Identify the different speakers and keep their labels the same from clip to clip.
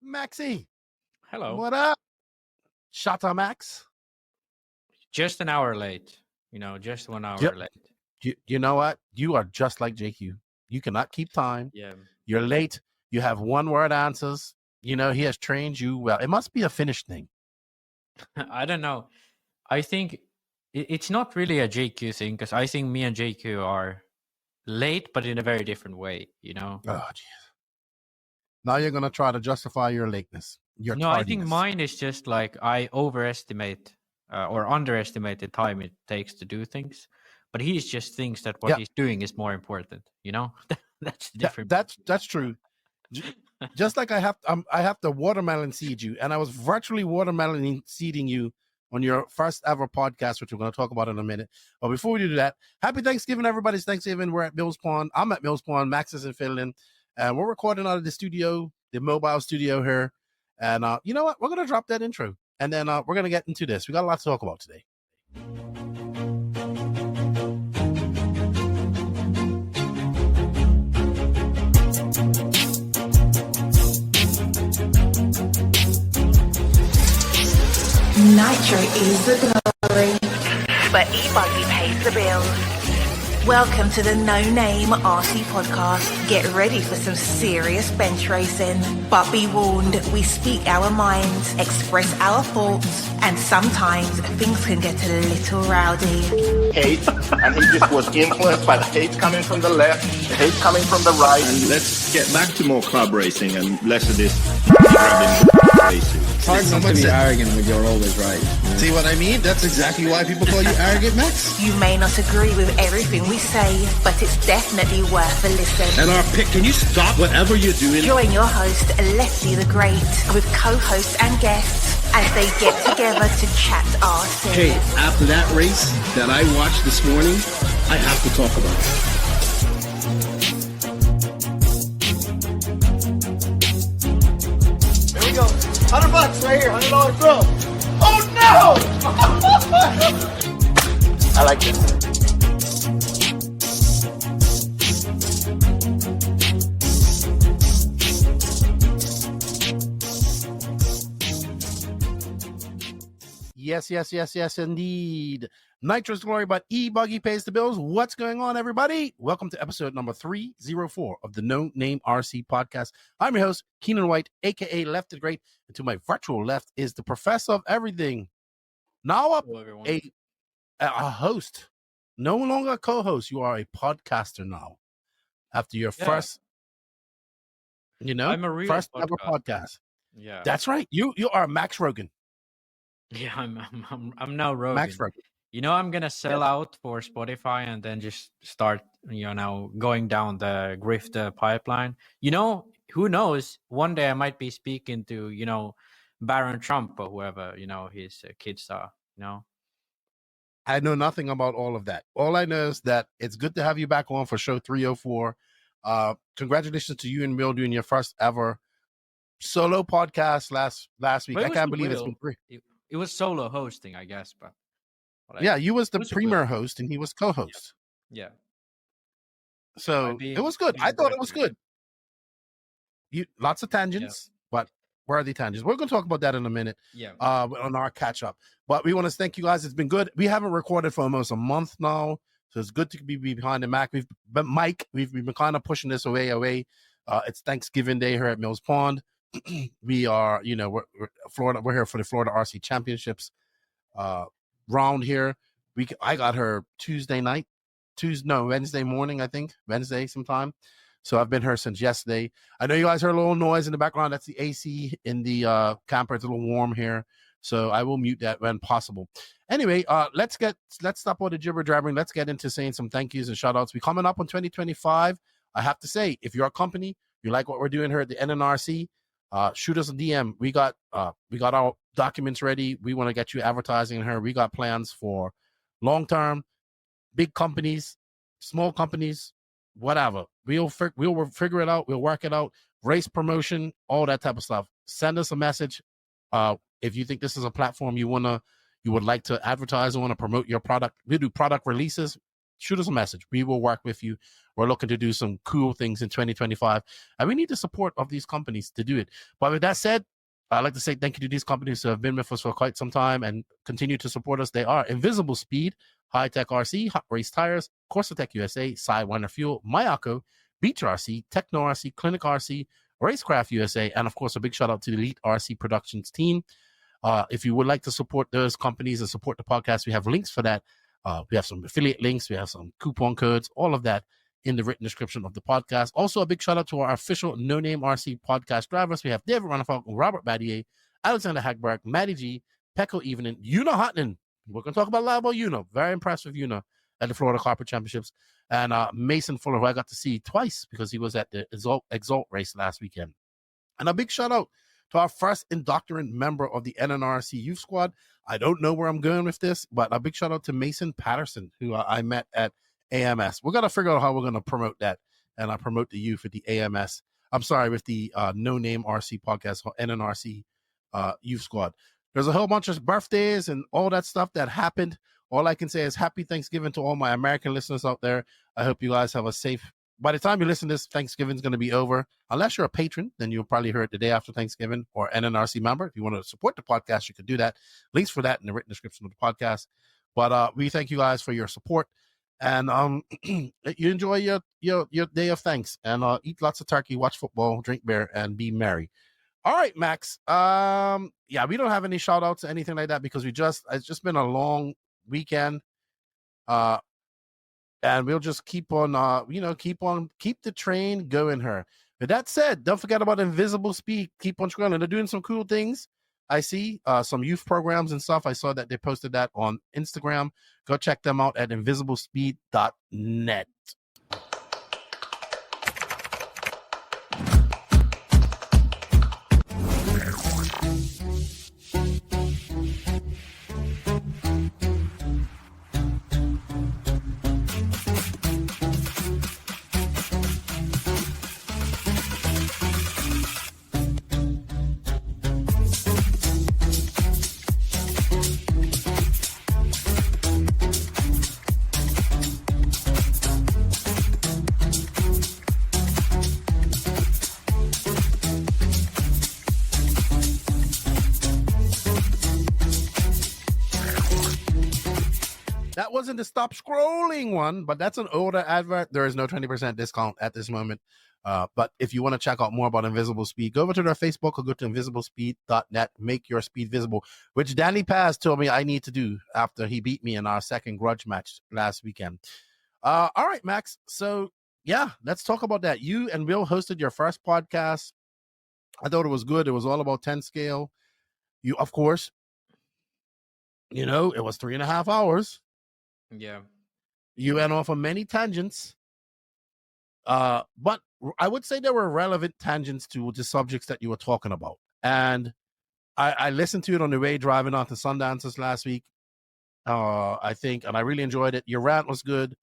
Speaker 1: Maxie.
Speaker 2: Hello.
Speaker 1: What up? Shata Max.
Speaker 2: Just an hour late. Just 1 hour late.
Speaker 1: You know what? You are just like JQ. You cannot keep time.
Speaker 2: Yeah.
Speaker 1: You're late. You have one-word answers. He has trained you well. It must be a Finnish thing.
Speaker 2: I don't know. I think it's not really a JQ thing because I think me and JQ are late, but in a very different way,
Speaker 1: Oh, jeez. Now you're going to try to justify your lateness. Your tardiness.
Speaker 2: I think mine is just like I overestimate or underestimate the time it takes to do things. But he's just thinks that what he's doing is more important, That's different.
Speaker 1: That's true. Just like I have to watermelon seed you, and I was virtually watermelon seeding you on your first ever podcast, which we're going to talk about in a minute. But before we do that, happy Thanksgiving, everybody. It's Thanksgiving. We're at Mills Pond. I'm at Mills Pond. Max is in Finland. And we're recording out of the studio, the mobile studio here. And you know what? We're going to drop that intro. And then we're going to get into this. We got a lot to talk about today.
Speaker 3: Nitro is the glory, but e-buggy pays the bills. Welcome to the No Name RC podcast. Get ready for some serious bench racing. But be warned, we speak our minds, express our thoughts, and sometimes things can get a little rowdy.
Speaker 4: Hate, and he just was influenced by the hate coming from the left, the hate coming from the right.
Speaker 5: And let's get back to more club racing and less of this grabbing racing.
Speaker 6: It's hard not to be arrogant when you're always right.
Speaker 7: See what I mean? That's exactly why people call you arrogant, Max.
Speaker 3: You may not agree with everything we say, but it's definitely worth a listen.
Speaker 7: And our pick, can you stop whatever you're doing?
Speaker 3: Join your host, Leslie the Great, with co-hosts and guests as they get together to chat RC.
Speaker 7: Hey, after that race that I watched this morning, I have to talk about it.
Speaker 4: Here we go. $100 right here, $100 throw. Oh no! I like this.
Speaker 1: Yes, indeed. Nitro's glory, but e-buggy pays the bills. What's going on, everybody? Welcome to episode number 304 of the No Name RC podcast. I'm your host, Keenan White, a.k.a. Left the Great. And to my virtual left is the professor of everything. Now a host. No longer a co-host. You are a podcaster now. After your first,
Speaker 2: I'm a real
Speaker 1: first ever podcast.
Speaker 2: Yeah.
Speaker 1: That's right. You are Max Rogan.
Speaker 2: Yeah, I'm now Rogan.
Speaker 1: Max Rogan.
Speaker 2: I'm gonna sell out for Spotify and then just start, going down the grift pipeline. Who knows? One day I might be speaking to, Baron Trump or whoever, his kids are.
Speaker 1: I know nothing about all of that. All I know is that it's good to have you back on for show 304. Congratulations to you and Will doing your first ever solo podcast last week. I can't believe it's been three.
Speaker 2: It was solo hosting, I guess, but
Speaker 1: yeah, you was the premier host and he was co-host.
Speaker 2: Yeah.
Speaker 1: So it was good. I thought it was good. Lots of tangents, but where are the tangents? We're going to talk about that in a minute.
Speaker 2: Yeah.
Speaker 1: On our catch up. But we want to thank you guys. It's been good. We haven't recorded for almost a month now, so it's good to be behind the mic. We've been kind of pushing this away. It's Thanksgiving Day here at Mills Pond. We are, we're Florida. We're here for the Florida RC Championships round here. I got her Wednesday morning, I think. Wednesday sometime. So I've been here since yesterday. I know you guys heard a little noise in the background. That's the AC in the camper. It's a little warm here. So I will mute that when possible. Anyway, let's stop all the jibber jabbering. Let's get into saying some thank yous and shout outs. We're coming up on 2025. I have to say, if you're a company, you like what we're doing here at the NNRC, shoot us a DM. We got our documents ready. We want to get you advertising here. We got plans for long-term, big companies, small companies, whatever. We'll figure it out. We'll work it out. Race promotion, all that type of stuff. Send us a message. If you think this is a platform you would like to advertise or want to promote your product, we do product releases. Shoot us a message. We will work with you. We're looking to do some cool things in 2025, and we need the support of these companies to do it. But with that said, I'd like to say thank you to these companies who have been with us for quite some time and continue to support us. They are Invisible Speed, High Tech RC, Hot Race Tires, Corsa Tech USA, Sidewinder Fuel, Mayako, Beach RC, Tekno RC, Clinic RC, Racecraft USA, and of course, a big shout out to the Elite RC Productions team. If you would like to support those companies and support the podcast, we have links for that. We have some affiliate links, we have some coupon codes, all of that in the written description of the podcast. Also, a big shout out to our official No Name RC podcast drivers. We have David Runafalk, Robert Badier, Alexander Hagberg, Maddie G, Pecco Evening, Una Hotton. We're going to talk about a lot about Una. Very impressed with Una at the Florida Carpet Championships. And Mason Fuller, who I got to see twice because he was at the Exalt race last weekend. And a big shout out to our first indoctrinate member of the NNRC Youth Squad. I don't know where I'm going with this, but a big shout out to Mason Patterson, who I met at AMS. We're going to figure out how we're going to promote that. And I promote the youth with the AMS. I'm sorry, with the No Name RC podcast, NNRC Youth Squad. There's a whole bunch of birthdays and all that stuff that happened. All I can say is happy Thanksgiving to all my American listeners out there. I hope you guys have a safe, by the time you listen to this, Thanksgiving's going to be over. Unless you're a patron, then you'll probably hear it the day after Thanksgiving, or NNRC member. If you want to support the podcast, you can do that. Links for that in the written description of the podcast. But we thank you guys for your support. And you enjoy your day of thanks, and eat lots of turkey, watch football, drink beer, and be merry. All right, Max. Yeah, we don't have any shout outs or anything like that because it's just been a long weekend. And we'll just keep on keep the train going here. With that said, don't forget about Invisible Speed. Keep on scrolling. They're doing some cool things. I see some youth programs and stuff. I saw that they posted that on Instagram. Go check them out at invisiblespeed.net. That wasn't the stop scrolling one, but that's an older advert. There is no 20% discount at this moment. But if you want to check out more about Invisible Speed, go over to their Facebook or go to invisiblespeed.net. Make your speed visible, which Danny Paz told me I need to do after he beat me in our second grudge match last weekend. All right, Max. So, yeah, let's talk about that. You and Will hosted your first podcast. I thought it was good. It was all about 10 scale. You, of course, it was 3.5 hours.
Speaker 2: Yeah.
Speaker 1: You went off on many tangents. But I would say there were relevant tangents to the subjects that you were talking about. And I listened to it on the way driving on to Sundances last week. I think, and I really enjoyed it. Your rant was good.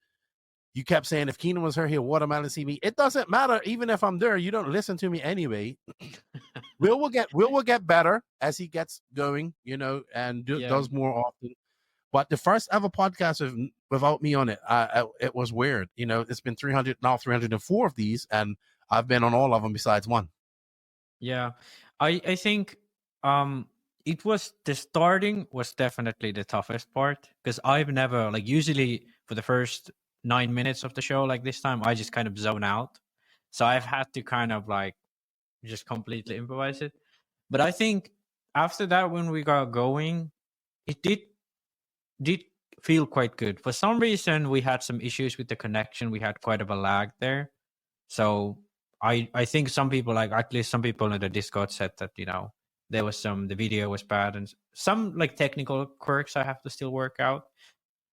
Speaker 1: You kept saying if Keenan was here, he'll watermelon see me. It doesn't matter. Even if I'm there, you don't listen to me anyway. Will get better as he gets going, and does more often. But the first ever podcast without me on it, it was weird. It's been 304 of these, and I've been on all of them besides one.
Speaker 2: Yeah, I think it was the starting was definitely the toughest part because I've never usually for the first 9 minutes of the show this time I just kind of zone out, so I've had to kind of just completely improvise it. But I think after that when we got going, it did feel quite good. For some reason, we had some issues with the connection. We had quite of a lag there. So I think some people, at least some people in the Discord said that, there was the video was bad and some technical quirks I have to still work out.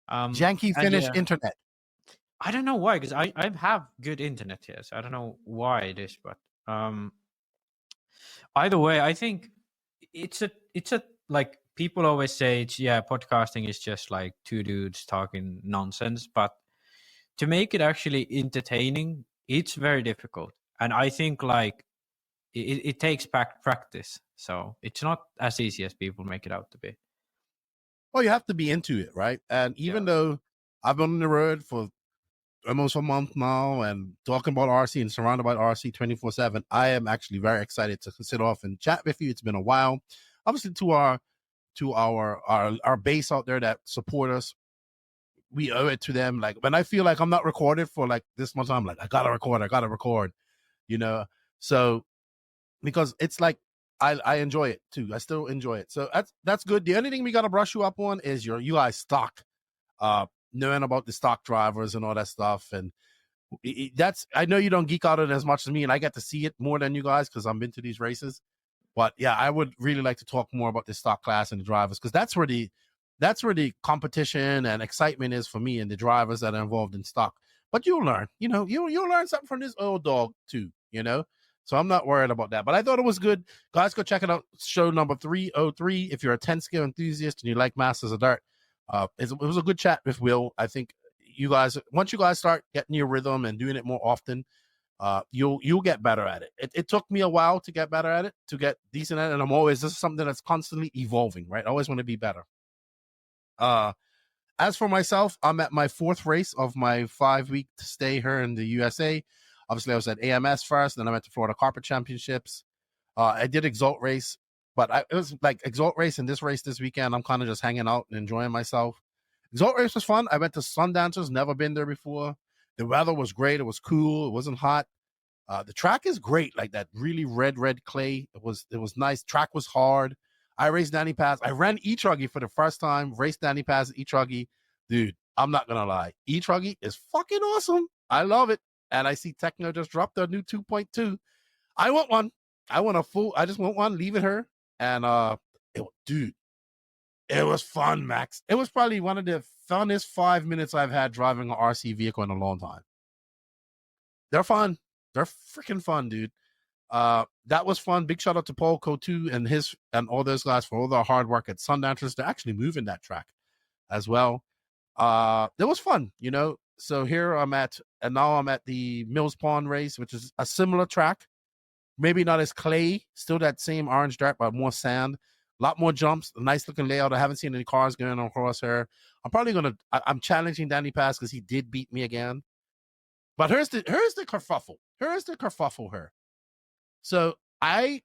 Speaker 1: Janky Finnish internet.
Speaker 2: I don't know why, because I have good internet here. So I don't know why it is, but either way, I think it's a people always say, podcasting is just two dudes talking nonsense. But to make it actually entertaining, it's very difficult. And I think it takes practice. So it's not as easy as people make it out to be.
Speaker 1: Well, you have to be into it, right? And even though I've been on the road for almost a month now and talking about RC and surrounded by RC 24/7. I am actually very excited to sit off and chat with you. It's been a while. Obviously, to our base out there that support us, we owe it to them. Like when I feel like I'm not recorded for like this much, I'm like, I gotta record, you know. So because it's like I enjoy it too. I still enjoy it. So that's good. The only thing we gotta brush you up on is your UI stock, knowing about the stock drivers and all that stuff. And that's, I know you don't geek out on it as much as me, and I get to see it more than you guys because I'm into these races. But yeah, I would really like to talk more about the stock class and the drivers, because that's where the competition and excitement is for me and the drivers that are involved in stock. But you'll learn, you'll learn something from this old dog too, So I'm not worried about that. But I thought it was good. Guys, go check it out. Show number 303. If you're a 10 scale enthusiast and you like Masters of Dirt, it was a good chat with Will. I think you guys, once you guys start getting your rhythm and doing it more often, you'll get better at it. It took me a while to get better at it, to get decent at it. And this is something that's constantly evolving, right? I always want to be better. As for myself, I'm at my 4th race of my 5-week stay here in the USA. Obviously, I was at AMS first, then I went to Florida Carpet Championships. I did Exalt race, but it was like Exalt race and this race this weekend. I'm kind of just hanging out and enjoying myself. Exalt race was fun. I went to Sundancers, never been there before. The weather was great. It was cool. It wasn't hot. The track is great, like that really red clay. It was nice. Track was hard. I raced Danny Paz. I ran E-Truggy for the first time. Raced Danny Paz at E-Truggy. Dude, I'm not gonna lie. E-Truggy is fucking awesome. I love it. And I see Tekno just dropped their new 2.2. I want one. I just want one. Leave it her. And dude, it was fun, Max. It was probably one of the funnest 5 minutes I've had driving an RC vehicle in a long time. They're fun. They're freaking fun, dude. That was fun. Big shout out to Paul Cotu and all those guys for all their hard work at Sundancers. They're actually moving that track as well. It was fun, So here I'm at the Mills Pond race, which is a similar track. Maybe not as clay, still that same orange dirt, but more sand. A lot more jumps, a nice looking layout. I haven't seen any cars going across here. I'm challenging Danny Paz because he did beat me again. But here's the kerfuffle. Here's the kerfuffle here. So I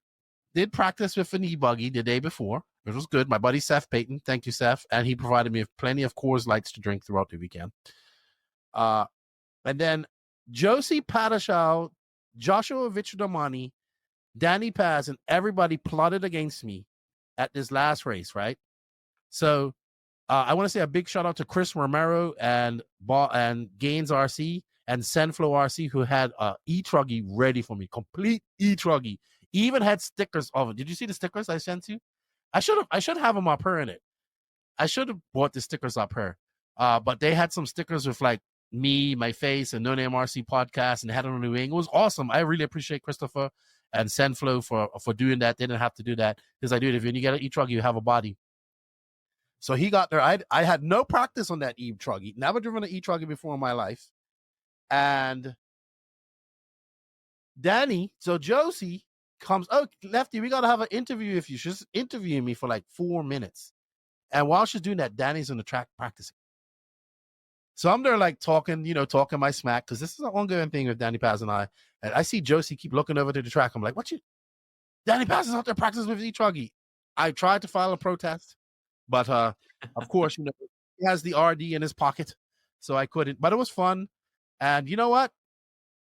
Speaker 1: did practice with an e-buggy the day before. It was good. My buddy Seth Payton, thank you, Seth, and he provided me with plenty of Coors Lights to drink throughout the weekend. And then Josie Padashow, Joshua Vichudamani, Danny Paz, and everybody plotted against me at this last race, right? So I want to say a big shout out to Chris Romero and Gaines RC and Senflow RC, who had E-Truggy ready for me, complete E-Truggy. Even had stickers of it. Did you see the stickers I sent you? I should have them up here in it. I should have bought the stickers up here. But they had some stickers with like me, my face, and No Name RC podcast, and they had it on the wing. It was awesome. I really appreciate Christopher and Senflow for doing that. They didn't have to do that because I do it. If you get an E-Truggy, you have a body. So he got there. I had no practice on that E-Truggy. Never driven an E-Truggy before in my life. And so Josie comes, oh, Lefty, we got to have an interview with you. She's interviewing me for like 4 minutes. And while she's doing that, Danny's on the track practicing. So I'm there like talking my smack, because this is an ongoing thing with Danny Paz and I. And I see Josie keep looking over to the track. I'm like, Danny Paz is out there practicing with E-Truggy. I tried to file a protest, but of course, he has the RD in his pocket, so I couldn't. But it was fun. And you know what?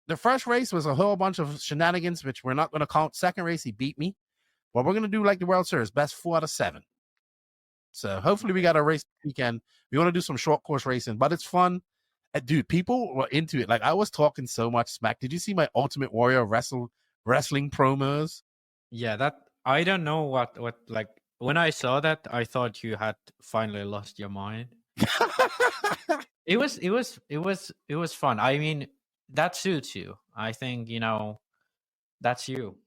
Speaker 1: The first race was a whole bunch of shenanigans, which we're not going to count. Second race, he beat me. But we're going to do like the World Series, best 4 out of 7. So hopefully we got a race weekend. We want to do some short course racing, but it's fun. Dude, people were into it. Like I was talking so much smack. Did you see my Ultimate Warrior wrestling promos?
Speaker 2: Yeah, that I don't know what like when I saw that, I thought you had finally lost your mind. It was fun. I mean, that suits you. I think, that's you.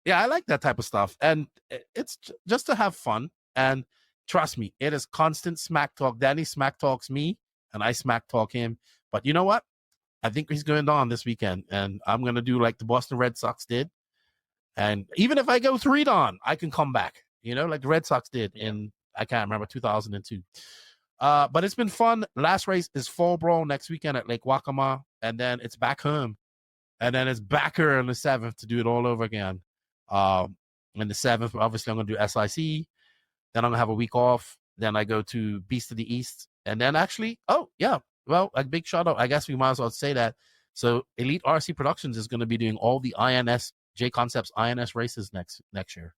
Speaker 1: Yeah, I like that type of stuff. And it's just to have fun. And trust me, it is constant smack talk. Danny smack talks me, and I smack talk him. But you know what? I think he's going on this weekend, and I'm going to do like the Boston Red Sox did. And even if I go 3 on, I can come back, like the Red Sox did in, I can't remember, 2002. But it's been fun. Last race is Fall Brawl next weekend at Lake Wakama, and then it's back home, and then it's back here on the 7th to do it all over again. And the 7th, obviously, I'm going to do SIC. Then I'm going to have a week off. Then I go to Beast of the East. And then actually, well, a big shout out. I guess we might as well say that. So Elite RC Productions is going to be doing all the INS, J Concepts INS races next year.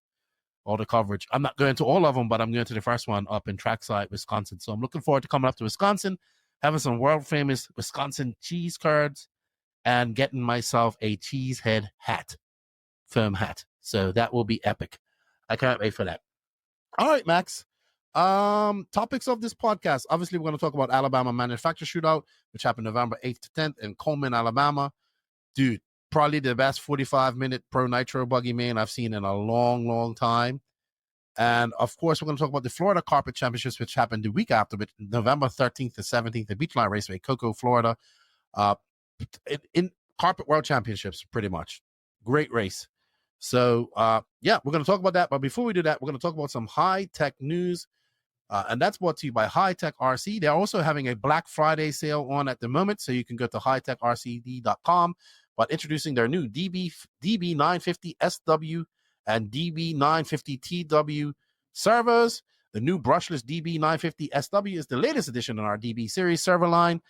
Speaker 1: All the coverage. I'm not going to all of them, but I'm going to the first one up in Trackside, Wisconsin. So I'm looking forward to coming up to Wisconsin, having some world famous Wisconsin cheese curds, and getting myself a cheesehead hat, foam hat. So that will be epic. I can't wait for that. All right, Max. Topics of this podcast. Obviously, we're going to talk about Alabama Manufacturer Shootout, which happened November 8th to 10th in Coleman, Alabama. Dude, probably the best 45-minute Pro Nitro buggy main I've seen in a long, long time. And, of course, we're going to talk about the Florida Carpet Championships, which happened the week after, but November 13th to 17th at Beachline Raceway, Cocoa, Florida. In Carpet World Championships, pretty much. Great race. So, we're going to talk about that. But before we do that, we're going to talk about some high-tech news. And that's brought to you by High Tech RC. They're also having a Black Friday sale on at the moment, so you can go to hightechrcd.com. But introducing their new DB950SW and DB950TW servers. The new brushless DB950SW is the latest addition in our DB series server line.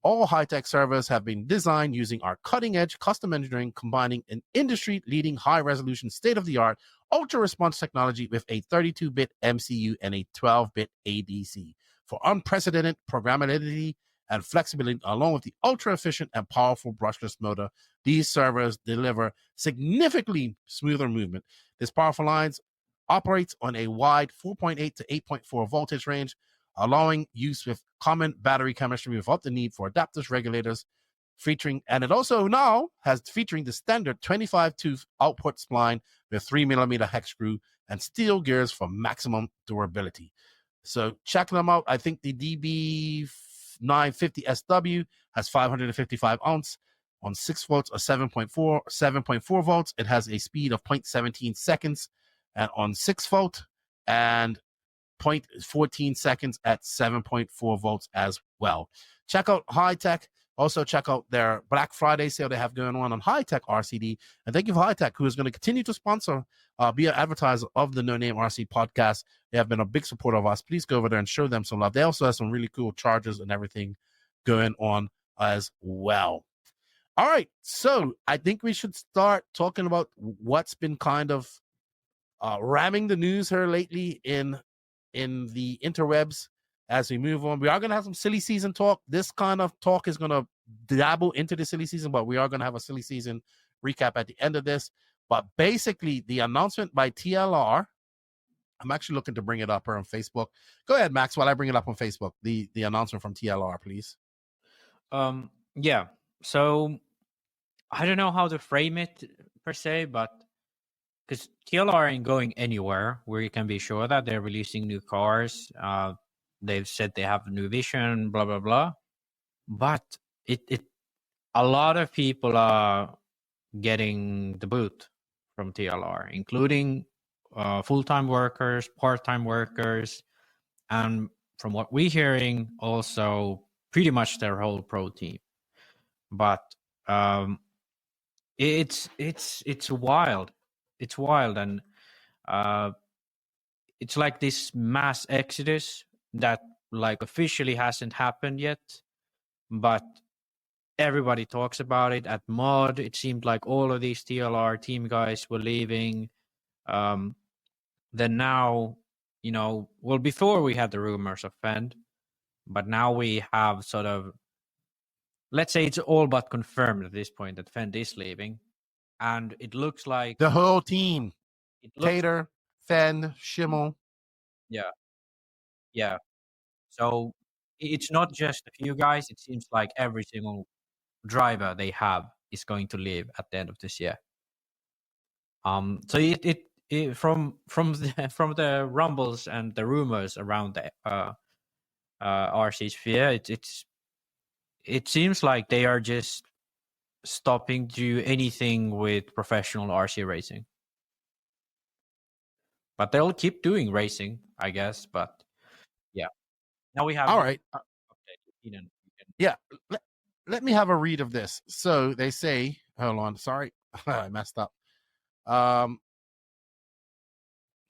Speaker 1: All high-tech servers have been designed using our cutting-edge custom engineering, combining an industry-leading high-resolution, state-of-the-art, ultra-response technology with a 32-bit MCU and a 12-bit ADC for unprecedented programmability and flexibility, along with the ultra-efficient and powerful brushless motor. These servers deliver significantly smoother movement. This powerful line operates on a wide 4.8 to 8.4 voltage range, allowing use with common battery chemistry without the need for adapters, regulators, and it also now has featuring the standard 25-tooth output spline with 3mm hex screw and steel gears for maximum durability. So check them out. I think the DB950SW has 555 ounce on 6 volts or 7.4 volts. It has a speed of 0.17 seconds and on 6 volt and 0.14 seconds at 7.4 volts as well. Check out High Tech. Also, check out their Black Friday sale they have going on High Tech RCD. And thank you for High Tech, who is going to continue to sponsor, be an advertiser of the No Name RC podcast. They have been a big supporter of us. Please go over there and show them some love. They also have some really cool chargers and everything going on as well. All right. So I think we should start talking about what's been kind of ramming the news here lately in the interwebs. As we move on, we are going to have some silly season talk. This kind of talk is going to dabble into the silly season, but we are going to have a silly season recap at the end of this. But basically, the announcement by TLR, I'm actually looking to bring it up here on Facebook. Go ahead, Max, while I bring it up on Facebook. The announcement from TLR, please.
Speaker 2: Yeah. So I don't know how to frame it per se, but because TLR ain't going anywhere, where you can be sure that they're releasing new cars. They've said they have a new vision, blah, blah, blah. But a lot of people are getting the boot from TLR, including full-time workers, part-time workers, and from what we're hearing, also pretty much their whole pro team. But it's wild. It's wild, and it's like this mass exodus that like officially hasn't happened yet, but everybody talks about it. At Mod, it seemed like all of these TLR team guys were leaving. Then now, before we had the rumors of Phend, but now we have sort of, let's say it's all but confirmed at this point that Phend is leaving. And it looks like
Speaker 1: the whole team, Tater, Phend, Schimmel.
Speaker 2: Yeah. So it's not just a few guys. It seems like every single driver they have is going to leave at the end of this year. So it from the rumbles and the rumors around the RC sphere, it seems like they are just stopping to do anything with professional RC racing. But they'll keep doing racing, I guess. But yeah. Now we have
Speaker 1: All
Speaker 2: the
Speaker 1: right.
Speaker 2: update. Keenan, you can-
Speaker 1: Yeah. Let me have a read of this. So they say, hold on, sorry, I messed up.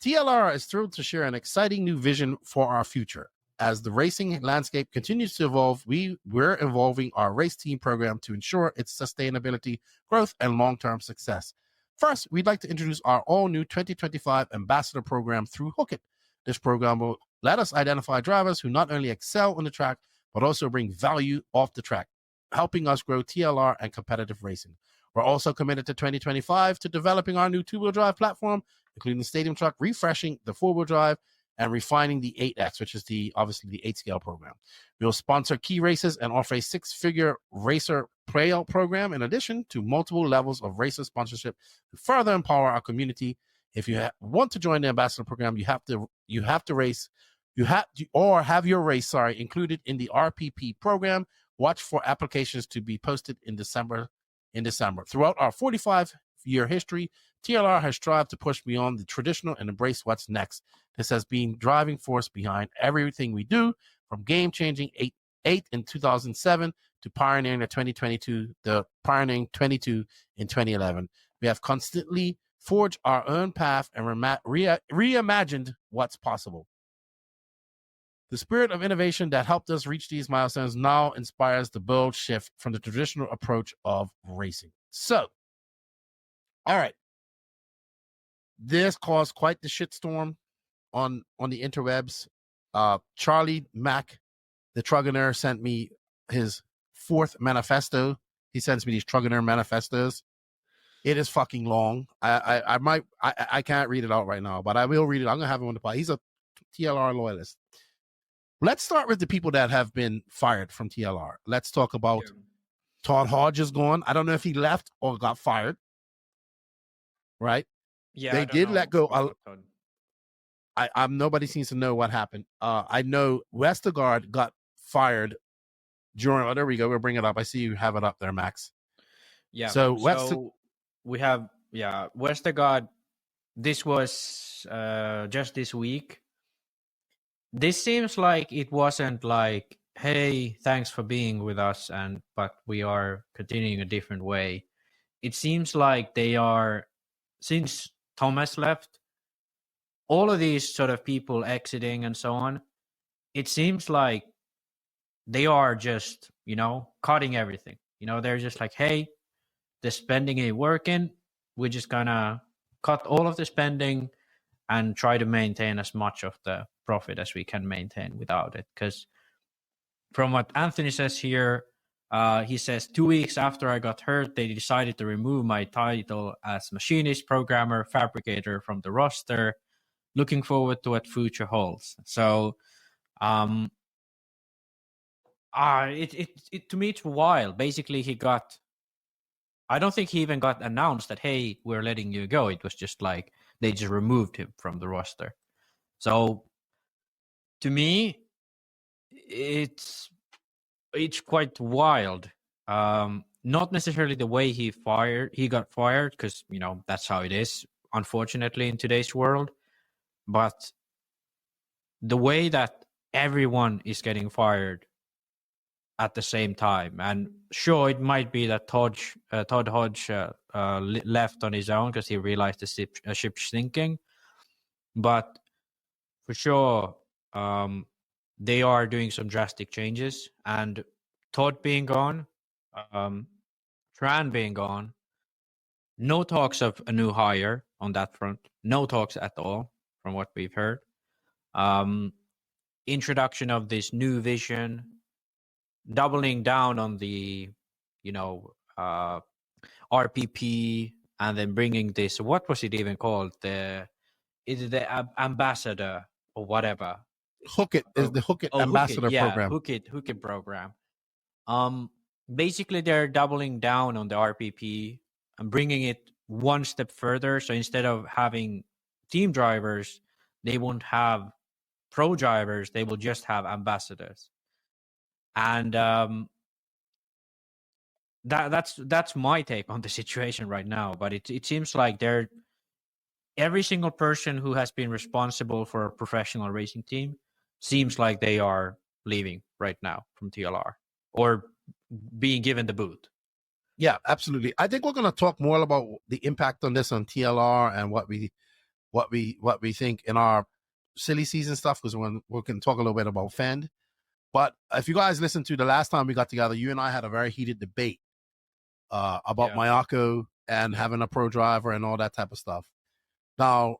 Speaker 1: TLR is thrilled to share an exciting new vision for our future. As the racing landscape continues to evolve, we're evolving our race team program to ensure its sustainability, growth, and long-term success. First, we'd like to introduce our all-new 2025 Ambassador Program through Hook It. This program will let us identify drivers who not only excel on the track, but also bring value off the track, helping us grow TLR and competitive racing. We're also committed to 2025 to developing our new two-wheel drive platform, including the stadium truck, refreshing the four-wheel drive, and refining the 8X, which is obviously the 8-scale program. We'll sponsor key races and offer a six-figure racer payout program in addition to multiple levels of racer sponsorship to further empower our community. If you want to join the ambassador program, you have to race, have your race included in the RPP program. Watch for applications to be posted in December. Throughout our 45-year history, TLR has strived to push beyond the traditional and embrace what's next. This has been driving force behind everything we do, from game-changing 8 in 2007 to pioneering the pioneering 22 in 2011. We have constantly forged our own path and reimagined what's possible. The spirit of innovation that helped us reach these milestones now inspires the bold shift from the traditional approach of racing. So, all right. This caused quite the shitstorm on the interwebs. Charlie Mack, the Trugoner, sent me his 4th manifesto. He sends me these Trugoner manifestos. It is fucking long. I can't read it out right now, but I will read it. I'm gonna have him on the pod. He's a TLR loyalist. Let's start with the people that have been fired from TLR. Let's talk about Todd Hodge is gone. I don't know if he left or got fired. Right?
Speaker 2: Yeah,
Speaker 1: they did let go. Nobody seems to know what happened. I know Westergaard got fired during. Oh, there we go. We'll bring it up. I see you have it up there, Max.
Speaker 2: Yeah.
Speaker 1: So
Speaker 2: we have Westergaard. This was just this week. This seems like it wasn't like, hey, thanks for being with us, but we are continuing a different way. It seems like they are, since Thomas left, all of these sort of people exiting and so on, it seems like they are just, cutting everything. They're just like, hey, the spending ain't working. We're just gonna cut all of the spending and try to maintain as much of the profit as we can maintain without it. Because from what Anthony says here, he says 2 weeks after I got hurt, they decided to remove my title as machinist, programmer, fabricator from the roster. Looking forward to what future holds. So, it to me it's wild. Basically, I don't think he even got announced that, hey, we're letting you go. It was just like they just removed him from the roster. So, to me, it's quite wild. Not necessarily the way he got fired, because that's how it is, unfortunately, in today's world. But the way that everyone is getting fired at the same time, and sure, it might be that Todd Hodge left on his own because he realized the ship's sinking, but for sure, they are doing some drastic changes. And Todd being gone, Tran being gone, no talks of a new hire on that front. No talks at all, from what we've heard. Introduction of this new vision, doubling down on the, RPP, and then bringing this. What was it even called? Is the ambassador or whatever?
Speaker 1: Hook It is the Hook It ambassador program.
Speaker 2: Hook It program. Basically, they're doubling down on the RPP and bringing it one step further. So instead of having team drivers, they won't have pro drivers. They will just have ambassadors. And that's my take on the situation right now. But it seems like every single person who has been responsible for a professional racing team seems like they are leaving right now from TLR or being given the boot.
Speaker 1: Yeah, absolutely. I think we're going to talk more about the impact on this on TLR and what we think in our silly season stuff, because we can talk a little bit about Phend. But if you guys listened to the last time we got together, you and I had a very heated debate about Mayako and having a pro driver and all that type of stuff. Now,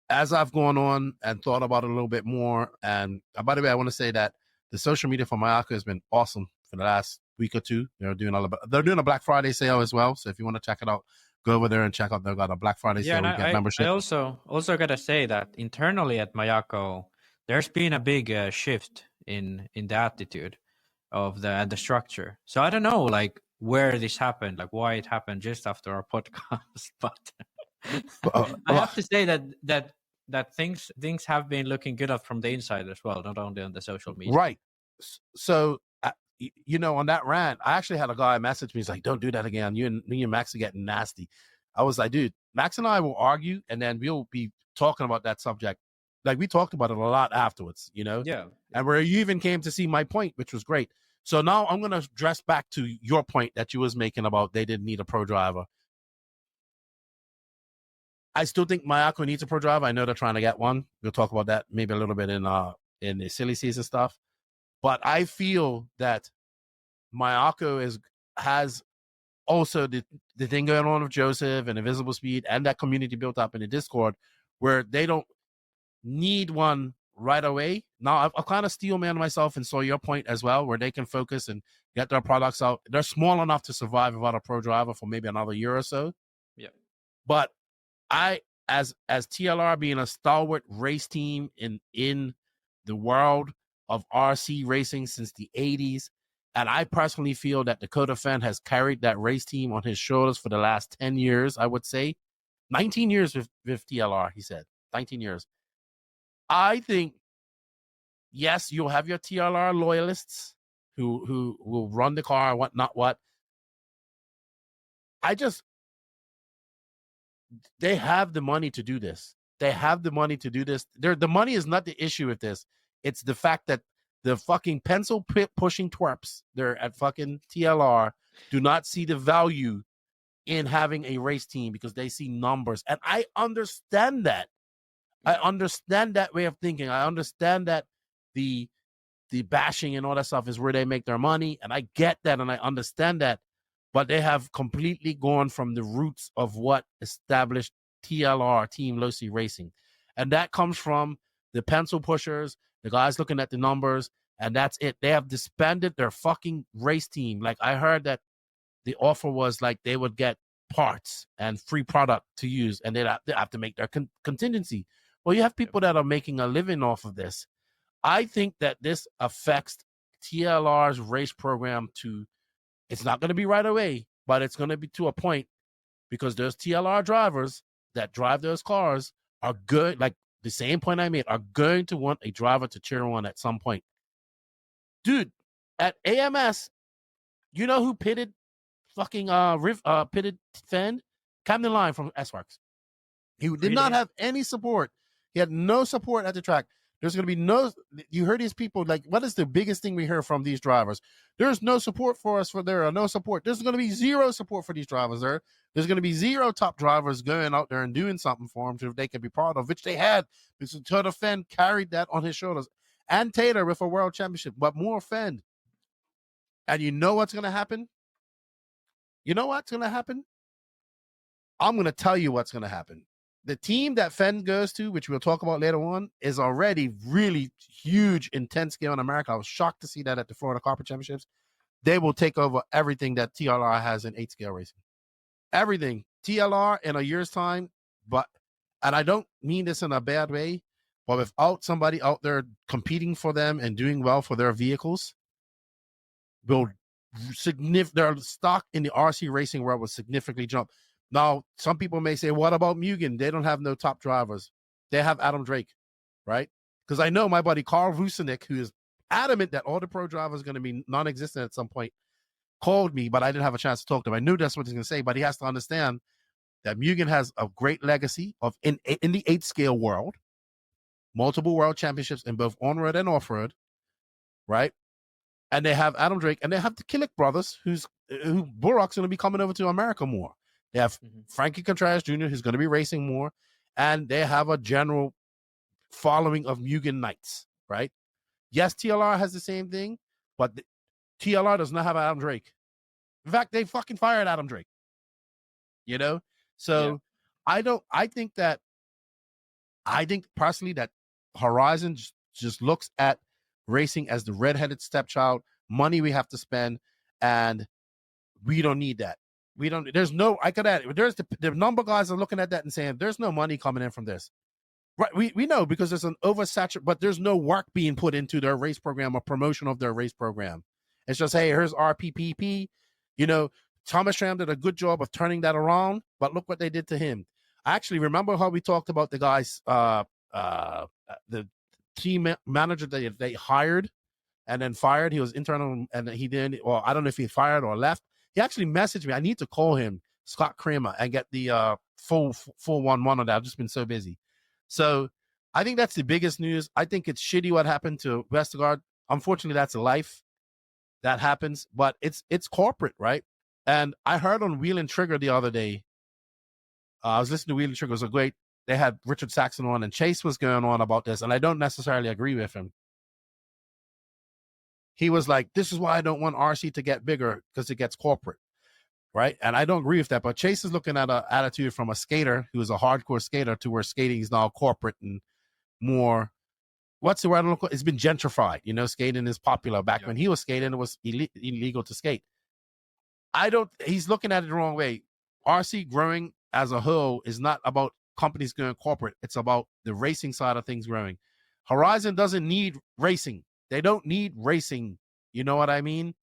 Speaker 1: as I've gone on and thought about it a little bit more, and by the way, I want to say that the social media for Mayako has been awesome for the last week or two. They're doing a Black Friday sale as well. So if you want to check it out, go over there and check out. They've got a Black Friday sale. You get membership.
Speaker 2: I also gotta say that internally at Mayako, there's been a big shift in the attitude of the structure. So I don't know, like where this happened, like why it happened just after our podcast, but I have to say that things have been looking good up from the inside as well, not only on the social media.
Speaker 1: Right. So, on that rant, I actually had a guy message me. He's like, don't do that again. You and Max are getting nasty. I was like, dude, Max and I will argue, and then we'll be talking about that subject. Like, we talked about it a lot afterwards,
Speaker 2: Yeah.
Speaker 1: And where you even came to see my point, which was great. So now I'm going to address back to your point that you was making about they didn't need a pro driver. I still think Mayako needs a pro driver. I know they're trying to get one. We'll talk about that maybe a little bit in the silly season stuff. But I feel that Mayako has also the thing going on with Joseph and Invisible Speed and that community built up in the Discord where they don't need one right away. Now, I've kind of steel man myself and saw your point as well, where they can focus and get their products out. They're small enough to survive without a pro driver for maybe another year or so.
Speaker 2: Yeah.
Speaker 1: But I, as TLR being a stalwart race team in the world of RC racing since the 80s, and I personally feel that Dakotah Phend has carried that race team on his shoulders for the last 10 years, I would say. 19 years with TLR, he said. 19 years. I think, yes, you'll have your TLR loyalists who will run the car, what. They have the money to do this. They have the money to do this. The money is not the issue with this. It's the fact that the fucking pencil pushing twerps there at fucking TLR do not see the value in having a race team because they see numbers. And I understand that. I understand that way of thinking. I understand that the bashing and all that stuff is where they make their money. And I get that and I understand that. But they have completely gone from the roots of what established TLR, Team Losi Racing. And that comes from the pencil pushers, the guys looking at the numbers, and that's it. They have disbanded their fucking race team. Like, I heard that the offer was like they would get parts and free product to use, and they have to make their contingency. Well, you have people that are making a living off of this. I think that this affects TLR's race program to, it's not going to be right away, but it's going to be to a point because those TLR drivers that drive those cars are good, like the same point I made, are going to want a driver to cheer on at some point. Dude, at AMS, you know who pitted fucking pitted Phend? Captain Line from S-Works. He did not have any support. He had no support at the track. There's going to be no, you heard these people, like, what is the biggest thing we hear from these drivers? There's no support for us there, or no support. There's going to be zero support for these drivers there. There's going to be zero top drivers going out there and doing something for them so they can be proud of, which they had, because Dakotah Phend carried that on his shoulders. And Taylor with a world championship, but more Phend. And you know what's going to happen? You know what's going to happen? I'm going to tell you what's going to happen. The team that Phend goes to, which we'll talk about later on, is already really huge in 10 scale in America. I was shocked to see that at the Florida Carpet Championships. They will take over everything that TLR has in 8 scale racing. Everything. TLR in a year's time, and I don't mean this in a bad way, but without somebody out there competing for them and doing well for their vehicles, their stock in the RC racing world will significantly jump. Now, some people may say, what about Mugen? They don't have no top drivers. They have Adam Drake, right? Because I know my buddy Carl Vucinic, who is adamant that all the pro drivers are going to be non-existent at some point, called me, but I didn't have a chance to talk to him. I knew that's what he's going to say, but he has to understand that Mugen has a great legacy of in the 8 scale world, multiple world championships in both on-road and off-road. right? And they have Adam Drake, and they have the Killick brothers, who Burrock's going to be coming over to America more. They have Frankie Contreras Jr., who's going to be racing more, and they have a general following of Mugen Knights, right? Yes, TLR has the same thing, but TLR does not have Adam Drake. In fact, they fucking fired Adam Drake. You know? So yeah. I think personally that Horizon just looks at racing as the redheaded stepchild, money we have to spend, and we don't need that. There's the number of guys are looking at that and saying there's no money coming in from this. Right, we know because there's an oversaturation, but there's no work being put into their race program or promotion of their race program. It's just, hey, here's RPPP. You know, Thomas Schramm did a good job of turning that around, but look what they did to him. I actually remember how we talked about the guys, the team manager that they hired and then fired. He was internal, and he didn't, or I don't know if he fired or left. He actually messaged me. I need to call him, Scott Kramer, and get the full 1-1 on that. I've just been so busy. So I think that's the biggest news. I think it's shitty what happened to Vestergaard. Unfortunately, that's life. That happens, but it's corporate, right? And I heard on Wheel and Trigger the other day, I was listening to Wheel and Trigger. It was great. They had Richard Saxon on, and Chase was going on about this, and I don't necessarily agree with him. He was like, this is why I don't want RC to get bigger, because it gets corporate. Right. And I don't agree with that. But Chase is looking at an attitude from a skater who is a hardcore skater to where skating is now corporate and more. What's the word? It's been gentrified. You know, skating is popular. Back when he was skating, it was illegal to skate. He's looking at it the wrong way. RC growing as a whole is not about companies going corporate. It's about the racing side of things growing. Horizon doesn't need racing. They don't need racing. You know what I mean?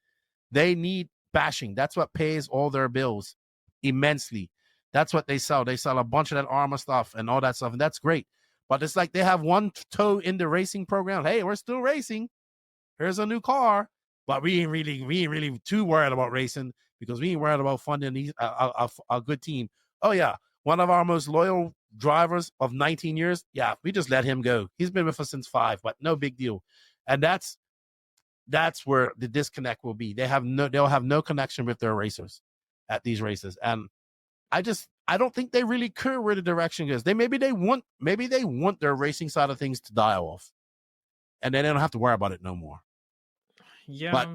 Speaker 1: They need bashing. That's what pays all their bills immensely. That's what they sell. They sell a bunch of that armor stuff and all that stuff, and that's great. But it's like they have one toe in the racing program. Hey, we're still racing. Here's a new car, but we ain't really too worried about racing because we ain't worried about funding a good team. Oh yeah, one of our most loyal drivers of 19 years. Yeah, we just let him go. He's been with us since 5, but no big deal. And that's where the disconnect will be. They'll have no connection with their racers at these races. And I don't think they really care where the direction goes. Maybe they want their racing side of things to die off. And then they don't have to worry about it no more.
Speaker 2: Yeah.
Speaker 1: But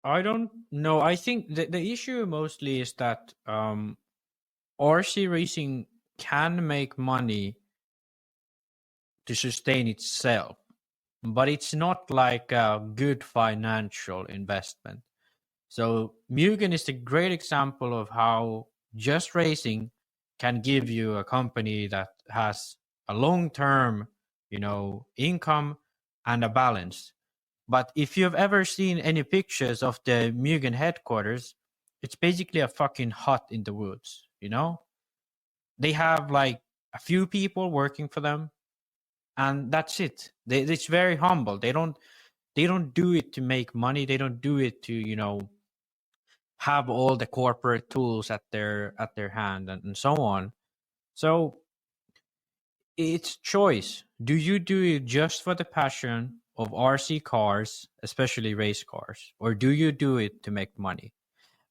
Speaker 2: I don't know. I think the issue mostly is that RC racing can make money to sustain itself, but it's not like a good financial investment. So Mugen is a great example of how just racing can give you a company that has a long-term, income and a balance. But if you've ever seen any pictures of the Mugen headquarters, it's basically a fucking hut in the woods, They have like a few people working for them, and that's it. It's very humble. They don't do it to make money. They don't do it to, have all the corporate tools at their hand and so on. So it's choice. Do you do it just for the passion of RC cars, especially race cars, or do you do it to make money?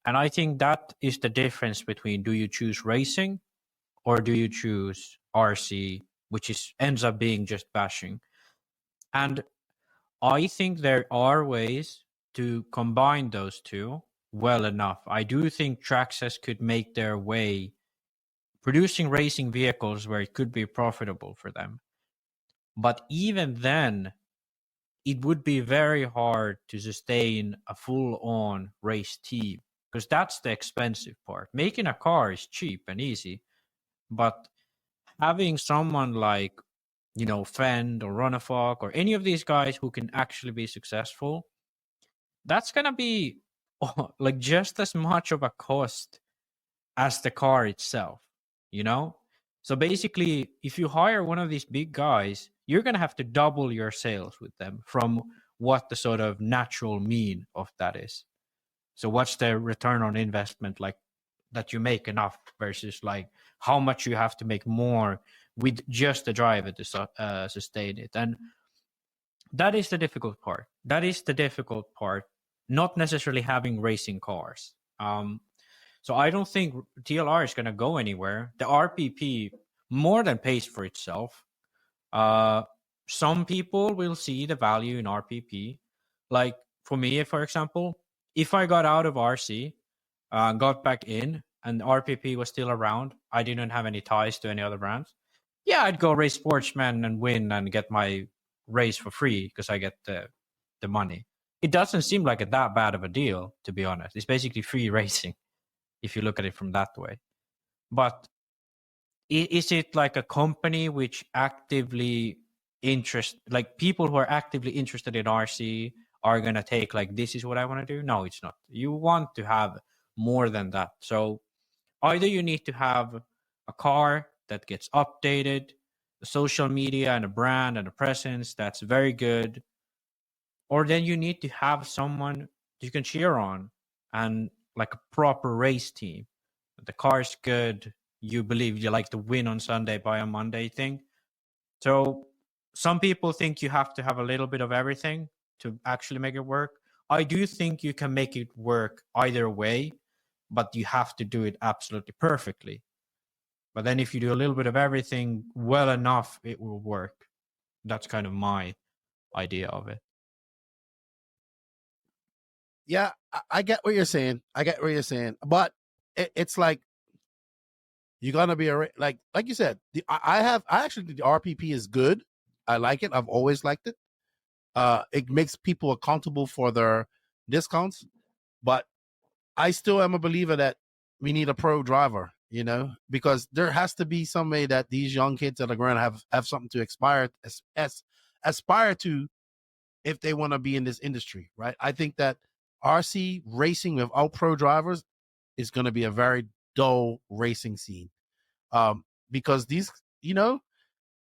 Speaker 2: And I think that is the difference between, do you choose racing or do you choose RC, which ends up being just bashing. And I think there are ways to combine those two well enough. I do think Traxxas could make their way producing racing vehicles where it could be profitable for them. But even then, it would be very hard to sustain a full-on race team, because that's the expensive part. Making a car is cheap and easy, but having someone like, Phend or Runafok or any of these guys who can actually be successful, that's going to be like just as much of a cost as the car itself, So basically, if you hire one of these big guys, you're going to have to double your sales with them from what the sort of natural mean of that is. So what's the return on investment like that you make enough versus like how much you have to make more with just the driver to sustain it. And That is the difficult part. That is the difficult part. Not necessarily having racing cars. So I don't think TLR is going to go anywhere. The RPP more than pays for itself. Some people will see the value in RPP. Like for me, for example, if I got out of RC, got back in, and RPP was still around, I didn't have any ties to any other brands. Yeah, I'd go race Sportsman and win and get my race for free because I get the money. It doesn't seem like that bad of a deal, to be honest. It's basically free racing if you look at it from that way. But is it like a company which actively like people who are actively interested in RC are going to take like, this is what I want to do? No, it's not. You want to have more than that. So either you need to have a car that gets updated, the social media and a brand and a presence that's very good, or then you need to have someone you can cheer on and like a proper race team. The car's good. You believe you like to win on Sunday by a Monday thing. So some people think you have to have a little bit of everything to actually make it work. I do think you can make it work either way, but you have to do it absolutely perfectly. But then if you do a little bit of everything well enough, it will work. That's kind of my idea of it.
Speaker 1: Yeah, I get what you're saying. But it's like you're gonna be like you said. I actually think the RPP is good. I like it. I've always liked it. It makes people accountable for their discounts, but I still am a believer that we need a pro driver, because there has to be some way that these young kids that are going to have something to aspire to if they want to be in this industry, right? I think that RC racing without pro drivers is going to be a very dull racing scene, because these,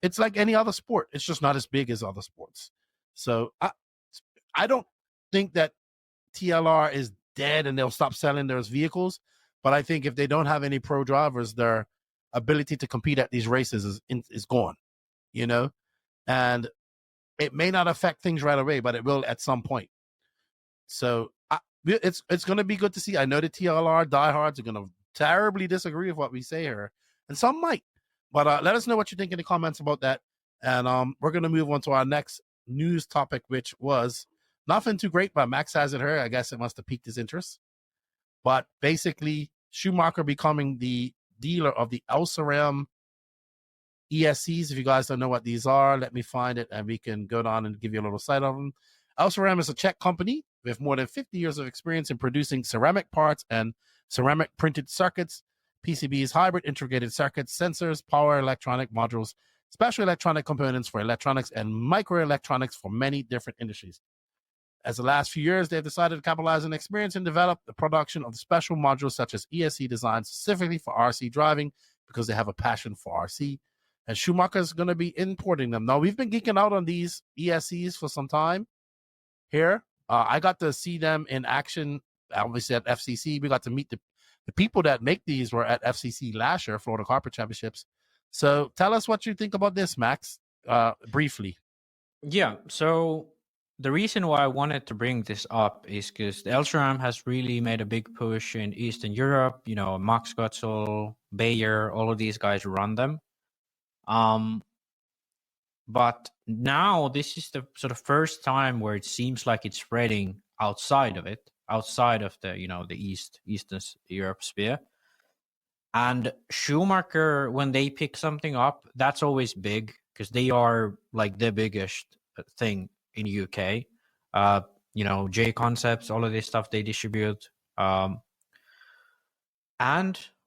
Speaker 1: it's like any other sport. It's just not as big as other sports. So I don't think that TLR is dead and they'll stop selling those vehicles. But I think if they don't have any pro drivers, their ability to compete at these races is gone, and it may not affect things right away, but it will at some point. So it's going to be good to see. I know the TLR diehards are going to terribly disagree with what we say here, and some might. But let us know what you think in the comments about that. And we're going to move on to our next news topic, which was nothing too great, but Max has it here. I guess it must have piqued his interest. But basically, Schumacher becoming the dealer of the SillySeason ESCs. If you guys don't know what these are, let me find it and we can go down and give you a little sight of them. SillySeason is a Czech company with more than 50 years of experience in producing ceramic parts and ceramic printed circuits, PCBs, hybrid integrated circuits, sensors, power electronic modules, special electronic components for electronics, and microelectronics for many different industries. As the last few years, they've decided to capitalize on experience and develop the production of special modules such as ESC designed specifically for RC driving because they have a passion for RC. And Schumacher is going to be importing them. Now, we've been geeking out on these ESCs for some time here. I got to see them in action, obviously at FCC. We got to meet the people that make these were at FCC last year, Florida Carpet Championships. So tell us what you think about this, Max, briefly.
Speaker 2: Yeah, so the reason why I wanted to bring this up is because the SillySeason has really made a big push in Eastern Europe. Max Gotzel, Bayer, all of these guys run them. But now this is the sort of first time where it seems like it's spreading outside of it, outside of the, the Eastern Europe sphere. And Schumacher, when they pick something up, that's always big because they are like the biggest thing in UK. J Concepts, all of this stuff they distribute. And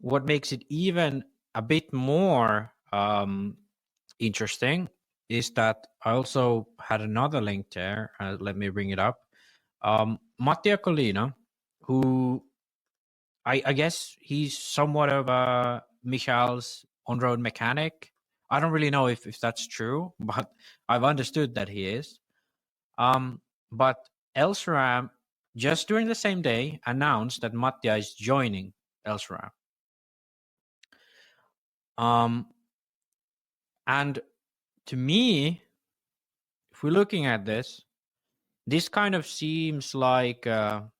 Speaker 2: what makes it even a bit more interesting is that I also had another link there. Let me bring it up. Mattia Collina, who I guess he's somewhat of a Michel's on-road mechanic. I don't really know if that's true, but I've understood that he is. But SillySeason, just during the same day, announced that Mattia is joining SillySeason. And to me, if we're looking at this kind of seems like because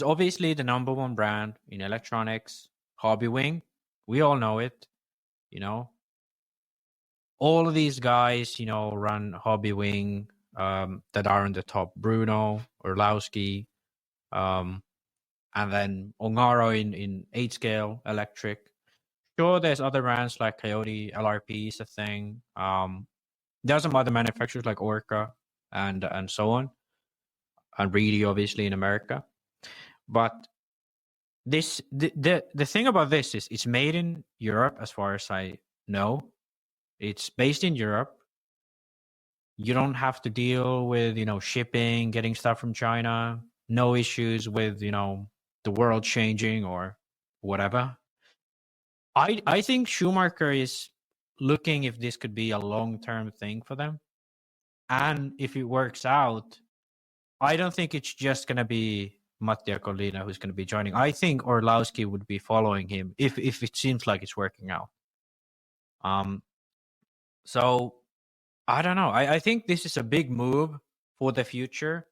Speaker 2: obviously the number one brand in electronics, Hobbywing, we all know it. All of these guys, run Hobbywing that are on the top. Bruno, Orlowski, and then Ongaro in 8-scale electric. Sure, there's other brands like Coyote, LRP is a thing. There are some other manufacturers like Orca and so on, and Reedy obviously in America. But the thing about this is it's made in Europe, as far as I know. It's based in Europe. You don't have to deal with shipping, getting stuff from China. No issues with the world changing or whatever. I think Schumacher is looking if this could be a long-term thing for them. And if it works out, I don't think it's just going to be Mattia Collina who's going to be joining. I think Orlowski would be following him if it seems like it's working out. So I don't know. I think this is a big move for the future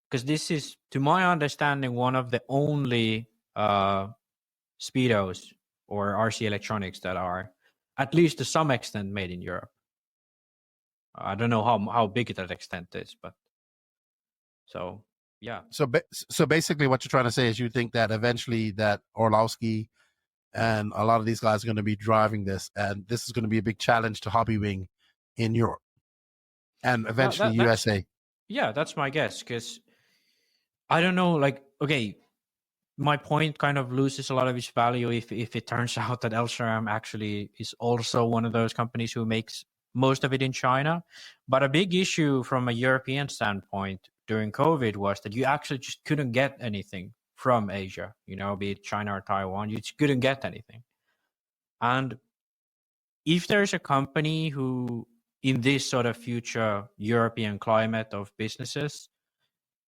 Speaker 2: because this is, to my understanding, one of the only Speedos or RC electronics that are, at least to some extent, made in Europe. I don't know how big that extent is, but so yeah.
Speaker 1: So basically, what you're trying to say is you think that eventually that Orlowski and a lot of these guys are going to be driving this, and this is going to be a big challenge to Hobbywing in Europe and eventually USA.
Speaker 2: Yeah, that's my guess because I don't know. Like, okay, my point kind of loses a lot of its value if it turns out that Elsaram actually is also one of those companies who makes most of it in China. But a big issue from a European standpoint during COVID was that you actually just couldn't get anything from Asia, be it China or Taiwan. You just couldn't get anything. And if there's a company who, in this sort of future European climate of businesses,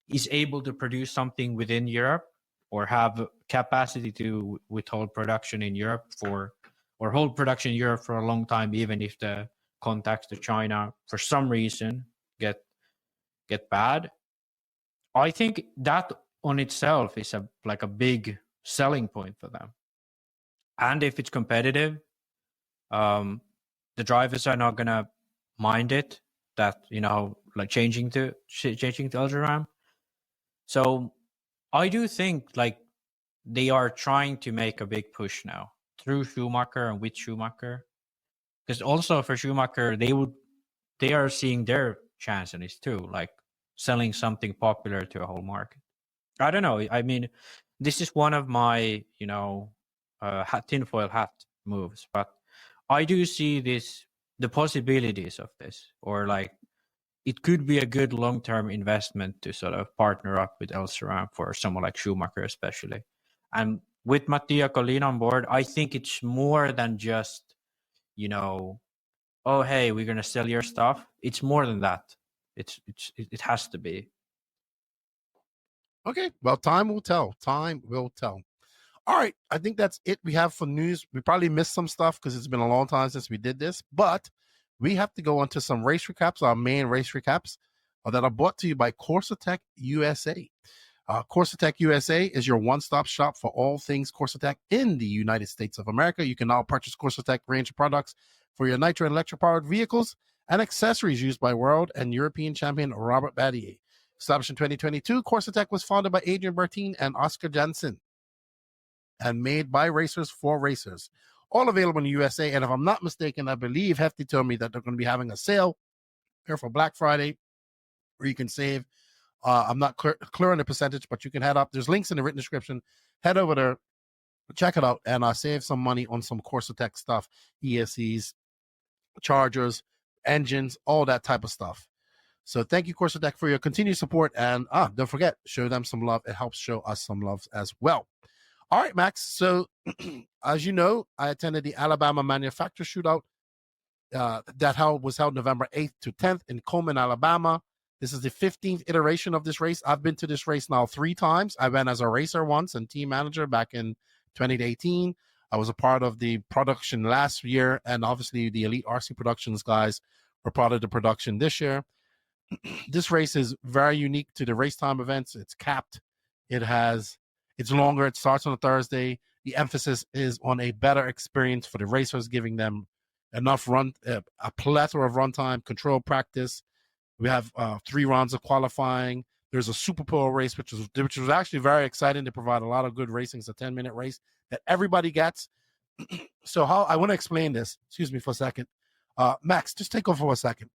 Speaker 2: is able to produce something within Europe or have capacity to withhold production in Europe or hold production in Europe for a long time, even if the contacts to China for some reason get bad, I think that on itself is a big selling point for them. And if it's competitive, the drivers are not gonna mind it that changing to Elsaram. So I do think they are trying to make a big push now through Schumacher and with Schumacher, because also for Schumacher they are seeing their chance in this too, like selling something popular to a whole market. I don't know. I mean, this is one of my tinfoil hat moves, but I do see the possibilities of this, or it could be a good long-term investment to sort of partner up with Elsaram for someone like Schumacher, especially. And with Mattia Collina on board, I think it's more than just, oh, hey, we're going to sell your stuff. It's more than that. It has to be.
Speaker 1: Okay. Well, time will tell. Time will tell. All right. I think that's it we have for news. We probably missed some stuff because it's been a long time since we did this, but we have to go on to some race recaps, our main race recaps that are brought to you by Corsa USA. Corsa USA is your one-stop shop for all things Corsa in the United States of America. You can now purchase Corsa range of products for your nitro and electric-powered vehicles and accessories used by world and European champion Robert Badier. Established in 2022, Corsa was founded by Adrian Bertin and Oscar Jansen and made by racers for racers. All available in the USA. And if I'm not mistaken, I believe Hefty told me that they're going to be having a sale here for Black Friday where you can save. I'm not clear on the percentage, but you can head up. There's links in the written description. Head over there, check it out, and save some money on some Corsa stuff, ESCs, chargers, engines, all that type of stuff. So thank you, Corsa for your continued support. And don't forget, show them some love. It helps show us some love as well. All right, Max. So as you know, I attended the Alabama Manufacturer Shootout that was held November 8th to 10th in Coleman, Alabama. This is the 15th iteration of this race. I've been to this race now 3 times. I went as a racer once and team manager back in 2018. I was a part of the production last year, and obviously the Elite RC Productions guys were part of the production this year. This race is very unique to the race time events. It's capped. It's longer. It starts on a Thursday. The emphasis is on a better experience for the racers, giving them enough a plethora of runtime, control practice. We have 3 rounds of qualifying. There's a Super Bowl race, which was actually very exciting to provide a lot of good racing. It's a 10-minute race that everybody gets. So how I want to explain this. Excuse me for a second. Max, just take over for a second.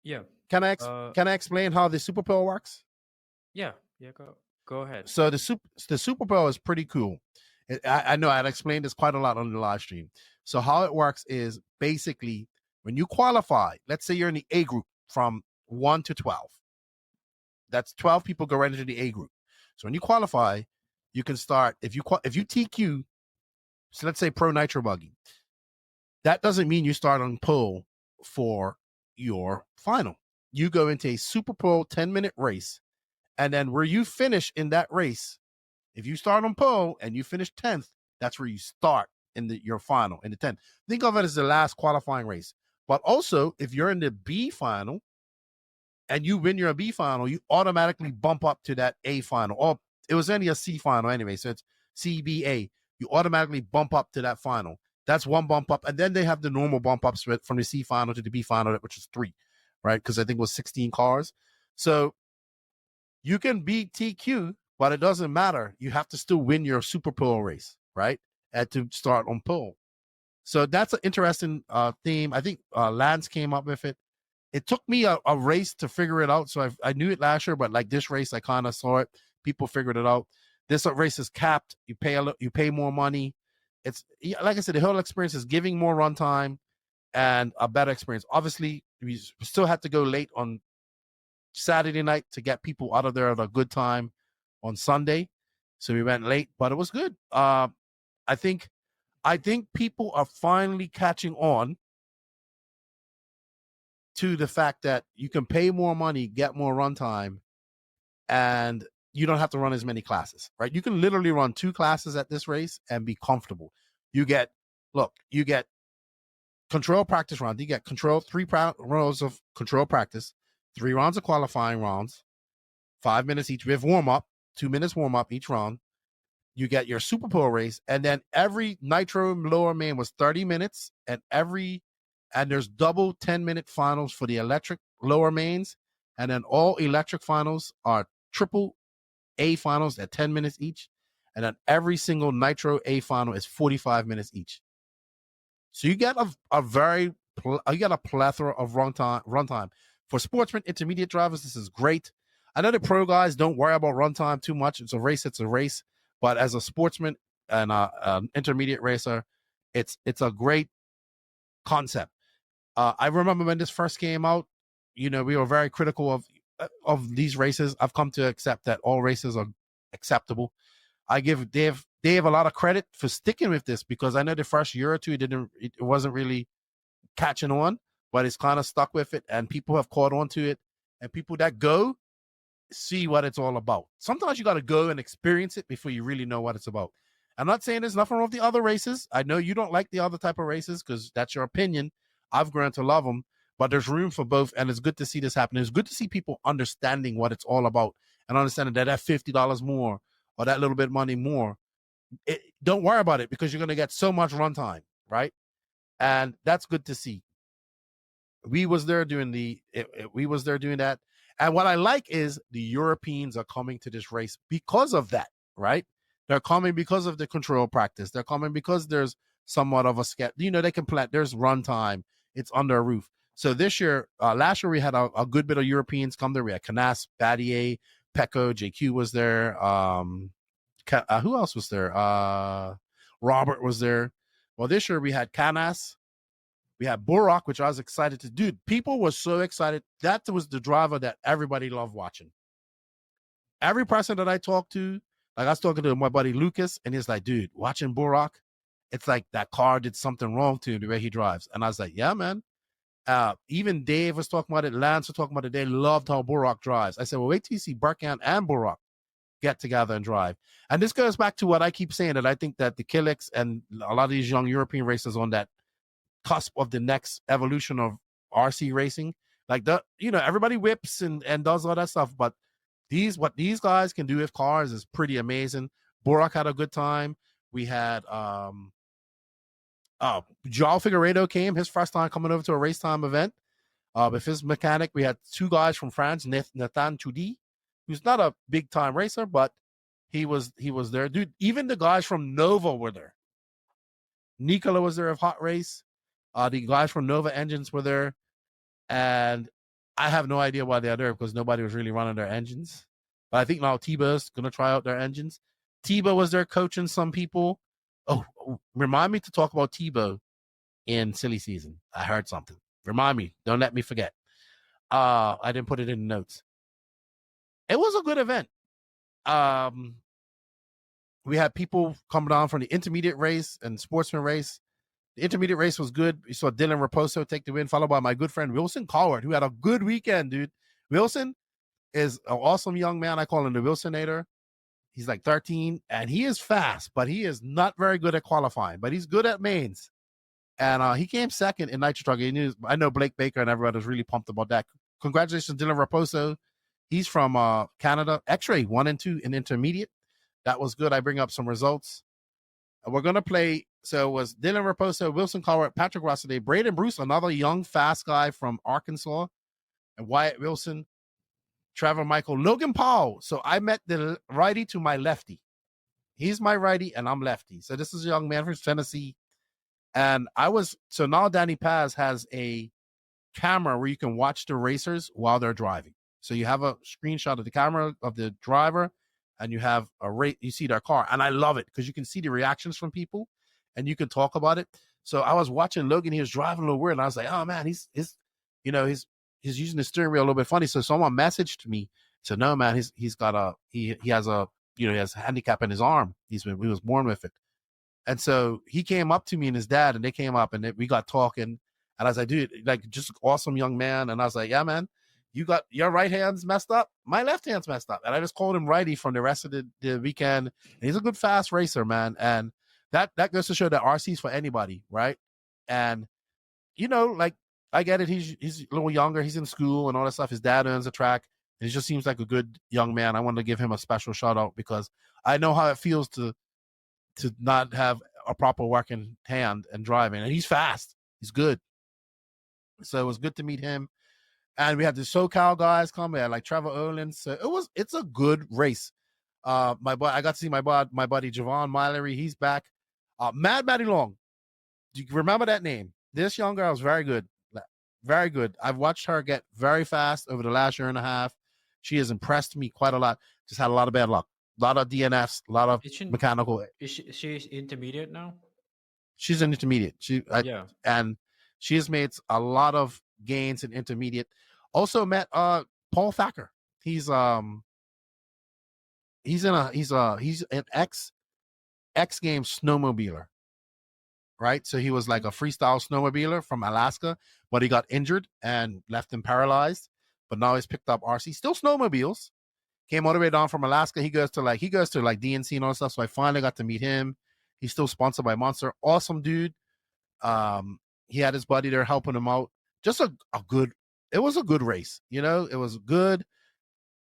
Speaker 2: Yeah.
Speaker 1: Can I explain how the Super Bowl works?
Speaker 2: Yeah. Go ahead.
Speaker 1: So the Super Bowl is pretty cool. I know I'd explained this quite a lot on the live stream. So how it works is basically when you qualify, let's say you're in the A group from 1 to 12. That's 12 people go right into the A group. So when you qualify, you can start if you TQ. So let's say Pro Nitro Buggy. That doesn't mean you start on pole for your final. You go into a Super Bowl 10-minute race, and then where you finish in that race, if you start on pole and you finish 10th, that's where you start in your final, in the 10th. Think of it as the last qualifying race. But also, if you're in the B final and you win your B final, you automatically bump up to that A final. Or it was only a C final anyway, so it's CBA. You automatically bump up to that final. That's one bump up. And then they have the normal bump ups from the C final to the B final, which is 3, right? Because I think it was 16 cars. So you can beat TQ, but it doesn't matter. You have to still win your Super Bowl race, right? And to start on pole. So that's an interesting theme. I think Lance came up with it. It took me a race to figure it out. So I knew it last year, but like this race, I kind of saw it. People figured it out. This race is capped. You pay more money. It's like I said, the whole experience is giving more runtime and a better experience. Obviously, we still had to go late on Saturday night to get people out of there at a good time on Sunday. So we went late, but it was good. I think people are finally catching on to the fact that you can pay more money, get more runtime, and you don't have to run as many classes, right? You can literally run 2 classes at this race and be comfortable. You get control practice round. You get 3 rounds of control practice, 3 rounds of qualifying rounds, 5 minutes each with warm up, 2 minutes warm up each round. You get your Super Bowl race, and then every Nitro lower main was 30 minutes, and there's double 10-minute finals for the electric lower mains, and then all electric finals are triple A finals at 10 minutes each, and then every single Nitro A final is 45 minutes each. So you get a plethora of runtime. For sportsmen, intermediate drivers, this is great. I know the pro guys don't worry about runtime too much. It's a race. But as a sportsman and an intermediate racer, it's a great concept. I remember when this first came out, we were very critical of these races. I've come to accept that all races are acceptable. I give Dave a lot of credit for sticking with this, because I know the first year or two it wasn't really catching on, but it's kind of stuck with it, and people have caught on to it, and people that go see what it's all about. Sometimes you got to go and experience it before you really know what it's about. I'm not saying there's nothing wrong with the other races. I know you don't like the other type of races because that's your opinion. I've grown to love them, but there's room for both, and it's good to see this happen. It's good to see people understanding what it's all about and understanding that $50 more or that little bit of money more, don't worry about it, because you're going to get so much runtime, right? And that's good to see. We was there doing that. And what I like is the Europeans are coming to this race because of that, right? They're coming because of the control practice. They're coming because there's somewhat of a sketch. They can plan. There's runtime. It's under a roof. So this year, last year we had a good bit of Europeans come there. We had Canas, Battier, Pecco, JQ was there. Who else was there? Robert was there. Well, this year we had Canas. We had Burak, which I was excited to do. People were so excited. That was the driver that everybody loved watching. Every person that I talked to, like I was talking to my buddy Lucas, and he's like, dude, watching Burak, it's like that car did something wrong to him, the way he drives. And I was like, yeah, man. Even Dave was talking about it. Lance was talking about it. They loved how Burak drives. I said, well, wait till you see Barkan and Burak. get together and drive. And this goes back to what I keep saying, that I think that the Killix and a lot of these young European racers on that cusp of the next evolution of RC racing, like everybody whips and does all that stuff, but what these guys can do with cars is pretty amazing. Borak had a good time. We had Joao Figueiredo came, his first time coming over to a race time event. With his mechanic, we had 2 guys from France, Nathan Tudi, who's not a big time racer, but he was there. Dude, even the guys from Nova were there. Nicola was there of Hot Race. The guys from Nova Engines were there. And I have no idea why they're there because nobody was really running their engines. But I think now Tiba's going to try out their engines. Tiba was there coaching some people. Oh, remind me to talk about Tiba in silly season. I heard something. Remind me. Don't let me forget. I didn't put it in the notes. It was a good event. We had people come down from the intermediate race and sportsman race. The intermediate race was good. We saw Dylan Raposo take the win, followed by my good friend Wilson Coward, who had a good weekend, dude. Wilson is an awesome young man. I call him the Wilsonator. He's like 13, and he is fast, but he is not very good at qualifying. But he's good at mains. And he came second in Nitro Truck. I know Blake Baker and everybody was really pumped about that. Congratulations, Dylan Raposo. He's from Canada. X-Ray 1 and 2 in intermediate. That was good. I bring up some results. We're going to play. So it was Dylan Raposo, Wilson Cowart, Patrick Rossiter, Braden Bruce, another young, fast guy from Arkansas, and Wyatt Wilson, Trevor Michael, Logan Paul. So I met the righty to my lefty. He's my righty, and I'm lefty. So this is a young man from Tennessee. And now Danny Paz has a camera where you can watch the racers while they're driving. So you have a screenshot of the camera of the driver, and you have you see their car. And I love it because you can see the reactions from people and you can talk about it. So I was watching Logan, he was driving a little weird, and I was like, oh man, he's using the steering wheel a little bit funny. So someone messaged me, said, no man, he has a handicap in his arm. He was born with it. And so he came up to me and his dad, and they came up and we got talking. And I was like, dude, like just awesome young man. And I was like, yeah, man, you got your right hand's messed up. My left hand's messed up. And I just called him righty from the rest of the weekend. And he's a good fast racer, man. And that goes to show that RC's for anybody, right? And, like I get it. He's a little younger. He's in school and all that stuff. His dad owns a track. And he just seems like a good young man. I wanted to give him a special shout out because I know how it feels to not have a proper working hand and driving. And he's fast. He's good. So it was good to meet him. And we had the SoCal guys come. We had like Trevor Olin. So it's a good race. I got to see my buddy Javon Mallory. He's back. Mad Maddie Long. Do you remember that name? This young girl is very good. Very good. I've watched her get very fast over the last year and a half. She has impressed me quite a lot. Just had a lot of bad luck. A lot of DNFs, a lot of mechanical.
Speaker 2: She's intermediate now?
Speaker 1: She's an intermediate. And she has made a lot of gains in intermediate. Also met Paul Thacker. He's an X Games snowmobiler. Right? So he was like a freestyle snowmobiler from Alaska, but he got injured and left him paralyzed. But now he's picked up RC, still snowmobiles. Came all the way down from Alaska. He goes to like DNC and all that stuff. So I finally got to meet him. He's still sponsored by Monster. Awesome dude. He had his buddy there helping him out. Just it was a good race. It was good.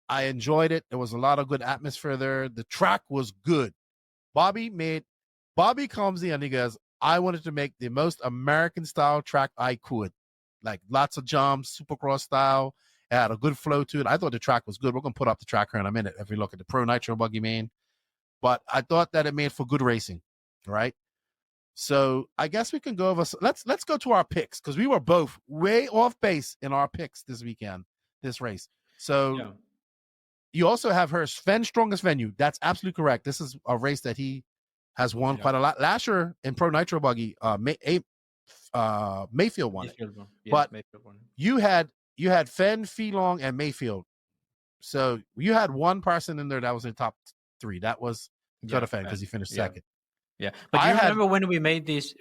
Speaker 1: I enjoyed it. There was a lot of good atmosphere there. The track was good. Bobby comes in and he goes, I wanted to make the most American style track I could. Like lots of jumps, supercross style. It had a good flow to it. I thought the track was good. We're going to put up the track here in a minute if we look at the Pro Nitro Buggy main. But I thought that it made for good racing, right? So I guess we can go over. Let's go to our picks because we were both way off base in our picks this weekend, this race. So you also have her Phend strongest venue. That's absolutely correct. This is a race that he has won quite a lot. Last year in Pro Nitro Buggy, Mayfield won it. But Mayfield won it. You had Phend, Feelong, and Mayfield. So you had one person in there that was in top 3. That was Dakotah Phend because he finished second.
Speaker 2: Yeah, but you remember when we made these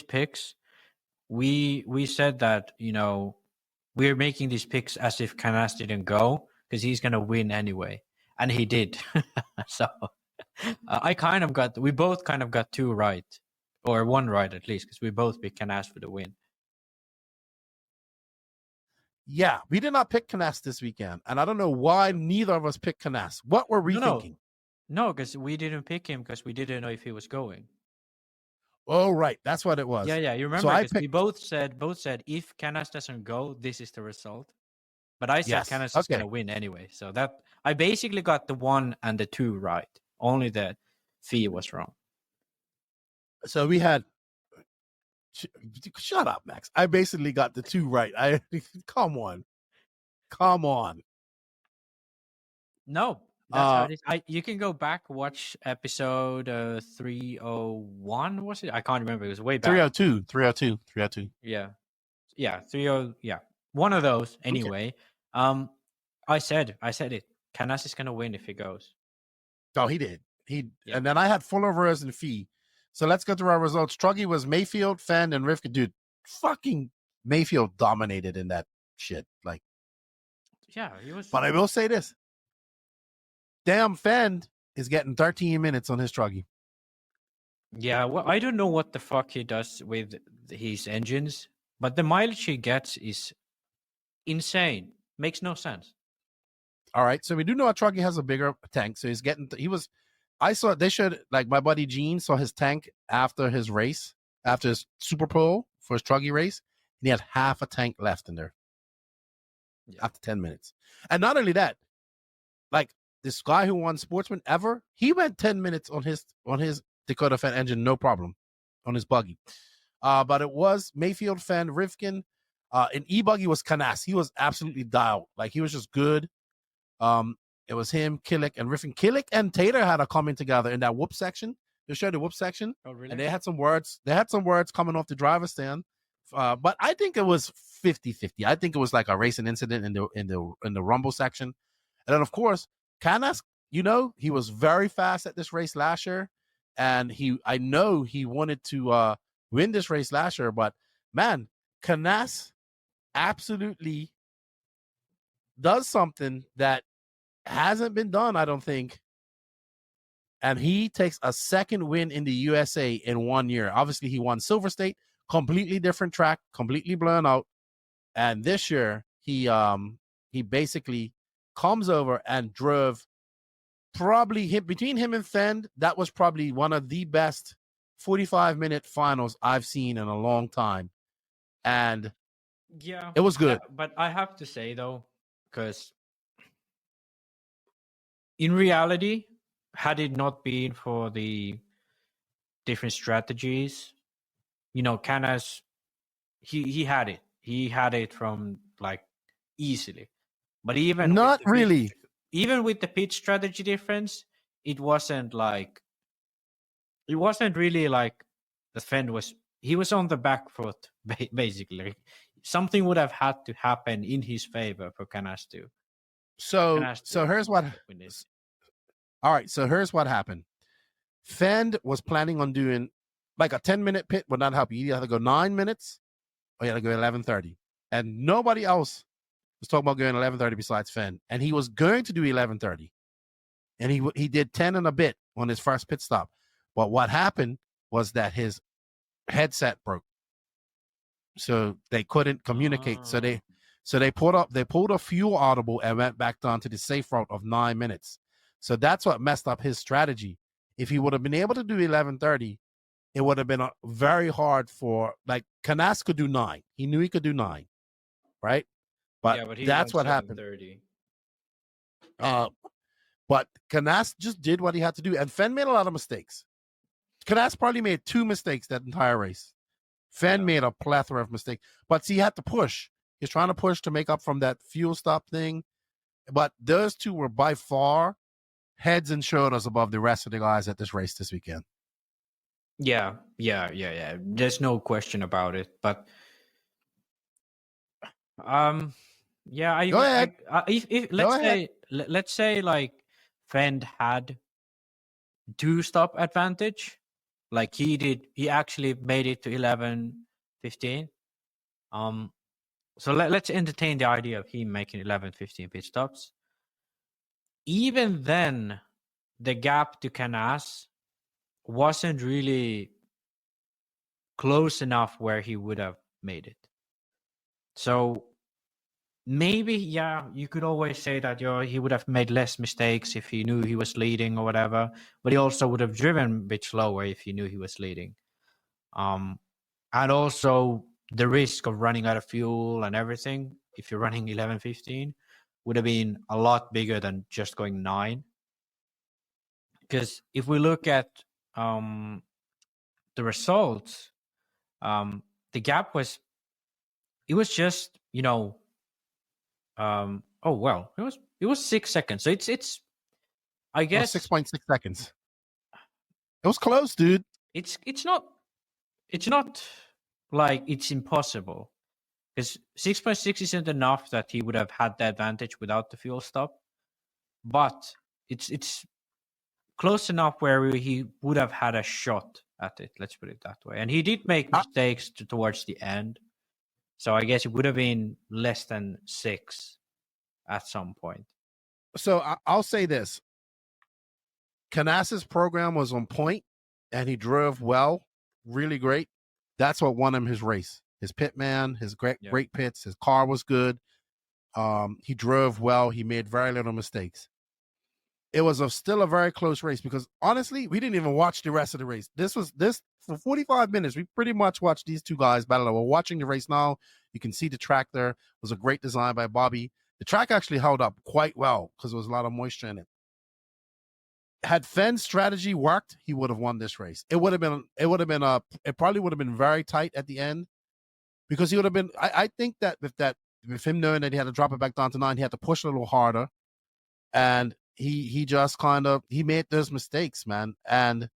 Speaker 2: picks, we said that we're making these picks as if Canas didn't go because he's gonna win anyway. and he did. So we both kind of got 2 right, or 1 right at least, because we both picked Canas for the win.
Speaker 1: Yeah, we did not pick Canas this weekend, and I don't know why neither of us picked Canas. What were we thinking?
Speaker 2: No, because we didn't pick him because we didn't know if he was going.
Speaker 1: Oh, right, that's what it was.
Speaker 2: Yeah, you remember?
Speaker 1: So I
Speaker 2: Because we both said if Canas doesn't go, this is the result. But I said
Speaker 1: Yes,
Speaker 2: Canas is gonna win anyway. So that I basically got the 1 and the 2 right. Only the fee was wrong.
Speaker 1: So we had. Shut up, Max. I basically got the 2 right. Come on.
Speaker 2: No, that's how it is. You can go back, watch episode 301. Was it? I can't remember. It was way back.
Speaker 1: 302.
Speaker 2: Yeah, 30. Yeah, one of those. Anyway, I said it. Canas is gonna win if he goes.
Speaker 1: Oh, he did. And then I had Fuller versus Fee. So let's go through our results. Truggy was Mayfield, Phend, and Rivka. Dude, fucking Mayfield dominated in that shit. Like,
Speaker 2: yeah, he was.
Speaker 1: But I will say this. Damn, Phend is getting 13 minutes on his Truggy.
Speaker 2: Yeah, well, I don't know what the fuck he does with his engines, but the mileage he gets is insane. Makes no sense.
Speaker 1: All right, so we do know a Truggy has a bigger tank. So I saw they showed, like, my buddy Gene saw his tank after his race, after his Super Bowl for his Truggy race, and he had half a tank left in there after 10 minutes. And not only that, like, this guy who won Sportsman Ever, he went 10 minutes on his Dakotah Phend engine, no problem, on his buggy. But it was Mayfield, Phend, Rivkin. In E-Buggy was Canas. He was absolutely dialed. Like, he was just good. It was him, Killick, and Riffin. Killick and Tater had a comment together in that whoop section. They showed the whoop section.
Speaker 2: Oh, really?
Speaker 1: And they had some words. They had some words coming off the driver's stand. But I think it was 50-50. I think it was like a racing incident in the rumble section. And then, of course, Canas, he was very fast at this race last year. And I know he wanted to win this race last year. But, man, Canas absolutely does something that hasn't been done, I don't think. And he takes a second win in the USA in 1 year. Obviously, he won Silver State, completely different track, completely blown out. And this year, he basically comes over and drove between him and Phend. That was probably one of the best 45-minute finals I've seen in a long time. And
Speaker 2: yeah,
Speaker 1: it was good.
Speaker 2: Yeah, but I have to say, though, because in reality, had it not been for the different strategies, Canas, he had it. He had it from, like, easily. But even
Speaker 1: not really.
Speaker 2: Even with the pitch strategy difference, it wasn't really like the Phend he was on the back foot, basically. Something would have had to happen in his favor for Canas to.
Speaker 1: So here's what. All right, so here's what happened. Phend was planning on doing like a 10-minute pit would not help you. You either have to go 9 minutes or you have to go 11:30. And nobody else was talking about going 11:30 besides Phend. And he was going to do 11:30. And he did 10 and a bit on his first pit stop. But what happened was that his headset broke. So they couldn't communicate. So they pulled a fuel audible and went back down to the safe route of 9 minutes. So that's what messed up his strategy. If he would have been able to do 11:30, it would have been very hard for, like, Canas could do 9. He knew he could do 9, right? But that's what happened. But Canas just did what he had to do. And Phend made a lot of mistakes. Canas probably made 2 mistakes that entire race. Phend made a plethora of mistakes. But see, he had to push. He's trying to push to make up from that fuel stop thing. But those two were by far heads and shoulders above the rest of the guys at this race this weekend.
Speaker 2: Yeah. There's no question about it. But go ahead. Let's say like Phend had 2-stop advantage, like he did. He actually made it to 11:15. So let's entertain the idea of him making 11:15 pit stops. even then, the gap to Canas wasn't really close enough where he would have made it. So maybe, yeah, you could always say that he would have made less mistakes if he knew he was leading or whatever, but he also would have driven a bit slower if he knew he was leading. And also the risk of running out of fuel and everything, if you're running 11:15, would have been a lot bigger than just going 9. Because if we look at the results, the gap was just, it was 6 seconds. So it's I guess
Speaker 1: 6.6 seconds. It was close, dude.
Speaker 2: It's not like it's impossible, because 6.6 isn't enough that he would have had the advantage without the fuel stop, but it's close enough where he would have had a shot at it. Let's put it that way. And he did make mistakes towards the end, so I guess it would have been less than 6 at some point.
Speaker 1: So I'll say this: Canas's program was on point, and he drove well, really great. That's what won him his race. His pit man, his great pits, his car was good. He drove well. He made very little mistakes. It was still a very close race, because honestly, we didn't even watch the rest of the race. This for 45 minutes. We pretty much watched these two guys battle. We're watching the race now. You can see the track there. It was a great design by Bobby. The track actually held up quite well because there was a lot of moisture in it. Had Phend's strategy worked, he would have won this race. It probably would have been very tight at the end, because he would have been. I think that with him knowing that he had to drop it back down to 9, he had to push a little harder, and he just kind of made those mistakes, man. And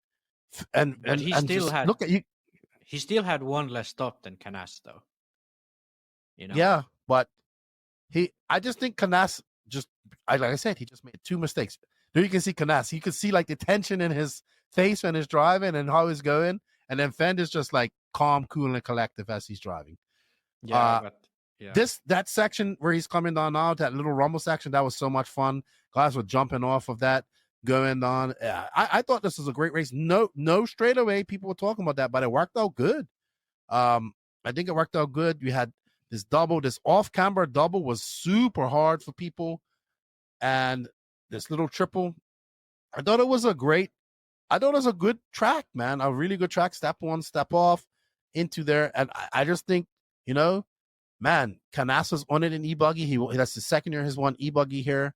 Speaker 2: he still had look at you. He still had one less stop than Canas, though.
Speaker 1: Yeah, but I just think Canas like I said, he just made 2 mistakes. There you can see Canas. You can see like the tension in his face when he's driving and how he's going. And then Phend is just like calm, cool, and collective as he's driving.
Speaker 2: Yeah,
Speaker 1: that section where he's coming down now, that little rumble section, that was so much fun. Guys were jumping off of that, going on. Yeah, I thought this was a great race. No straightaway people were talking about that, but it worked out good. I think it worked out good. We had this off-camber double was super hard for people, and this little triple, I thought it was a good track, man. A really good track. Step on, step off into there. And I just think, man, Canas was on it in e-buggy. That's the second year he's won e-buggy here.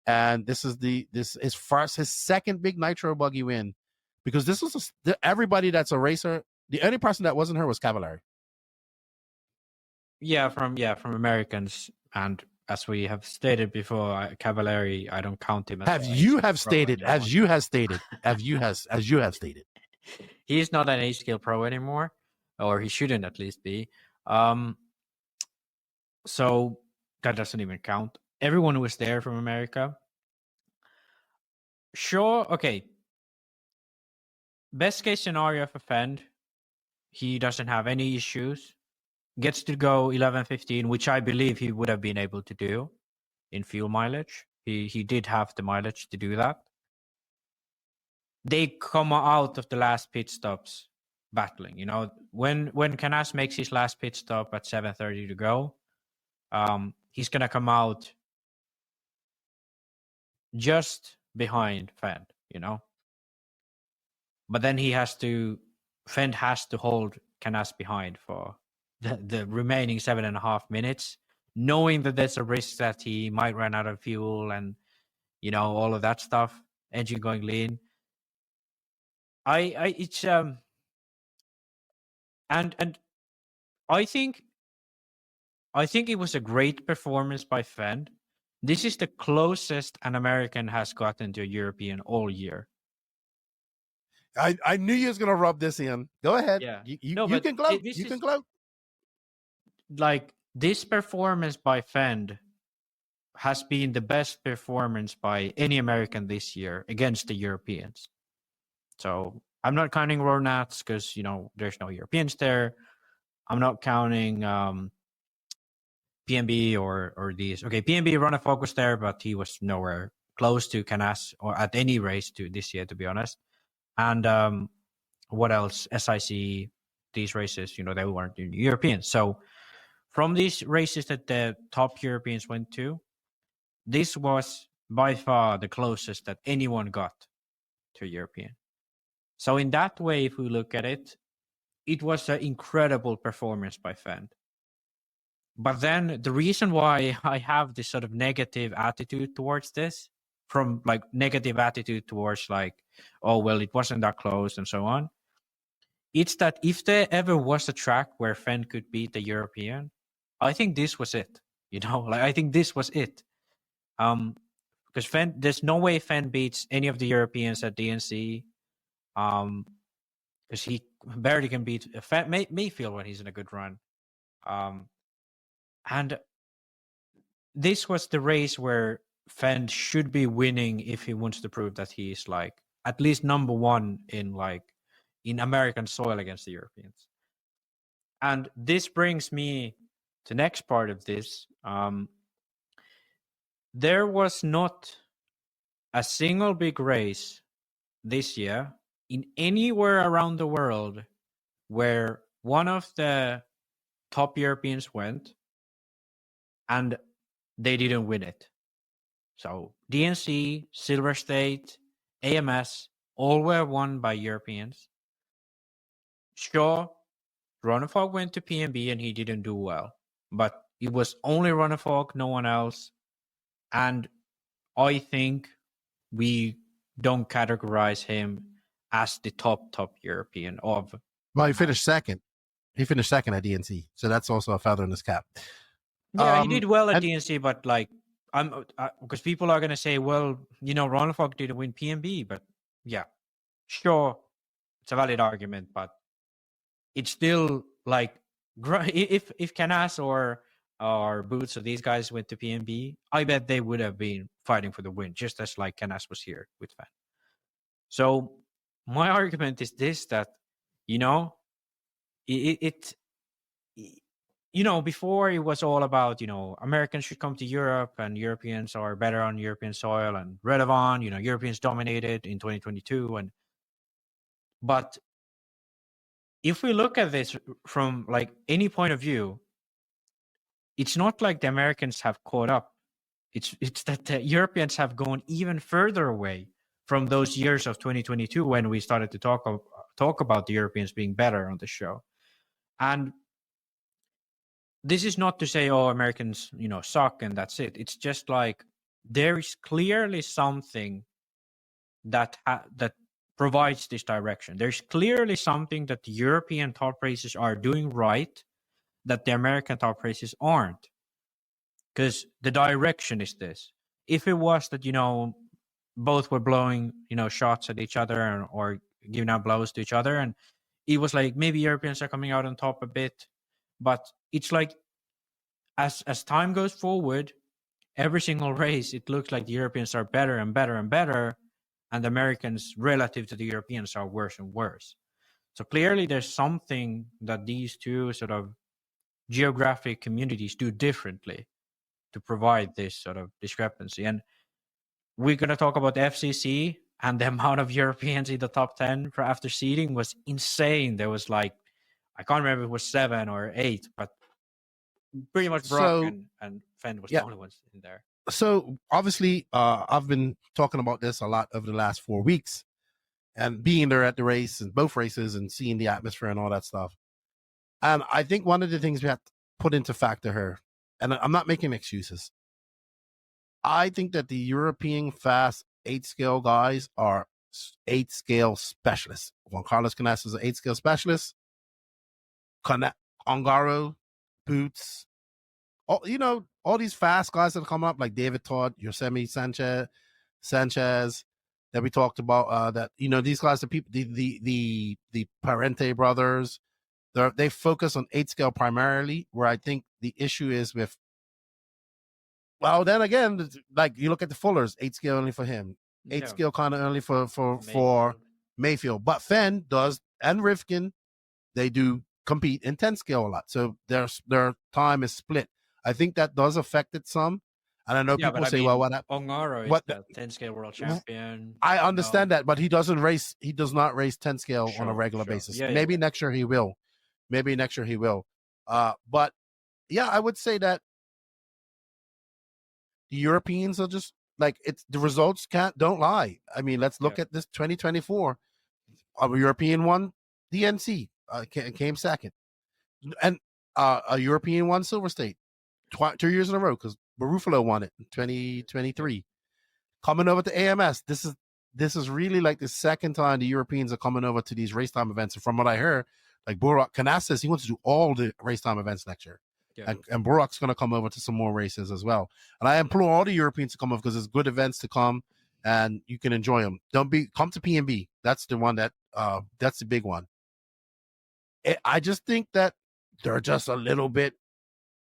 Speaker 1: And this is his second big nitro buggy win, because this was everybody that's a racer. The only person that wasn't her was Cavallari.
Speaker 2: Yeah, from Americans, and as we have stated before, Cavallari, I don't count him.
Speaker 1: As you have stated.
Speaker 2: He's not an H-scale pro anymore, or he shouldn't at least be. So that doesn't even count. Everyone who was there from America. Sure, okay. Best case scenario for Phend, he doesn't have any issues. Gets to go 11:15, which I believe he would have been able to do in fuel mileage. He did have the mileage to do that. They come out of the last pit stops battling. When Canas makes his last pit stop at 7:30 to go, he's gonna come out just behind Phend, But then Phend has to hold Canas behind for the remaining 7.5 minutes, knowing that there's a risk that he might run out of fuel and all of that stuff, engine going lean. It's and I think it was a great performance by Phend. This is the closest an American has gotten to a European all year.
Speaker 1: I knew you was gonna rub this in. Go ahead.
Speaker 2: Yeah.
Speaker 1: You can gloat. You can gloat.
Speaker 2: Like, this performance by Phend has been the best performance by any American this year against the Europeans. So I'm not counting Ronats because there's no Europeans there. I'm not counting PNB or these. Okay, PNB Ronafog was there, but he was nowhere close to Canas or at any race to this year, to be honest. And what else? SIC, these races, they weren't European. So from these races that the top Europeans went to, this was by far the closest that anyone got to European. So in that way, if we look at it, it was an incredible performance by Phend. But then the reason why I have this sort of negative attitude towards this, from like negative attitude towards like, oh, well, it wasn't that close and so on, it's that if there ever was a track where Phend could beat the European, I think this was it. I think this was it. Because Phend, there's no way Phend beats any of the Europeans at DNC. Because he barely can beat Mayfield when he's in a good run. And this was the race where Phend should be winning if he wants to prove that he is like at least number one in American soil against the Europeans. And this brings me to the next part of this. There was not a single big race this year in anywhere around the world where one of the top Europeans went and they didn't win it. So DNC, Silver State, AMS, all were won by Europeans. Sure, Ronnefog went to PNB and he didn't do well, but it was only Ronnefog, no one else. And I think we don't categorize him as the top European of.
Speaker 1: Well, he finished second. He finished second at DNC, so that's also a feather in his cap.
Speaker 2: Yeah, he did well at DNC, but because people are gonna say, well, Ronnefog didn't win PNB, but yeah, sure, it's a valid argument, but it's still like if Canas or Boots or these guys went to PNB, I bet they would have been fighting for the win, just as like Canas was here with Phend. So my argument is this: that before it was all about Americans should come to Europe and Europeans are better on European soil and relevant. Europeans dominated in 2022, but if we look at this from like any point of view, it's not like the Americans have caught up. It's that the Europeans have gone even further away from those years of 2022 when we started to talk about the Europeans being better on the show. And this is not to say, oh, Americans, suck and that's it. It's just like there is clearly something that provides this direction. There's clearly something that the European top races are doing right that the American top races aren't. Because the direction is this. If it was that, both were blowing, shots at each other or giving out blows to each other, and it was like maybe Europeans are coming out on top a bit, but it's like as time goes forward, every single race, it looks like the Europeans are better and better and better, and the Americans relative to the Europeans are worse and worse. So clearly there's something that these two sort of geographic communities do differently to provide this sort of discrepancy. And we're going to talk about the FCC, and the amount of Europeans in the top 10 for after seeding was insane. There was like, I can't remember if it was 7 or 8, but pretty much broken, and Phend was the only one in there.
Speaker 1: So obviously, I've been talking about this a lot over the last 4 weeks, and being there at the race and both races and seeing the atmosphere and all that stuff. And I think one of the things we have to put into factor here, and I'm not making excuses, I think that the European fast 8-scale guys are 8-scale specialists. Juan Carlos Canas is an 8-scale specialist. Ongaro, Boots, all these fast guys that come up like David Todd, Yosemite Sanchez that we talked about. These guys, the people, the Parente brothers, they focus on 8-scale primarily. Where I think the issue is with. Well, then again, like you look at the Fullers, 8-scale only for him, 8-scale kind of only for Mayfield. But Phend does, and Rifkin, they do compete in 10-scale a lot. So their time is split. I think that does affect it some. And I know
Speaker 2: Yeah,
Speaker 1: people
Speaker 2: but I
Speaker 1: say,
Speaker 2: mean,
Speaker 1: well,
Speaker 2: Ongaro is
Speaker 1: what
Speaker 2: the 10 scale world champion.
Speaker 1: I understand that, but he doesn't race. He does not race 10 scale on a regular basis.
Speaker 2: Yeah,
Speaker 1: Maybe next year he will. Maybe next year he will. But yeah, I would say that the Europeans are just like it's the results don't lie. I mean, let's look at this 2024. A European won DNC, came second, and a European won Silver State 2 years in a row because Barufalo won it in 2023. Coming over to AMS, this is really like the second time the Europeans are coming over to these race time events. And from what I heard, like Burak Kanas says, he wants to do all the race time events next year. Yeah. And Burak's going to come over to some more races as well. And I implore all the Europeans to come over because there's good events to come and you can enjoy them. Come to PNB. That's the one that's the big one. I just think that they're just a little bit,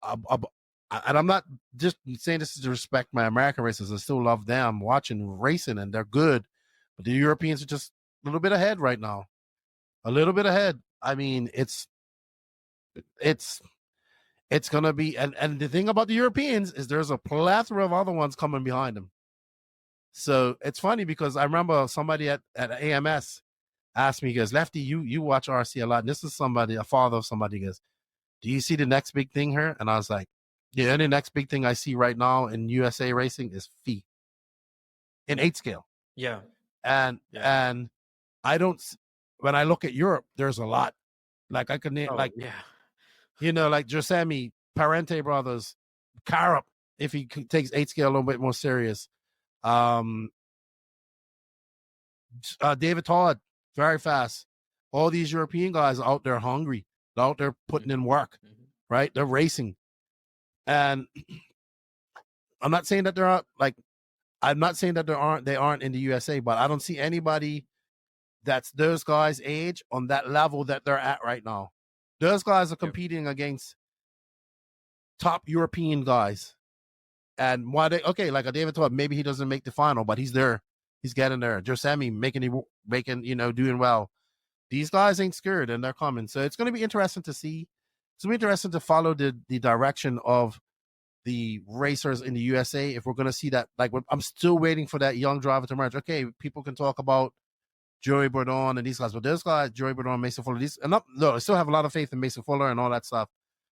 Speaker 1: and I'm not just saying this to respect my American racers. I still love them watching racing and they're good. But the Europeans are just a little bit ahead right now. A little bit ahead. I mean, it's going to be, and the thing about the Europeans is there's a plethora of other ones coming behind them. So it's funny because I remember somebody at AMS asked me, he goes, Lefty, you watch RC a lot. And this is a father of somebody, he goes, do you see the next big thing here? And I was like, the only next big thing I see right now in USA racing is FI in 8 scale.
Speaker 2: Yeah.
Speaker 1: And I don't, when I look at Europe, there's a lot. Like I could name, like Giuseppe, Parente brothers, Carup, if he takes 8 scale a little bit more serious. David Todd, very fast. All these European guys are out there hungry. They're out there putting in work, right? They're racing. And I'm not saying that they aren't in the USA, but I don't see anybody that's those guys' age on that level that they're at right now. Those guys are competing against top European guys. And why like a David Todd, maybe he doesn't make the final, but he's there. He's getting there. Giuseppe making, doing well. These guys ain't scared and they're coming. So it's going to be interesting to see. It's going to be interesting to follow the direction of the racers in the USA. If we're going to see that, like, I'm still waiting for that young driver to emerge. Okay, people can talk about Joey Bourdon and these guys, but those guys, Joey Bourdon, Mason Fuller, I still have a lot of faith in Mason Fuller and all that stuff.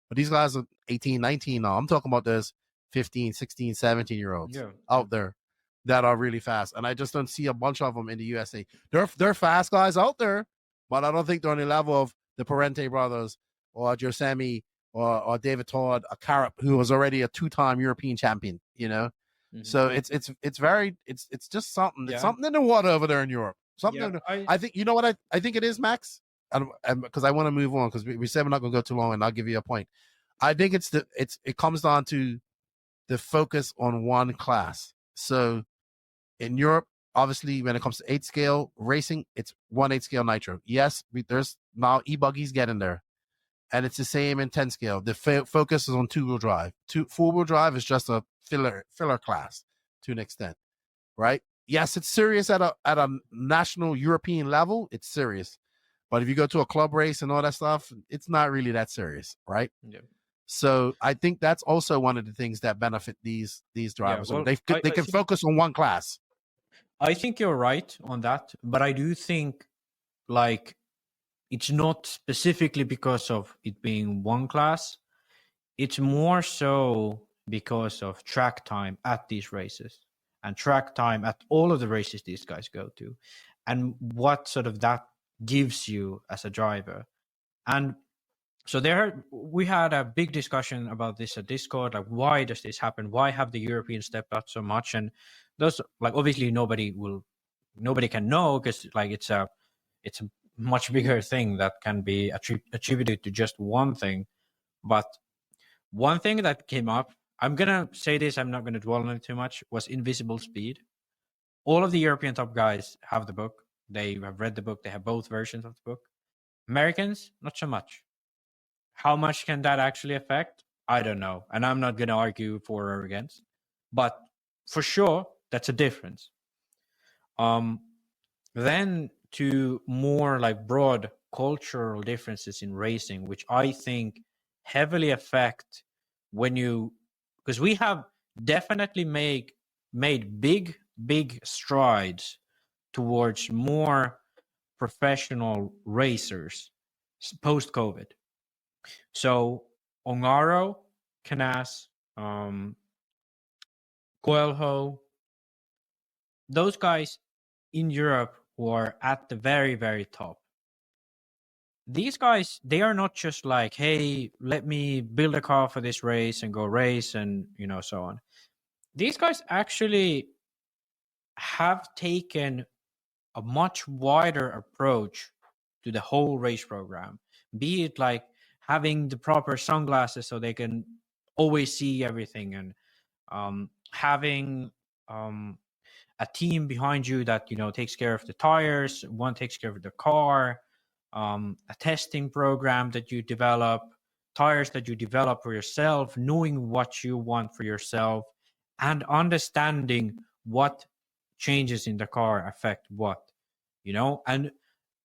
Speaker 1: But these guys are 18, 19 now. I'm talking about those 15, 16, 17-year-olds out there that are really fast. And I just don't see a bunch of them in the USA. They're fast guys out there, but I don't think they're on the level of the Parente brothers or Giuseppe or David Todd, a Carup, who was already a 2-time European champion, Mm-hmm. So it's just something. Yeah. It's something in the water over there in Europe. Something. Yeah, I think, you know what I think it is, Max? Because I want to move on because we said we're not going to go too long, and I'll give you a point. I think it comes down to the focus on one class. So in Europe, obviously, when it comes to 8 scale racing, it's 1/8 scale nitro. Yes, there's now e-buggies getting there. And it's the same in 10 scale. The focus is on 2-wheel drive. 4-wheel drive is just a filler class to an extent, right? Yes, it's serious at a national European level. It's serious. But if you go to a club race and all that stuff, it's not really that serious, right? Yeah. So I think that's also one of the things that benefit these drivers. Yeah, well, they can focus on one class.
Speaker 2: I think you're right on that, but I do think like it's not specifically because of it being one class. It's more so because of track time at these races and track time at all of the races these guys go to, and what sort of that gives you as a driver. And so we had a big discussion about this at Discord, like why does this happen? Why have the Europeans stepped up so much? And those, like, obviously nobody can know because like it's a much bigger thing that can be attributed to just one thing. But one thing that came up, I'm gonna say this, I'm not gonna dwell on it too much, was invisible speed. All of the European top guys have the book. They have read the book. They have both versions of the book. Americans, not so much. How much can that actually affect? I don't know. And I'm not going to argue for or against. But for sure, that's a difference. Then to more like broad cultural differences in racing, which I think heavily affect when because we have definitely made big strides towards more professional racers post COVID. So Ongaro, Canas, Coelho, those guys in Europe who are at the very, very top. These guys, they are not just like, hey, let me build a car for this race and go race and, so on. These guys actually have taken a much wider approach to the whole race program, be it like having the proper sunglasses so they can always see everything, and having a team behind you that takes care of the tires, one takes care of the car, a testing program that you develop, tires that you develop for yourself, knowing what you want for yourself, and understanding what changes in the car affect what, and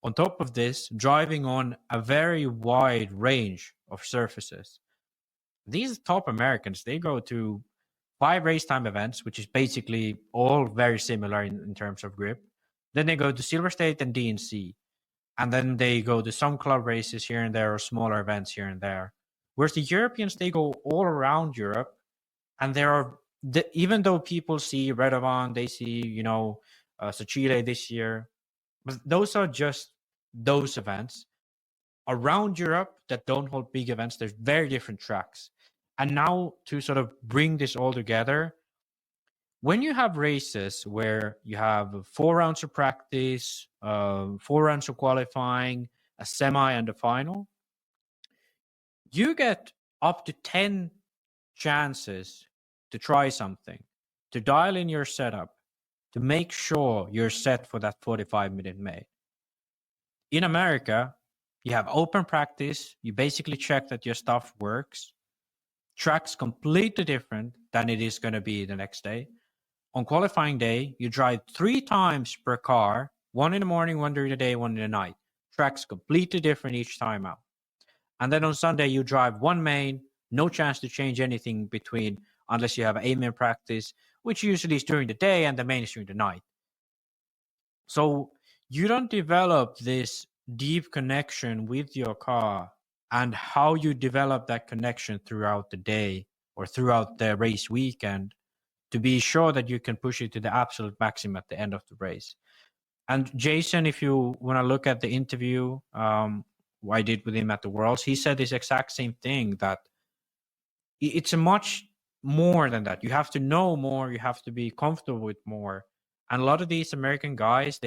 Speaker 2: on top of this, driving on a very wide range of surfaces. These top Americans, they go to 5 race time events, which is basically all very similar in terms of grip. Then they go to Silver State and DNC. And then they go to some club races here and there or smaller events here and there. Whereas the Europeans, they go all around Europe. And there are, even though people see Radovan, they see, Sochile this year, but those are just those events. Around Europe that don't hold big events, there's very different tracks. And now to sort of bring this all together, when you have races where you have 4 rounds of practice, 4 rounds of qualifying, a semi and a final, you get up to 10 chances to try something, to dial in your setup, to make sure you're set for that 45-minute May. In America, you have open practice. You basically check that your stuff works. Track's completely different than it is going to be the next day. On qualifying day, you drive 3 times per car, 1 in the morning, 1 during the day, 1 in the night. Track's completely different each time out. And then on Sunday, you drive 1 main, no chance to change anything between unless you have aim practice, which usually is during the day, and the main is during the night. So you don't develop this deep connection with your car, and how you develop that connection throughout the day or throughout the race weekend to be sure that you can push it to the absolute maximum at the end of the race. And Jason, if you want to look at the interview I did with him at the Worlds, he said this exact same thing, that it's a much more than that. You have to know more, you have to be comfortable with more. And a lot of these American guys,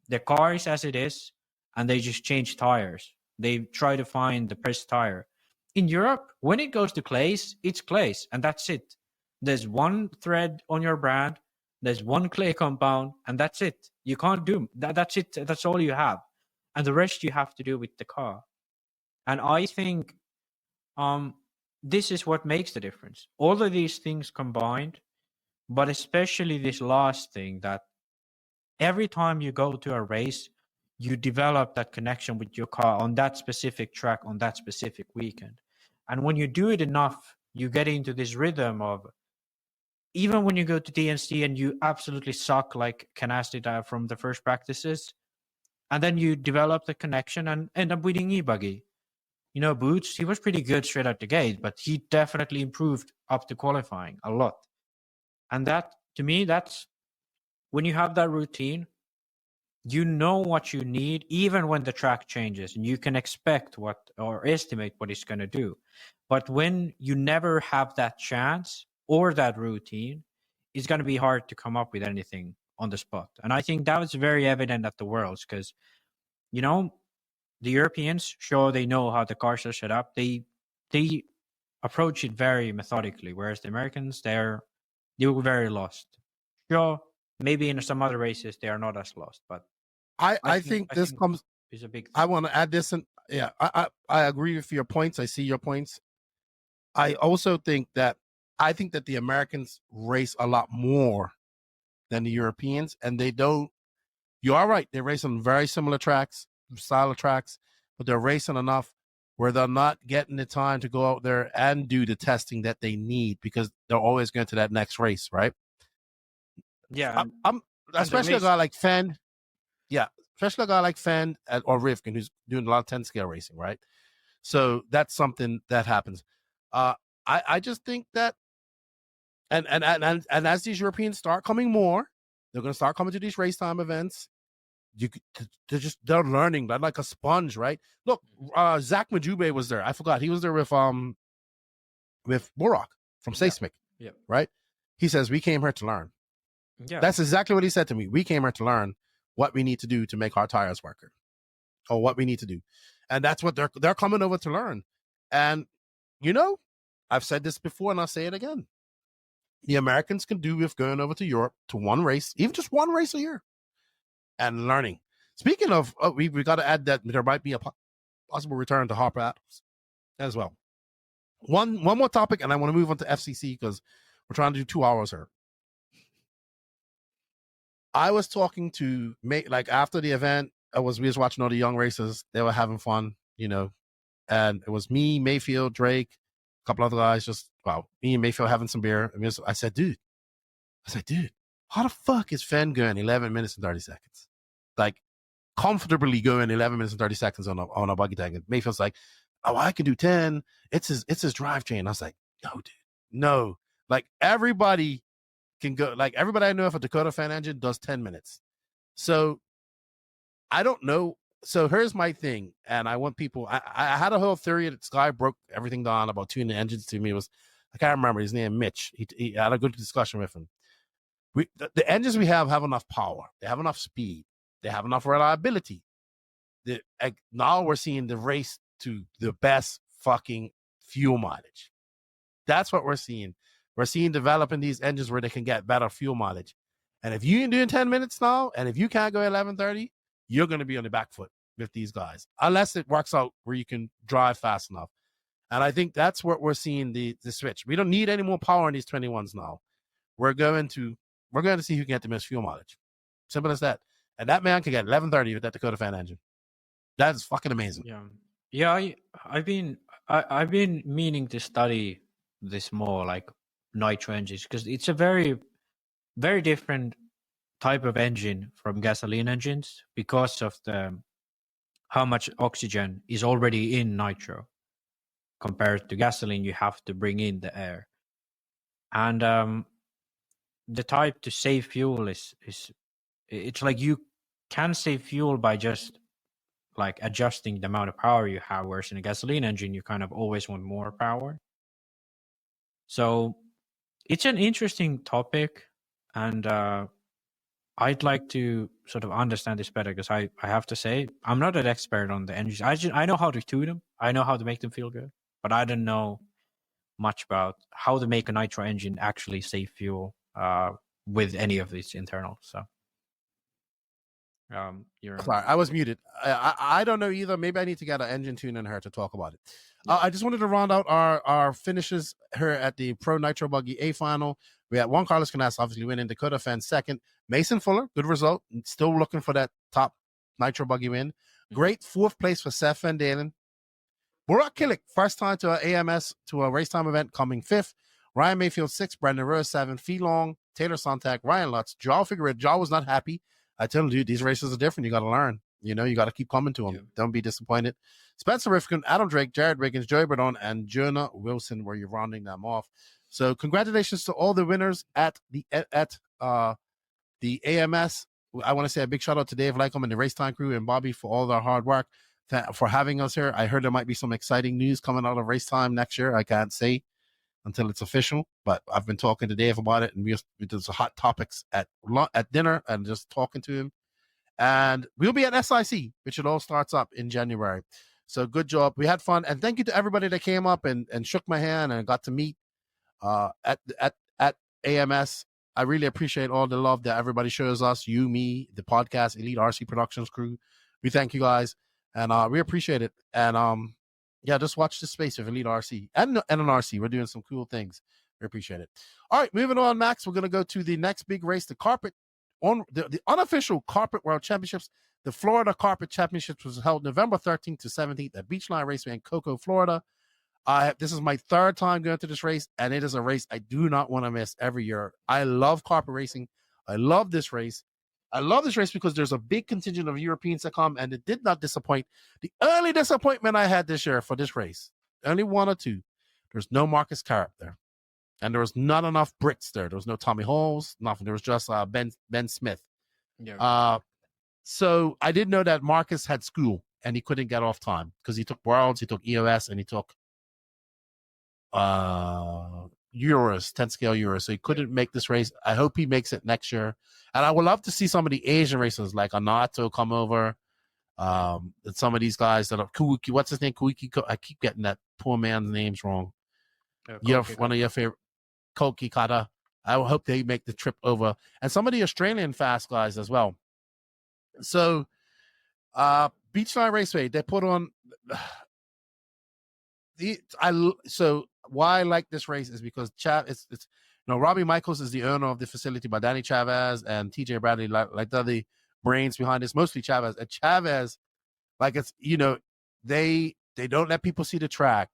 Speaker 2: their car is as it is, and they just change tires. They try to find the best tire. In Europe, when it goes to clays, it's clays, and that's it. There's 1 thread on your brand, there's 1 clay compound, and that's it. You can't do that. That's it. That's all you have. And the rest you have to do with the car. And I think this is what makes the difference. All of these things combined, but especially this last thing, that every time you go to a race, you develop that connection with your car on that specific track, on that specific weekend. And when you do it enough, you get into this rhythm of, even when you go to DNC and you absolutely suck like Canas did from the first practices, and then you develop the connection and end up winning e-buggy. Boots, he was pretty good straight out the gate, but he definitely improved up to qualifying a lot. And that, to me, that's when you have that routine, you know what you need, even when the track changes, and you can expect what or estimate what it's going to do. But when you never have that chance or that routine, it's going to be hard to come up with anything on the spot. And I think that was very evident at the Worlds, because, the Europeans, sure, they know how the cars are set up. They approach it very methodically, whereas the Americans, they were very lost. Sure, maybe in some other races they are not as lost, but
Speaker 1: I think this comes
Speaker 2: is a big thing.
Speaker 1: I want to add this, and I agree with your points. I see your points. I also think that the Americans race a lot more than the Europeans, and they don't. You are right. They race on very similar tracks, style of tracks, but they're racing enough where they're not getting the time to go out there and do the testing that they need because they're always going to that next race, right?
Speaker 2: Yeah,
Speaker 1: I'm especially a guy like Phend. Yeah, especially a guy like Phend or Rivkin, who's doing a lot of 10 scale racing, right? So that's something that happens. I just think that, and as these Europeans start coming more, they're going to start coming to these race time events. They're learning. They're like a sponge, right? Look, Zach Majube was there. I forgot he was there with Borak from Seismic, right? He says we came here to learn. Yeah, that's exactly what he said to me. We came here to learn what we need to do to make our tires work, or what we need to do, and that's what they're coming over to learn. And you know, I've said this before, and I'll say it again. The Americans can do with going over to Europe to one race, even just one race a year, and learning. Speaking of, we got to add that there might be a possible return to Harper Adams as well. One more topic, and I want to move on to FCC because we're trying to do 2 hours here. I was talking to like after the event, we was watching all the young racers. They were having fun, you know, and it was me, Mayfield, Drake, a couple other guys. Me and Mayfield having some beer. I said, dude, how the fuck is Phend going 11 minutes and 30 seconds? Like comfortably going 11 minutes and 30 seconds on a buggy tag. And Mayfield's like, oh, I can do 10. It's his drivetrain. I was like, no, dude, no. Like everybody can go, like everybody I know of a Dakotah fan engine does 10 minutes. So I don't know. So here's my thing. And I want people, I had a whole theory that Sky broke everything down about tuning the engines to me. It was, I can't remember his name, Mitch. He had a good discussion with him. The engines we have enough power. They have enough speed. They have enough reliability. Now we're seeing the race to the best fucking fuel mileage. That's what we're seeing. We're seeing developing these engines where they can get better fuel mileage. And if you ain't doing 10 minutes now, and if you can't go 11:30, you're going to be on the back foot with these guys, unless it works out where you can drive fast enough. And I think that's what we're seeing the switch. We don't need any more power in these 21s now. We're going to see who can get the most fuel mileage. Simple as that. And that man can get 11:30 with that Dakotah fan engine. That is fucking amazing.
Speaker 2: Yeah. I've been meaning to study this more, like nitro engines, because it's a very, very different type of engine from gasoline engines because of how much oxygen is already in nitro compared to gasoline. You have to bring in the air, and the type to save fuel is it's like you can save fuel by just like adjusting the amount of power you have, whereas in a gasoline engine you kind of always want more power. So it's an interesting topic, and I'd like to sort of understand this better, because I have to say I'm not an expert on the engines. I know how to tune them, I know how to make them feel good, but I don't know much about how to make a nitro engine actually save fuel with any of these internals. So
Speaker 1: sorry, I was muted. I don't know either. Maybe I need to get an engine tune in her to talk about it. I just wanted to round out our finishes here at the Pro Nitro Buggy A final. We had Juan Carlos Canas obviously winning, Dakotah Phend second, Mason Fuller, good result, still looking for that top Nitro Buggy win. Great fourth place for Seth Van Dalen. Burak Killick, first time to an AMS to a race time event, coming fifth. Ryan Mayfield sixth, Brandon Rose seventh, Fee Long, Taylor Sontag, Ryan Lutz, Joao Figueroa. Joao was not happy. I tell him, dude, these races are different. You got to learn. You know, you got to keep coming to them. Yeah. Don't be disappointed. Spencer Rifkin, Adam Drake, Jared Wiggins, Joey Berdon, and Jonah Wilson, where you're rounding them off. So congratulations to all the winners at the AMS. I want to say a big shout out to Dave Lycom and the Race Time crew and Bobby for all their hard work, for having us here. I heard there might be some exciting news coming out of Race Time next year. I can't say until it's official, but I've been talking to Dave about it, and we did some hot topics at dinner and just talking to him. And we'll be at SIC, which it all starts up in January. So good job. We had fun. And thank you to everybody that came up and shook my hand and got to meet at AMS. I really appreciate all the love that everybody shows us, you, me, the podcast, Elite RC Productions crew. We thank you guys, and we appreciate it. And yeah, just watch the space of Elite RC and an RC. We're doing some cool things. We appreciate it. All right, moving on, Max. We're going to go to the next big race, the unofficial Carpet World Championships. The Florida Carpet Championships was held November 13th to 17th at Beachline Raceway in Cocoa, Florida. This is my third time going to this race, and it is a race I do not want to miss every year. I love carpet racing. I love this race. I love this race because there's a big contingent of Europeans that come, and it did not disappoint. The only disappointment I had this year for this race, only one or two, there's no Marcus Carrot there. And there was not enough Brits there. There was no Tommy Halls, nothing. There was just Ben Smith.
Speaker 2: Yeah.
Speaker 1: So I didn't know that Marcus had school, and he couldn't get off time because he took Worlds, he took EOS, and he took Euros, 10 scale Euros. So he couldn't make this race. I hope he makes it next year. And I would love to see some of the Asian racers like Anato come over. And some of these guys that are Kuiki, what's his name? Kuiki. I keep getting that poor man's names wrong. One of your favorite, Koki Kata. I hope they make the trip over. And some of the Australian fast guys as well. So Beachline Raceway, they put on so why I like this race is because Robbie Michaels is the owner of the facility, by Danny Chavez and TJ Bradley, like the brains behind this, mostly Chavez. And Chavez, like they don't let people see the track.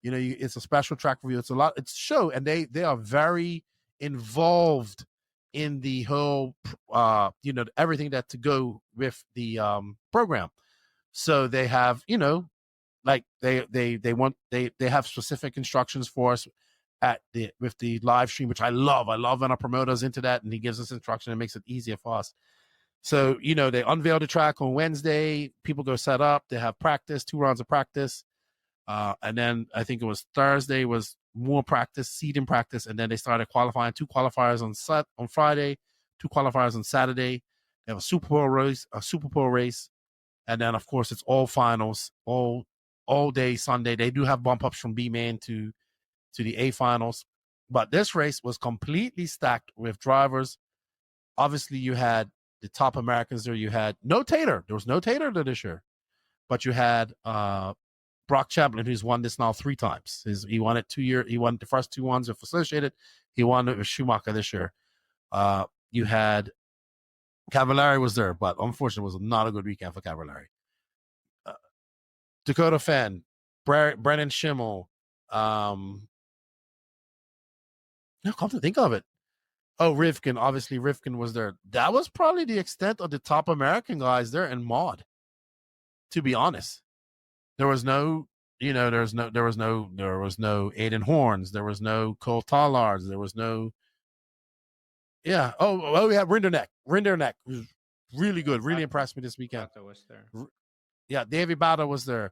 Speaker 1: It's a special track review. It's show, and they are very involved in the whole everything that to go with the program. So they have like they have specific instructions for us with the live stream, which I love when a promoter's into that and he gives us instruction and makes it easier for us. So they unveil the track on Wednesday, people go set up, they have practice, 2 rounds of practice, and then I think it was Thursday was more practice, seeding practice, and then they started qualifying. 2 qualifiers on Friday, 2 qualifiers on Saturday. They have a Super Bowl race, and then of course it's all finals, all day Sunday. They do have bump ups from B main to the A finals, but this race was completely stacked with drivers. Obviously, you had the top Americans there. You had no Tater. There was no Tater this year, but you had Brock Chamberlain, who's won this now 3 times. He won it 2 years. He won the first 2 ones with Associated. He won it with Schumacher this year. You had Cavallari was there, but unfortunately, it was not a good weekend for Cavallari. Dakotah Phend, Brennan Schimmel. Come to think of it. Oh, Rivkin. Obviously, Rivkin was there. That was probably the extent of the top American guys there in mod. To be honest, there was no Aiden Horns. There was no Cole Tallards. There was no. Yeah. Oh, we have Rinderneck. Rinderneck was really good. Really impressed me this weekend.
Speaker 2: Was there.
Speaker 1: Yeah, Davey Bada was there.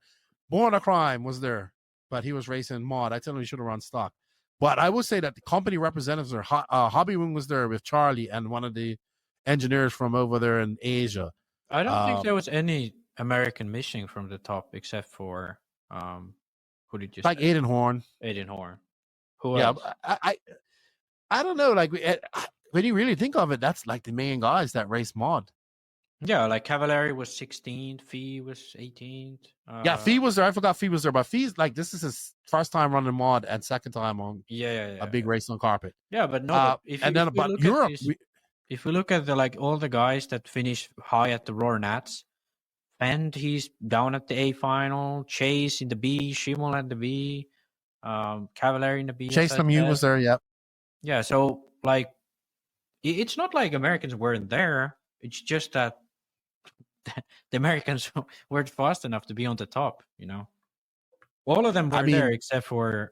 Speaker 1: Born a Crime was there, but he was racing mod. I tell him he should have run stock. But I will say that the company representatives are Hobby Wing was there with Charlie and one of the engineers from over there in Asia.
Speaker 2: I don't think there was any American missing from the top except for who did you
Speaker 1: like
Speaker 2: say?
Speaker 1: Aiden Horn.
Speaker 2: Aiden Horn. Who else?
Speaker 1: I don't know. Like when you really think of it, that's like the main guys that race mod.
Speaker 2: Yeah, like Cavallari was 16th, Fee was 18th.
Speaker 1: Yeah, Fee was there. I forgot Fee was there, but Fee's like this is his first time running mod and second time on a big race on carpet.
Speaker 2: Yeah, but no. If we look at all the guys that finish high at the Roar Nats, Phend, he's down at the A final. Chase in the B, Schimmel at the B, Cavallari in the B.
Speaker 1: Chase Lemieux was there. Yep.
Speaker 2: Yeah, so it's not like Americans weren't there. It's just that the Americans weren't fast enough to be on the top, All of them were there except for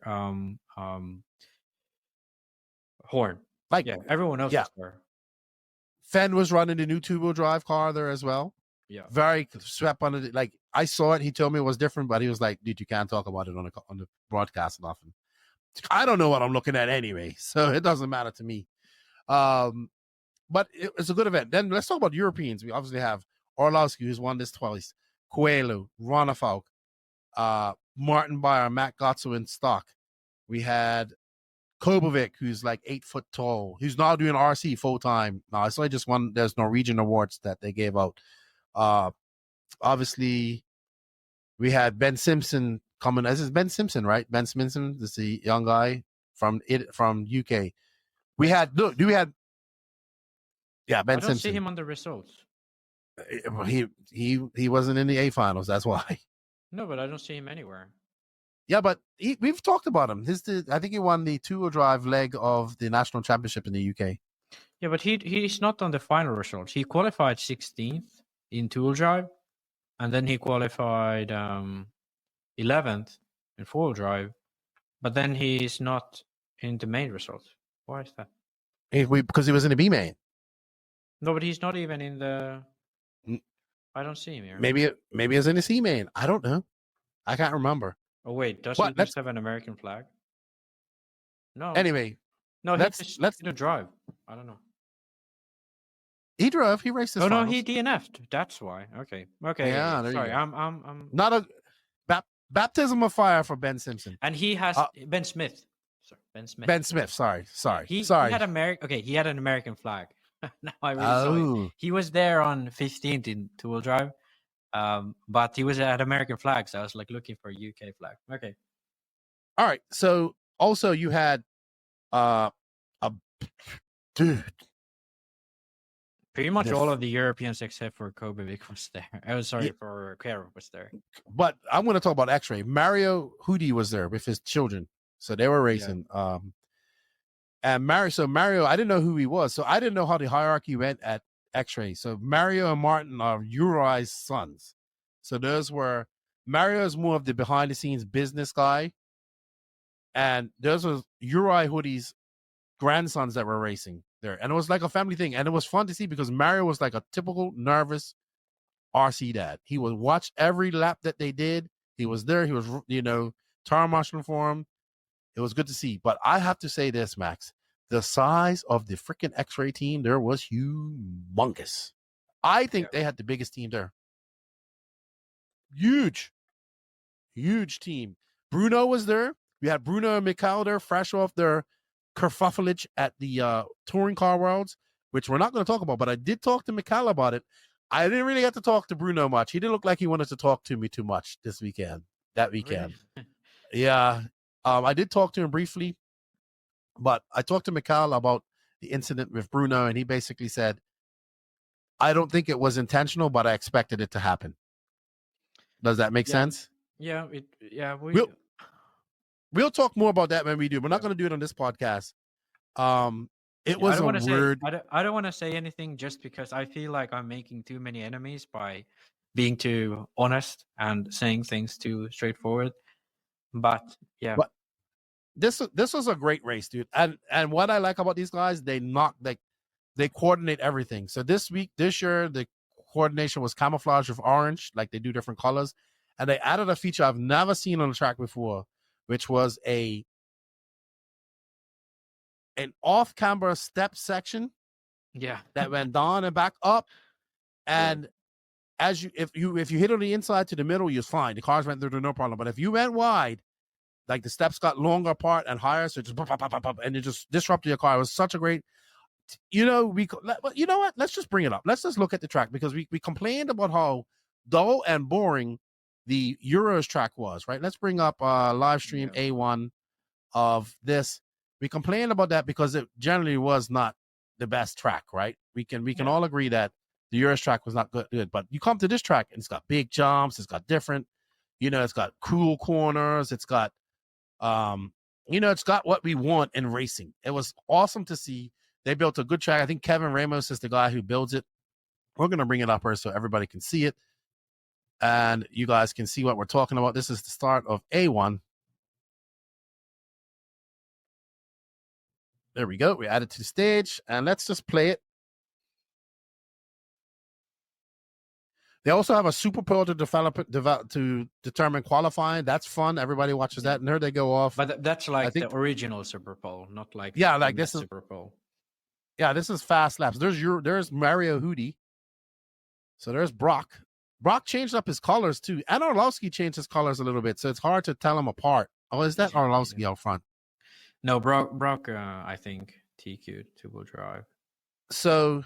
Speaker 2: Horn. Everyone else was there.
Speaker 1: Phend was running the new 2-wheel drive car there as well.
Speaker 2: Yeah.
Speaker 1: Very swept under the, I saw it. He told me it was different, but he was like, dude, you can't talk about it on the broadcast enough. And I don't know what I'm looking at anyway, so it doesn't matter to me. But it's a good event. Then let's talk about Europeans. We obviously have Orlowski, who's won this twice, Coelho, Ronafalk, Martin Beyer, Matt Gotzo in stock. We had Kobovic, who's like 8 foot tall, who's now doing RC full time. Now, I saw just won. There's Norwegian awards that they gave out. Obviously, we had Ben Simpson coming. This is Ben Simpson, right? Ben Simpson, this is the young guy from UK. We had Ben Simpson.
Speaker 2: I don't see him on the results.
Speaker 1: He wasn't in the A finals. That's why.
Speaker 2: No, but I don't see him anywhere.
Speaker 1: Yeah, but we've talked about him. I think he won the two-wheel drive leg of the national championship in the UK.
Speaker 2: Yeah, but he's not on the final results. He qualified 16th in two-wheel drive, and then he qualified 11th in four-wheel drive, but then he's not in the main results. Why is that?
Speaker 1: Because he was in the B main.
Speaker 2: No, but he's not even in the. I don't see him here.
Speaker 1: Maybe it's in the C main. I don't know. I can't remember.
Speaker 2: Oh wait, does he just have an American flag? No.
Speaker 1: Anyway,
Speaker 2: no, let's didn't drive. I don't know.
Speaker 1: He drove. He raced his finals.
Speaker 2: No, he DNF'd. That's why. Okay.
Speaker 1: Yeah.
Speaker 2: Sorry, I'm
Speaker 1: not a baptism of fire for Ben Simpson.
Speaker 2: And he has Ben Smith. Sorry, Ben Smith.
Speaker 1: Ben Smith. Sorry.
Speaker 2: He had he had an American flag. Now I really saw it. He was there on 15th in two-wheel drive. But he was at American flag, so I was like looking for a UK flag. Okay.
Speaker 1: All right. So also you had dude.
Speaker 2: Pretty much all of the Europeans except for Kobevic was there. I was sorry for Kero was there.
Speaker 1: But I'm going to talk about X-Ray. Mario Hudi was there with his children, so they were racing. Yeah. And Mario, I didn't know who he was, so I didn't know how the hierarchy went at X-Ray. So Mario and Martin are Uri's sons. So Mario is more of the behind the scenes business guy. And those was Uri Hoodie's grandsons that were racing there. And it was like a family thing. And it was fun to see because Mario was like a typical nervous RC dad. He would watch every lap that they did. He was there. He was, tire marshaling for him. It was good to see. But I have to say this, Max. The size of the freaking X-Ray team there was humongous. I think they had the biggest team there. Huge team. Bruno was there. We had Bruno and Mikhail there, fresh off their kerfuffleage at the Touring Car Worlds, which we're not going to talk about, but I did talk to Mikhail about it. I didn't really get to talk to Bruno much. He didn't look like he wanted to talk to me too much that weekend. Really? Yeah. I did talk to him briefly. But I talked to Mikhail about the incident with Bruno, and he basically said, I don't think it was intentional, but I expected it to happen. Does that make sense?
Speaker 2: Yeah.
Speaker 1: We'll talk more about that when we do. We're not going to do it on this podcast. It was a word.
Speaker 2: I don't want to say anything just because I feel like I'm making too many enemies by being too honest and saying things too straightforward. But yeah.
Speaker 1: But this was a great race, dude. And what I like about these guys, they coordinate everything. So this year, the coordination was camouflage with orange, like they do different colors. And they added a feature I've never seen on the track before, which was an off-camber step section.
Speaker 2: Yeah.
Speaker 1: That went down and back up. And if you hit on the inside to the middle, you're fine. The cars went through no problem. But if you went wide, like the steps got longer apart and higher, so it just and it just disrupted your car. It was such a great, you know what? Let's just bring it up. Let's just look at the track because we complained about how dull and boring the Euros track was, right? Let's bring up live stream A1 of this. We complained about that because it generally was not the best track, right? We can all agree that the Euros track was not good, but you come to this track and it's got big jumps, it's got different, it's got cool corners, it's got it's got what we want in racing. It was awesome to see. They built a good track. I think Kevin Ramos is the guy who builds it. We're going to bring it up here so everybody can see it. And you guys can see what we're talking about. This is the start of A1. There we go. We added to the stage. And let's just play it. They also have a Super Bowl to to determine qualifying. That's fun. Everybody watches that, and there they go off.
Speaker 2: But that's like the original Super Bowl, not like
Speaker 1: this is
Speaker 2: Super Bowl.
Speaker 1: Yeah, this is fast laps. There's Mario Hudi. So there's Brock. Brock changed up his colors too, and Orlowski changed his colors a little bit, so it's hard to tell them apart. Oh, is that Orlowski out front?
Speaker 2: No, Brock. I think TQ two-wheel drive.
Speaker 1: So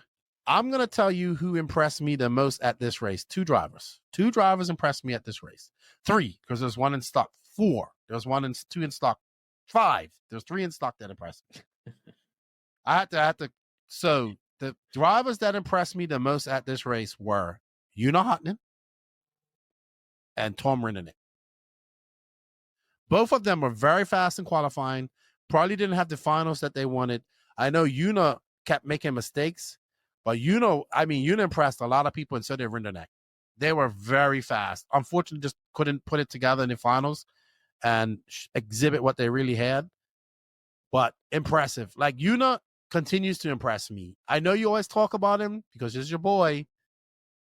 Speaker 1: I'm going to tell you who impressed me the most at this race. Two drivers impressed me at this race. 3, because there's 1 in stock. 4, there's 2 in stock. 5, there's 3 in stock that impressed me. I had to. So the drivers that impressed me the most at this race were Una Hotnen and Tom Rinnick. Both of them were very fast in qualifying. Probably didn't have the finals that they wanted. I know Una kept making mistakes, but Una impressed a lot of people, and so did Rinnick. They were very fast. Unfortunately, just couldn't put it together in the finals and exhibit what they really had. But impressive. Like, Una continues to impress me. I know you always talk about him because he's your boy,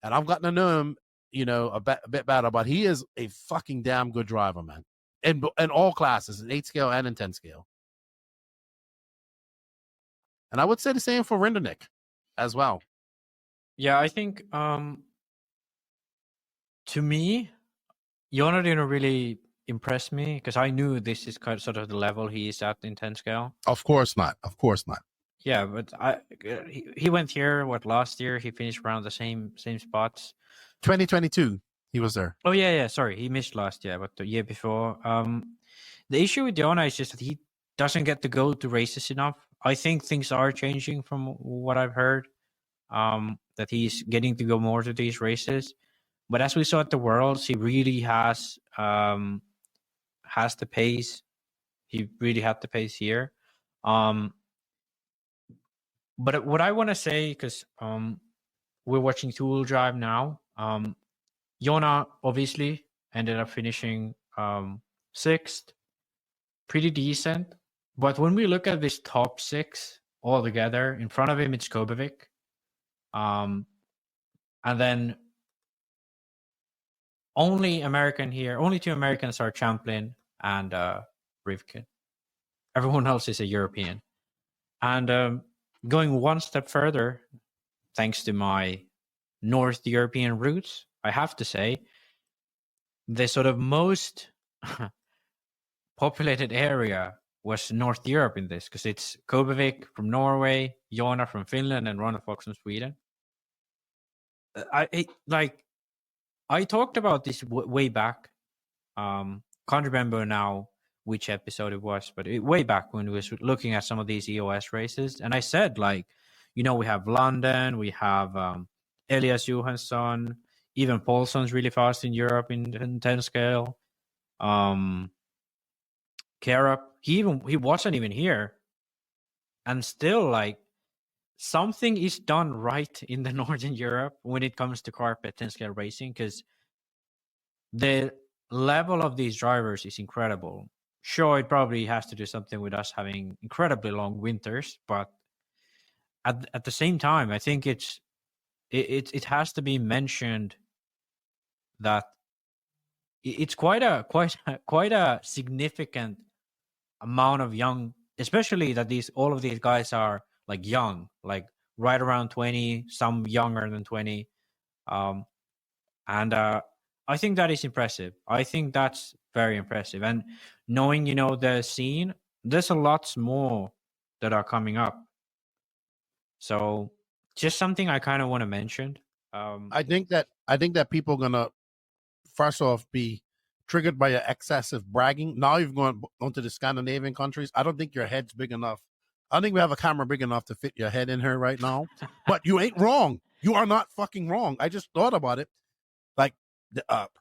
Speaker 1: and I've gotten to know him, a bit better, but he is a fucking damn good driver, man. In all classes, in 8 scale and in 10 scale. And I would say the same for Rindernick as well.
Speaker 2: Yeah, I think to me, Jona didn't really impress me because I knew this is sort of the level he is at in 10 scale.
Speaker 1: Of course not.
Speaker 2: Yeah, but he went here, last year? He finished around the same spots.
Speaker 1: 2022, he was there.
Speaker 2: Oh, yeah. Sorry, he missed last year, but the year before. The issue with Jona is just that he doesn't get to go to races enough. I think things are changing from what I've heard, that he's getting to go more to these races. But as we saw at the Worlds, he really has the pace. He really had the pace here. But what I want to say, because we're watching two-wheel drive now, Jona obviously ended up finishing 6th, pretty decent. But when we look at this top 6 all together, in front of him it's Kobovic, and then only two Americans are Champlin and Rivkin. Everyone else is a European. And going one step further, thanks to my North European roots, I have to say, the sort of most populated area was North Europe in this, because it's Kobovic from Norway, Jona from Finland, and Ronald Fox from Sweden. I talked about this way back. Can't remember now which episode it was, but way back when we was looking at some of these EOS races, and I said, we have London, we have Elias Johansson, even Paulson's really fast in Europe in 10 scale. Karup, he wasn't even here, and still something is done right in the Northern Europe when it comes to carpet 10 scale racing, because the level of these drivers is incredible. Sure, it probably has to do something with us having incredibly long winters, but at the same time, I think it has to be mentioned that it's quite a significant amount of young, especially that all of these guys are young, right around 20, some younger than 20, and I think that is impressive. I think that's very impressive. And knowing, the scene, there's a lots more that are coming up. So just something I kind of want to mention.
Speaker 1: I think that people are gonna first off be triggered by your excessive bragging. Now you've gone onto the Scandinavian countries. I don't think your head's big enough. I don't think we have a camera big enough to fit your head in here right now. But you ain't wrong. You are not fucking wrong. I just thought about it.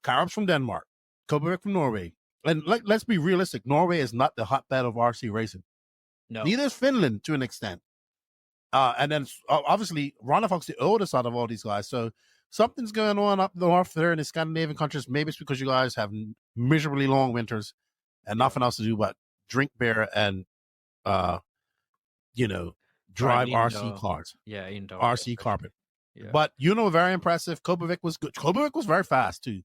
Speaker 1: Karup's from Denmark, Kobovic from Norway. And let's be realistic. Norway is not the hotbed of RC racing.
Speaker 2: No.
Speaker 1: Neither is Finland to an extent. And then obviously Ronald Fox, the oldest out of all these guys. So something's going on up north there in the Scandinavian countries. Maybe it's because you guys have miserably long winters and nothing else to do but drink beer and, drive RC cars.
Speaker 2: Yeah, indoor.
Speaker 1: RC carpet.
Speaker 2: Yeah.
Speaker 1: But, very impressive. Kobovic was good. Kobovic was very fast, too.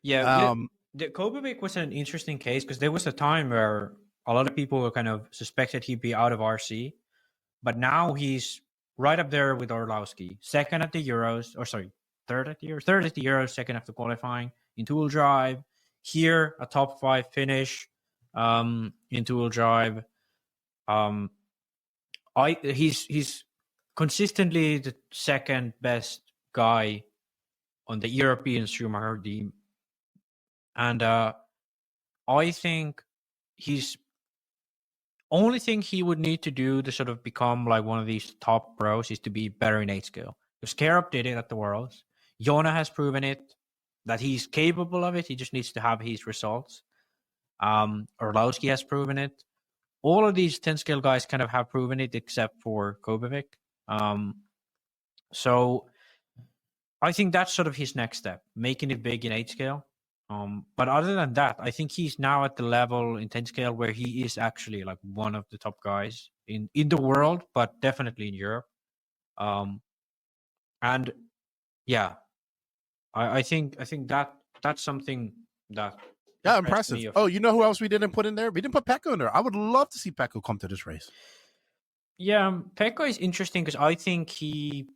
Speaker 2: Yeah. The Kobovic was an interesting case because there was a time where a lot of people were kind of suspected he'd be out of RC. But now he's right up there with Orlowski. Third at the Euros, second after qualifying in two-wheel drive. Here, a top 5 finish in two-wheel drive. He's consistently the second best guy on the European Schumacher team. And I think he's only thing he would need to do to sort of become like one of these top pros is to be better in 8 skill. Because Shakeups did it at the Worlds. Jonah has proven it that he's capable of it. He just needs to have his results. Orlowski has proven it. All of these 10 skill guys kind of have proven it except for Kobevic. So I think that's sort of his next step, making it big in 8 scale. But other than that, I think he's now at the level in 10 scale where he is actually like one of the top guys in the world, but definitely in Europe. And yeah, I think that's something that
Speaker 1: impressive.
Speaker 2: me of-
Speaker 1: Oh, you know who else we didn't put in there? We didn't put Pekka in there. I would love to see Pekka come to this race.
Speaker 2: Yeah, Pekka is interesting because I think he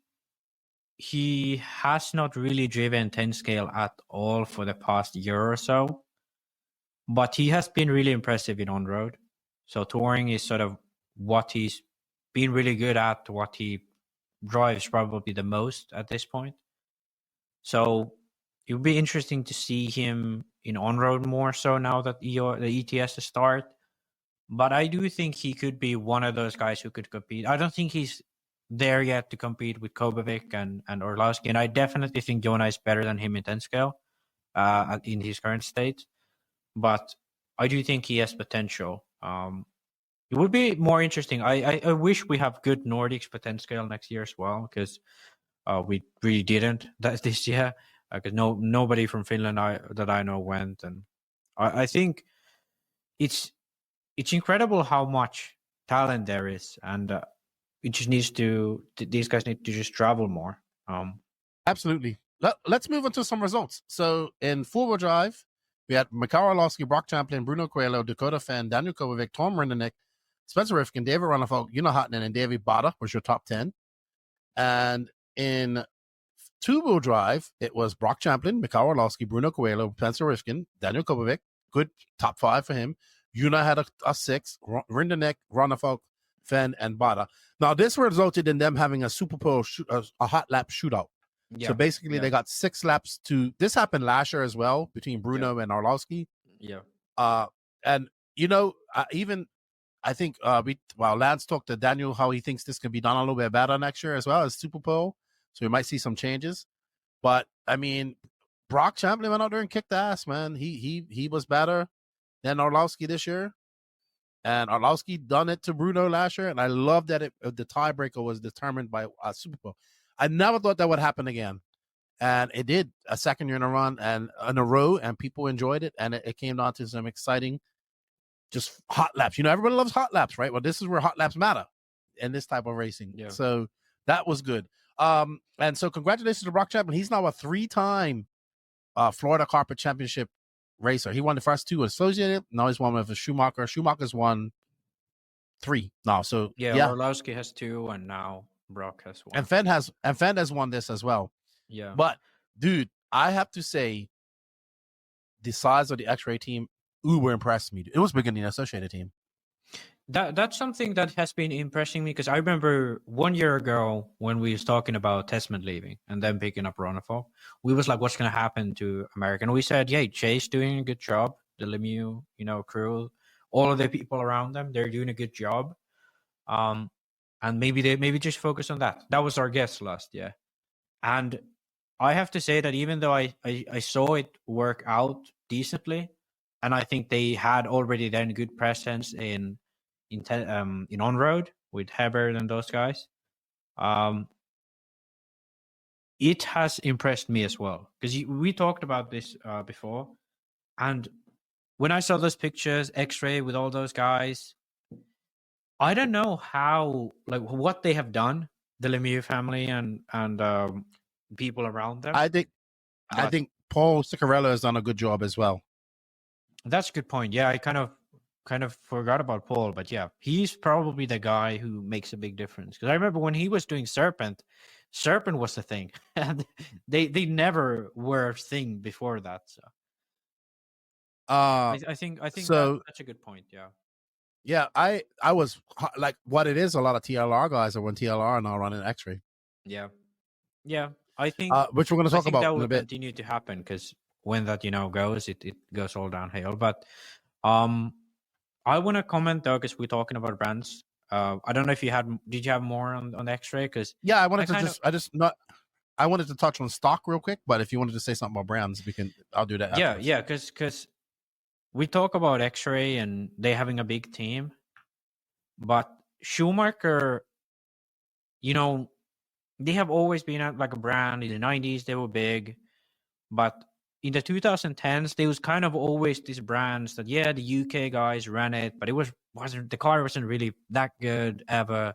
Speaker 2: has not really driven 10 scale at all for the past year or so, but he has been really impressive in on-road. So touring is sort of what he's been really good at, what he drives probably the most at this point. So it would be interesting to see him in on-road more so now that the ETS has started. But I do think he could be one of those guys who could compete. I don't think he's there yet to compete with Kobevic and Orlowski. And I definitely think Jonah is better than him in 10 scale in his current state. But I do think he has potential. It would be more interesting. I wish we have good Nordics for 10 scale next year as well, because we really didn't this year. Because nobody from Finland that I know went. And I think it's incredible how much talent there is. And it just needs these guys need to just travel more.
Speaker 1: Absolutely. Let's move on to some results. So in 4-wheel drive, we had Mikhail Orlowski, Brock Champlin, Bruno Coelho, Dakotah Phend, Daniel Kovacic, Tom Rindernick, Spencer Rifkin, David Ronnefalk, Una Hotnen, and David Bada was your top 10. And in 2-wheel drive, it was Brock Champlin, Mikhail Orlowski, Bruno Coelho, Spencer Rifkin, Daniel Kovacic. Good top 5 for him. Una had a 6, Rindernick, Ronnefalk, Phend, and Bada. Now, this resulted in them having a Super Bowl, a hot lap shootout.
Speaker 2: Yeah.
Speaker 1: So basically, they got 6 laps to. This happened last year as well between Bruno and Orlowski.
Speaker 2: Yeah.
Speaker 1: And I think Lance talked to Daniel how he thinks this can be done a little bit better next year as well as Super Bowl. So we might see some changes. But I mean, Brock Champlin went out there and kicked ass, man. He was better than Orlowski this year. And Orlowski done it to Bruno last year. And I love that the tiebreaker was determined by a Super Bowl. I never thought that would happen again. And it did a second year in a run and in a row, and people enjoyed it. And it came down to some exciting, just hot laps. Everybody loves hot laps, right? Well, this is where hot laps matter in this type of racing.
Speaker 2: Yeah.
Speaker 1: So that was good. And so congratulations to Brock Champlin. He's now a 3-time Florida Carpet Championship racer. He won the first 2 associated. Now he's one with a Schumacher. Schumacher's won 3 now. So yeah.
Speaker 2: Orlowski has 2, and now Brock has 1.
Speaker 1: And Phend has won this as well.
Speaker 2: Yeah.
Speaker 1: But dude, I have to say, the size of the X-Ray team uber impressed me. It was bigger than the associated team.
Speaker 2: That's something that has been impressing me, because I remember 1 year ago when we was talking about Testament leaving and then picking up Ronnefalk, we was like, what's going to happen to America? And we said, yeah, Chase doing a good job. The Lemieux, crew, all of the people around them, they're doing a good job. And maybe just focus on that. That was our guess last year. And I have to say that even though I saw it work out decently, and I think they had already then good presence in on-road with Hebert and those guys, it has impressed me as well. Because we talked about this before, and when I saw those pictures, X-Ray with all those guys, I don't know what they have done, the Lemieux family and people around them.
Speaker 1: I think Paul Ciccarello has done a good job as well.
Speaker 2: That's a good point. Yeah, I kind of forgot about Paul, but yeah, he's probably the guy who makes a big difference. Because I remember when he was doing Serpent was the thing, and they never were a thing before that. So I think so, that's a good point. Yeah.
Speaker 1: Yeah, I was like, what it is, a lot of TLR guys are when TLR now running X-Ray.
Speaker 2: Yeah. I think
Speaker 1: which we're going to talk about
Speaker 2: that
Speaker 1: in
Speaker 2: will
Speaker 1: a bit.
Speaker 2: Continue to happen, because when that goes, it goes all downhill. But I want to comment though, because we're talking about brands. I don't know if did you have more on X-Ray? Because
Speaker 1: Yeah, I wanted to I wanted to touch on stock real quick, but if you wanted to say something about brands, I'll do that afterwards.
Speaker 2: Yeah, because we talk about X-Ray and they having a big team, but Schumacher, they have always been like a brand. In the 90s, they were big, but in the 2010s, there was kind of always these brands that, the UK guys ran it, but the car wasn't really that good ever,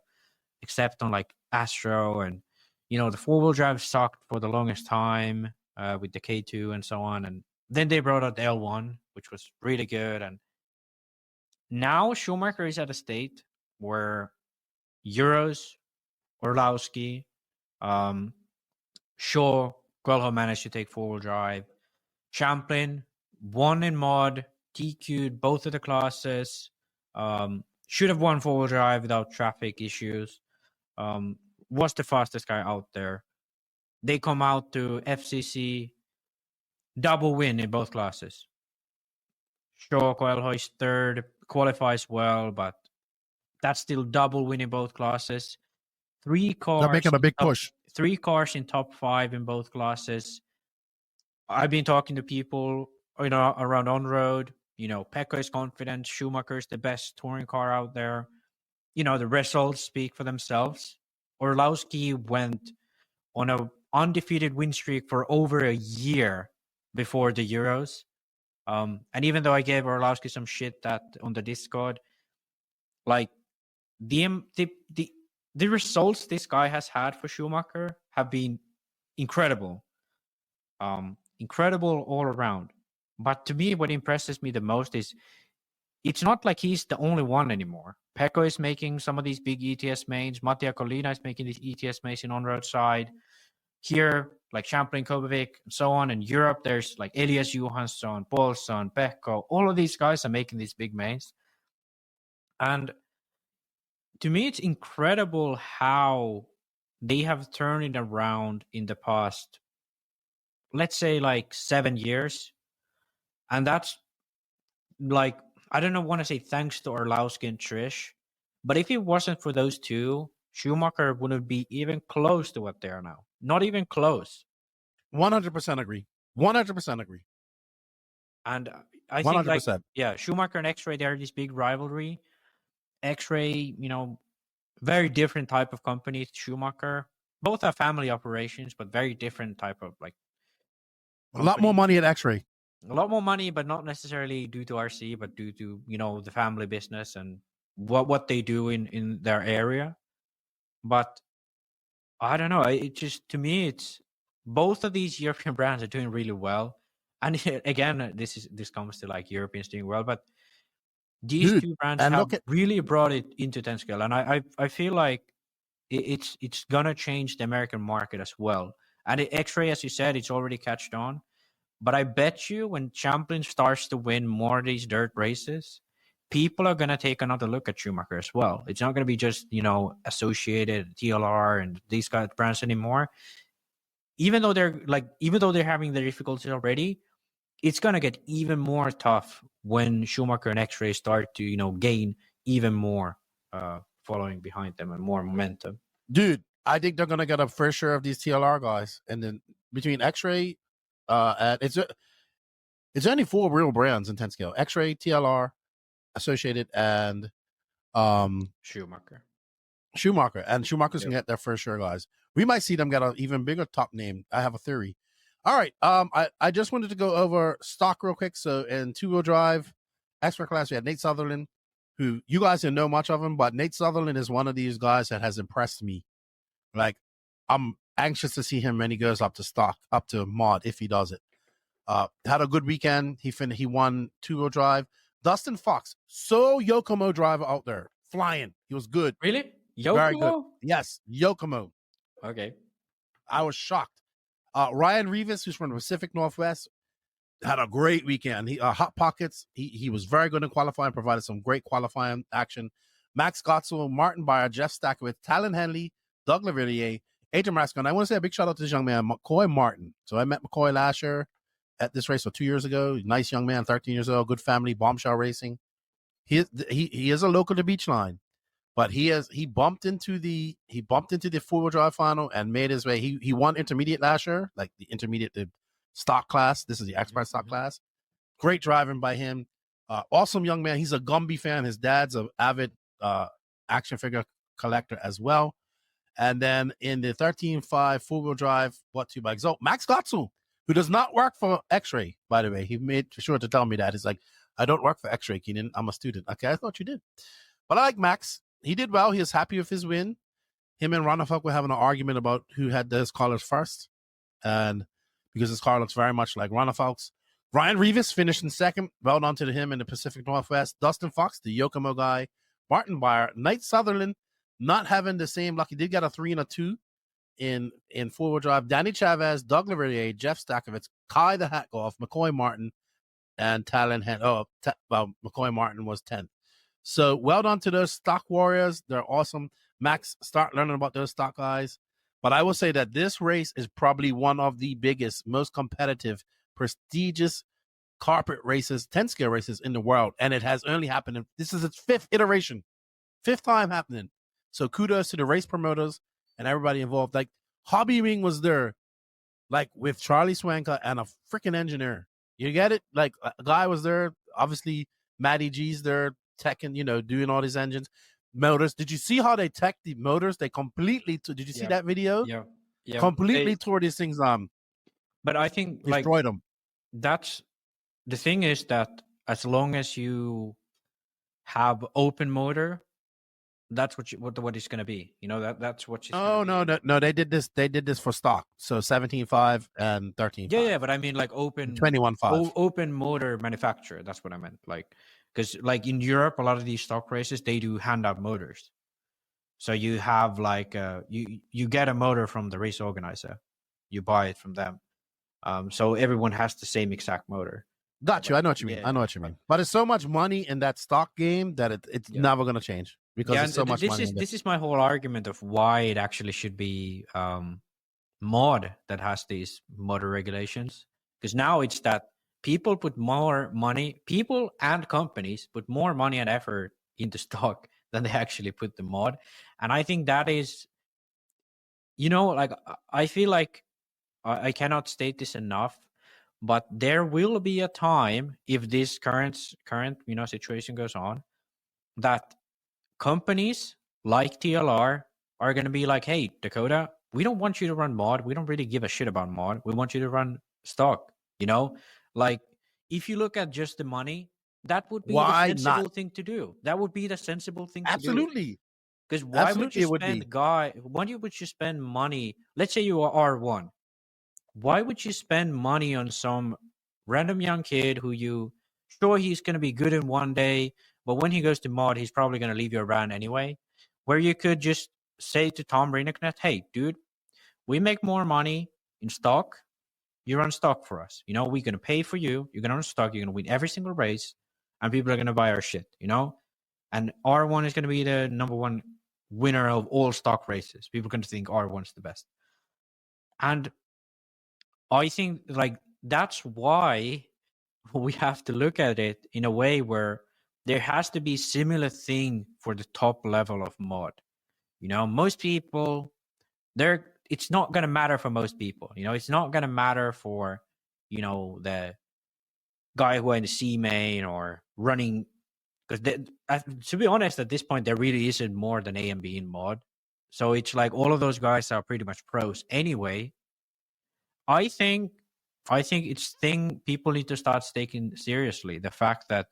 Speaker 2: except on like Astro, and the 4-wheel drive sucked for the longest time with the K2 and so on, and then they brought out the L1, which was really good, and now Schumacher is at a state where Euros, Orlowski, Shaw, Guelho managed to take 4-wheel drive. Champlin won in mod, TQ'd both of the classes. Should have won 4-wheel drive without traffic issues. Was the fastest guy out there. They come out to FCC, double win in both classes. Shaw Guelho is third, qualifies well, but that's still double win in both classes. 3 cars.
Speaker 1: They're making a big push.
Speaker 2: 3 cars in top 5 in both classes. I've been talking to people, around on road. Pecco is confident. Schumacher is the best touring car out there. The results speak for themselves. Orlowski went on a undefeated win streak for over a year before the Euros. And even though I gave Orlowski some shit that on the Discord, like the results this guy has had for Schumacher have been incredible. Incredible all around. But to me, what impresses me the most is it's not like he's the only one anymore. Pecco is making some of these big ETS mains. Mattia Collina is making these ETS mains in on-road side. Here, like Champlain, Kobovic, and so on. In Europe, there's like Elias Johansson, Paulson, Pecco. All of these guys are making these big mains. And to me, it's incredible how they have turned it around in the past, let's say like 7 years. And that's like, I don't want to say thanks to Orlowski and Trish, but if it wasn't for those two, Schumacher wouldn't be even close to what they are now. Not even close.
Speaker 1: 100% agree. 100% agree.
Speaker 2: And I think
Speaker 1: 100%.
Speaker 2: Schumacher and X-Ray, they're this big rivalry. X-Ray, very different type of company to Schumacher. Both are family operations, but very different type of like
Speaker 1: company. A lot more money at X-Ray.
Speaker 2: A lot more money, but not necessarily due to RC, but due to, the family business and what they do in their area. But I don't know. It just, to me, it's both of these European brands are doing really well. And again, this comes to like Europeans doing well, but these two brands have really brought it into 10 scale. And I feel like it's gonna change the American market as well. And X-Ray, as you said, it's already catched on. But I bet you when Champlin starts to win more of these dirt races, people are going to take another look at Schumacher as well. It's not going to be just, Associated, TLR, and these kind of brands anymore. Even though they're having the difficulties already, it's going to get even more tough when Schumacher and X-Ray start to, gain even more following behind them and more momentum.
Speaker 1: Dude, I think they're going to get a fair share of these TLR guys. And then between X-Ray, it's only 4 real brands in 10 scale: X-Ray, TLR, Associated, and
Speaker 2: Schumacher.
Speaker 1: And Schumacher's gonna get their first share, guys. We might see them get an even bigger top name. I have a theory. All right. I just wanted to go over stock real quick. So in 2-wheel drive, expert class, we had Nate Sutherland, who you guys didn't know much of him, but Nate Sutherland is one of these guys that has impressed me. Like, I'm anxious to see him when he goes up to mod, if he does it. Had a good weekend. He won 2-wheel drive. Dustin Fox, Yokomo driver out there, flying. He was good.
Speaker 2: Really? Yokomo?
Speaker 1: Very good. Yes, Yokomo.
Speaker 2: Okay.
Speaker 1: I was shocked. Ryan Rivas, who's from the Pacific Northwest, had a great weekend. He Hot Pockets. He was very good in qualifying, provided some great qualifying action. Max Gotzel, Martin Beyer, Jeff Stackowitz, Talon Henley, Doug Lavillier, Adrian Rascon. I want to say a big shout out to this young man, McCoy Martin. So I met McCoy last year at this race, 2 years ago. Nice young man, 13 years old, good family, bombshell racing. He is a local to Beachline, but he bumped into the 4-wheel drive final and made his way. He won intermediate last year, like the stock class. This is the expert stock class. Great driving by him. Awesome young man. He's a Gumby fan. His dad's an avid action figure collector as well. And then in the 13.5 4-wheel drive, brought to you by Exalt, Max Gotsu, who does not work for X-Ray, by the way. He made sure to tell me that. He's like, I don't work for X-Ray, Keenan. I'm a student. Okay, I thought you did. But I like Max. He did well. He is happy with his win. Him and Ronafalk were having an argument about who had his colors first. And because his car looks very much like Ronafalk's. Ryan Rivas finished in second. Well done to him in the Pacific Northwest. Dustin Fox, the Yokomo guy. Martin Beyer. Knight Sutherland, not having the same luck. He did get a 3 and a 2 in 4-wheel drive. Danny Chavez, Doug Leverrier, Jeff Stakovitz, Kai the Hat Golf, McCoy Martin, and Talon Hen. McCoy Martin was 10th. So well done to those stock warriors. They're awesome. Max, start learning about those stock guys. But I will say that this race is probably one of the biggest, most competitive, prestigious carpet races, 10-scale races in the world. And it has only happened. This is its 5th iteration, 5th time happening. So kudos to the race promoters and everybody involved. Like Hobby Ring was there, like with Charlie Swanka and a freaking engineer. You get it? Like a guy was there. Obviously, Matty G's there, teching, doing all these engines, motors. Did you see how they tech the motors? They completely. Did you see that video?
Speaker 2: Yeah.
Speaker 1: Completely tore these things.
Speaker 2: But I think
Speaker 1: destroyed them.
Speaker 2: That's the thing, is that as long as you have open motor, that's what it's going to be. That's what it's
Speaker 1: no. They did this. They did this for stock. So 17.5 and 13.5.
Speaker 2: Yeah. But I mean, like open
Speaker 1: 21.5.
Speaker 2: Open motor manufacturer. That's what I meant. Like, because like in Europe, a lot of these stock races, they do handout motors. So you have like you get a motor from the race organizer, you buy it from them. So everyone has the same exact motor.
Speaker 1: Got you. I know what you mean. I know what you mean. But it's so much money in that stock game that it's never going to change because there's so much money.
Speaker 2: This is my whole argument of why it actually should be mod that has these motor regulations. Because now it's that people put more money, people and companies put more money and effort into stock than they actually put the mod. And I think that is, like I feel like I cannot state this enough, but there will be a time, if this current situation goes on, that companies like TLR are going to be like, hey, Dakotah, we don't want you to run mod. We don't really give a shit about mod. We want you to run stock, Like, if you look at just the money, that would be the sensible thing to do. That would be the sensible thing to do.
Speaker 1: Absolutely.
Speaker 2: Because why would you spend money? Let's say you are R1. Why would you spend money on some random young kid who he's going to be good in one day, but when he goes to mod, he's probably going to leave your brand anyway, where you could just say to Tom Reineknecht, hey, dude, we make more money in stock. You run stock for us. We're going to pay for you. You're going to run stock. You're going to win every single race, and people are going to buy our shit, And R1 is going to be the number one winner of all stock races. People are going to think R1's the best. And I think like that's why we have to look at it in a way where there has to be similar thing for the top level of mod. Most people, it's not going to matter for most people. It's not going to matter for, the guy who in the C main or running. Because to be honest, at this point, there really isn't more than A and B in mod. So it's like all of those guys are pretty much pros anyway. I think it's thing people need to start taking seriously. The fact that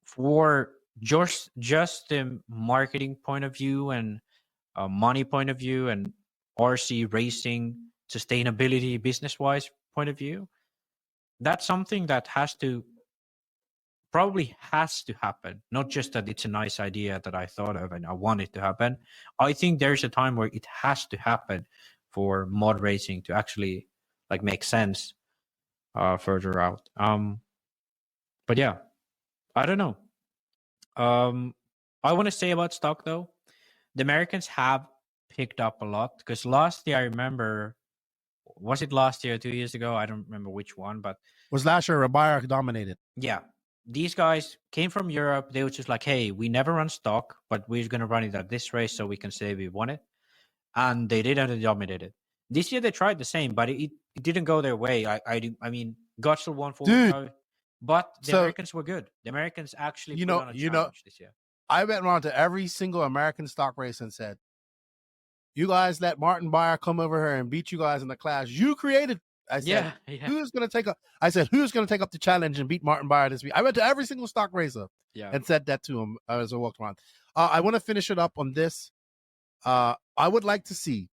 Speaker 2: for just the marketing point of view and money point of view and RC racing sustainability business-wise point of view, that's something that probably has to happen. Not just that it's a nice idea that I thought of and I want it to happen. I think there's a time where it has to happen for mod racing to actually like make sense further out. But yeah, I don't know. I want to say about stock though, the Americans have picked up a lot because last year I remember, was it last year or 2 years ago? I don't remember which one, but
Speaker 1: was last year Rabayar dominated.
Speaker 2: Yeah, these guys came from Europe. They were just like, hey, we never run stock, but we're going to run it at this race so we can say we won it. And they did, and they dominated. This year they tried the same, but it didn't go their way. I mean, Gotchel won 4-5, but the Americans were good. The Americans actually put on a challenge this year.
Speaker 1: I went around to every single American stock race and said, you guys let Martin Beyer come over here and beat you guys in the class you created. I said, who's going to take up? I said, who's going to take up the challenge and beat Martin Beyer this week? I went to every single stock racer and said that to him as I walked around. I want to finish it up on this. I would like to see,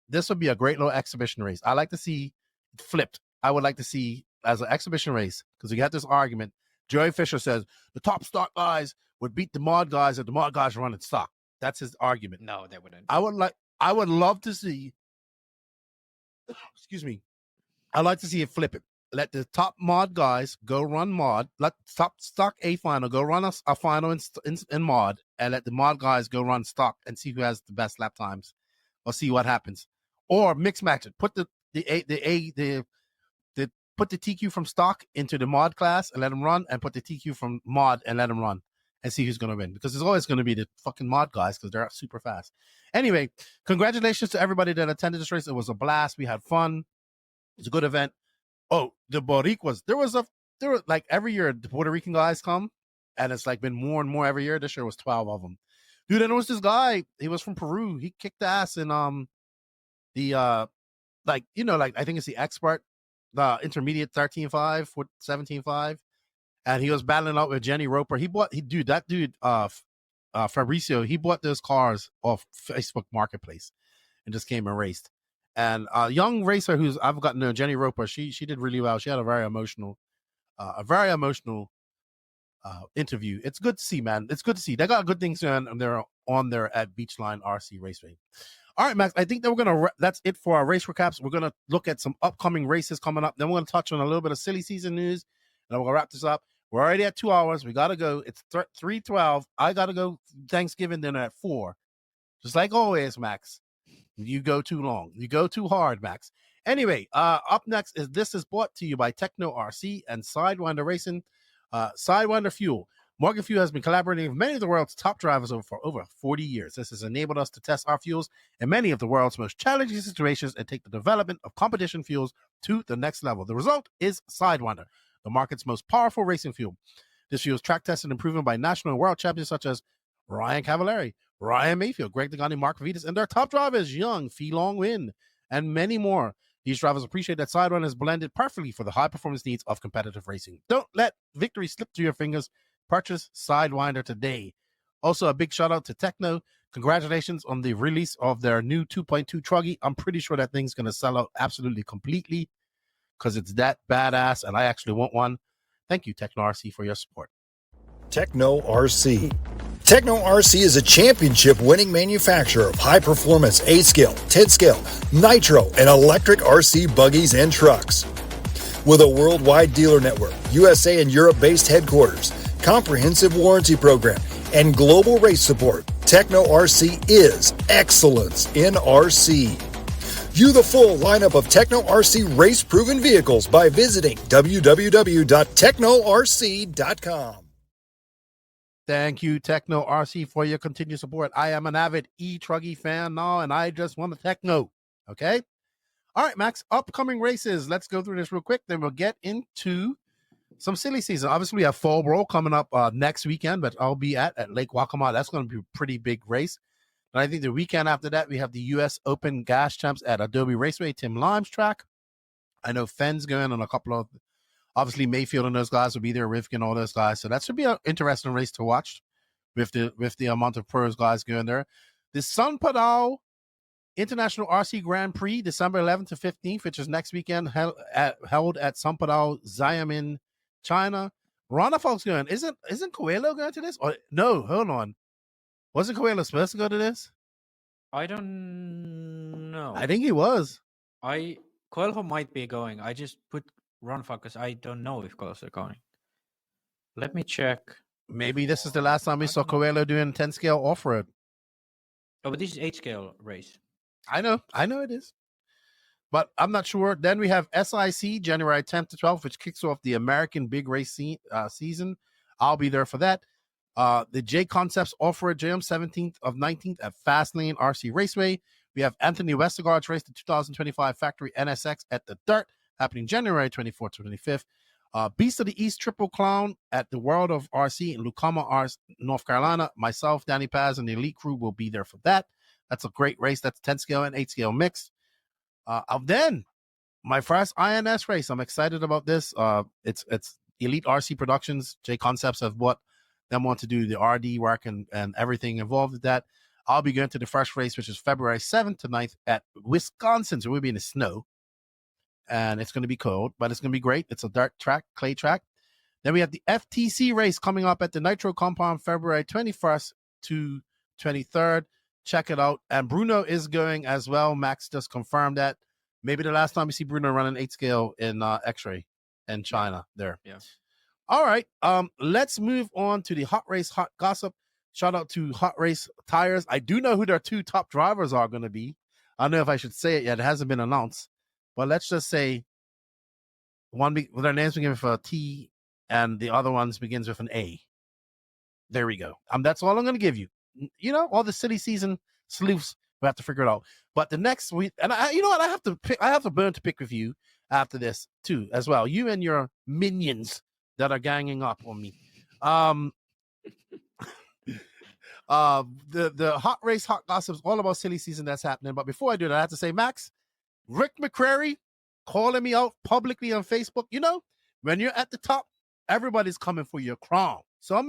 Speaker 1: this would be a great little exhibition race. I like to see it flipped. I would like to see as an exhibition race, because we got this argument. Joey Fisher says the top stock guys would beat the mod guys if the mod guys run in stock. That's his argument.
Speaker 2: No, they wouldn't.
Speaker 1: I would love to see, excuse me, I'd like to see it flip it. Let the top mod guys go run mod. Let top stock A final go run a final in mod, and let the mod guys go run stock and see who has the best lap times, or see what happens. Or mix match it. Put the put the TQ from stock into the mod class and let them run, and put the TQ from mod and let them run, and see who's going to win. Because it's always going to be the fucking mod guys because they're super fast. Anyway, congratulations to everybody that attended this race. It was a blast. We had fun. It was a good event. Oh, the Boricuas. There were like every year the Puerto Rican guys come, and it's like been more and more every year. This year was 12 of them. Dude, and there was this guy. He was from Peru. He kicked ass in I think it's the expert, the intermediate 13.5 with 17.5, and he was battling out with Jenny Roper. Fabricio, he bought those cars off Facebook Marketplace and just came and raced. And a young racer I've gotten to know, Jenny Roper, she did really well. She had a very emotional interview. It's good to see, man. It's good to see. They got good things on there at Beachline RC Raceway. All right, Max, I think that that's it for our race recaps. We're going to look at some upcoming races coming up. Then we're going to touch on a little bit of SillySeason news, and we're going to wrap this up. We're already at 2 hours. We got to go. It's 3:12. I got to go Thanksgiving dinner at 4. Just like always, Max. You go too long. You go too hard, Max. Anyway, up next this is brought to you by Tekno RC and Sidewinder Racing. Sidewinder Fuel. Morgan Fuel has been collaborating with many of the world's top drivers for over 40 years. This has enabled us to test our fuels in many of the world's most challenging situations and take the development of competition fuels to the next level. The result is Sidewinder, the market's most powerful racing fuel. This fuel is track tested and proven by national and world champions such as Ryan Cavallari, Ryan Mayfield, Greg Degani, Mark Vitas, and their top drivers, Young, Fee Long Win, and many more. These drivers appreciate that Sidewinder is blended perfectly for the high-performance needs of competitive racing. Don't let victory slip through your fingers. Purchase Sidewinder today. Also, a big shout-out to Tekno. Congratulations on the release of their new 2.2 Truggy. I'm pretty sure that thing's going to sell out absolutely completely because it's that badass, and I actually want one. Thank you, Tekno RC, for your support.
Speaker 8: Tekno RC. Tekno RC is a championship-winning manufacturer of high-performance A-scale, 10-scale, nitro, and electric RC buggies and trucks. With a worldwide dealer network, USA and Europe-based headquarters, comprehensive warranty program, and global race support, Tekno RC is excellence in RC. View the full lineup of Tekno RC race-proven vehicles by visiting www.teknorc.com.
Speaker 1: Thank you, Tekno RC, for your continued support. I am an avid E-Truggy fan now, and I just want a Tekno. Okay? All right, Max, upcoming races. Let's go through this real quick. Then we'll get into some SillySeason. Obviously, we have Fall Brawl coming up next weekend, but I'll be at Lake Waccamaw. That's going to be a pretty big race. And I think the weekend after that, we have the U.S. Open Gas Champs at Adobe Raceway, Tim Lime's track. I know Phend's going on a couple of, obviously Mayfield and those guys will be there, Rivkin, all those guys. So that should be an interesting race to watch with the amount of pros guys going there. The San Padao International RC Grand Prix, December 11th to 15th, which is next weekend, held at San Padao, Xiamen, China. Ronda Fox going. Isn't Coelho going to this? Or no, hold on. Wasn't Coelho supposed to go to this?
Speaker 2: I don't know.
Speaker 1: I think he was.
Speaker 2: Coelho might be going. I just put Ron because I don't know if Coelho's are going. Let me check.
Speaker 1: Maybe this is the last time we saw Coelho doing 10 scale off-road.
Speaker 2: Oh, but this is 8 scale race.
Speaker 1: I know it is. But I'm not sure. Then we have SIC January 10th to 12th, which kicks off the American Big Race season. I'll be there for that. The J Concepts offer Jam 17th of 19th at Fastlane RC Raceway. We have Anthony Westergaard's race, the 2025 Factory NSX at the Dirt, happening January 24th to 25th. Beast of the East Triple Crown at the World of RC in Lucama, North Carolina. Myself, Danny Paz, and the Elite crew will be there for that. That's a great race. That's 10 scale and 8 scale mix. Then my first INS race. I'm excited about this. It's Elite RC Productions. J Concepts have bought them on to do the RD work and everything involved with that. I'll be going to the first race, which is February 7th to 9th at Wisconsin. So we'll be in the snow. And it's going to be cold, but it's going to be great. It's a dirt track, clay track. Then we have the FTC race coming up at the Nitro Compound February 21st to 23rd. Check it out. And Bruno is going as well. Max just confirmed that. Maybe the last time we see Bruno running 8 scale in X-Ray in China there.
Speaker 2: Yeah.
Speaker 1: All right. Let's move on to the Hot Race Hot Gossip. Shout out to Hot Race Tires. I do know who their 2 top drivers are going to be. I don't know if I should say it yet. It hasn't been announced. But let's just say their names begin with a T and the other ones begins with an A. There we go. That's all I'm going to give you. You know, all the SillySeason sleuths, we have to figure it out. But the next week, and you know what? I have to burn to pick with you after this too, as well. You and your minions that are ganging up on me. The Hot Race Hot Gossip is all about SillySeason that's happening. But before I do that, I have to say, Max, Rick McCrary calling me out publicly on Facebook. You know, when you're at the top, everybody's coming for your crown. So I'm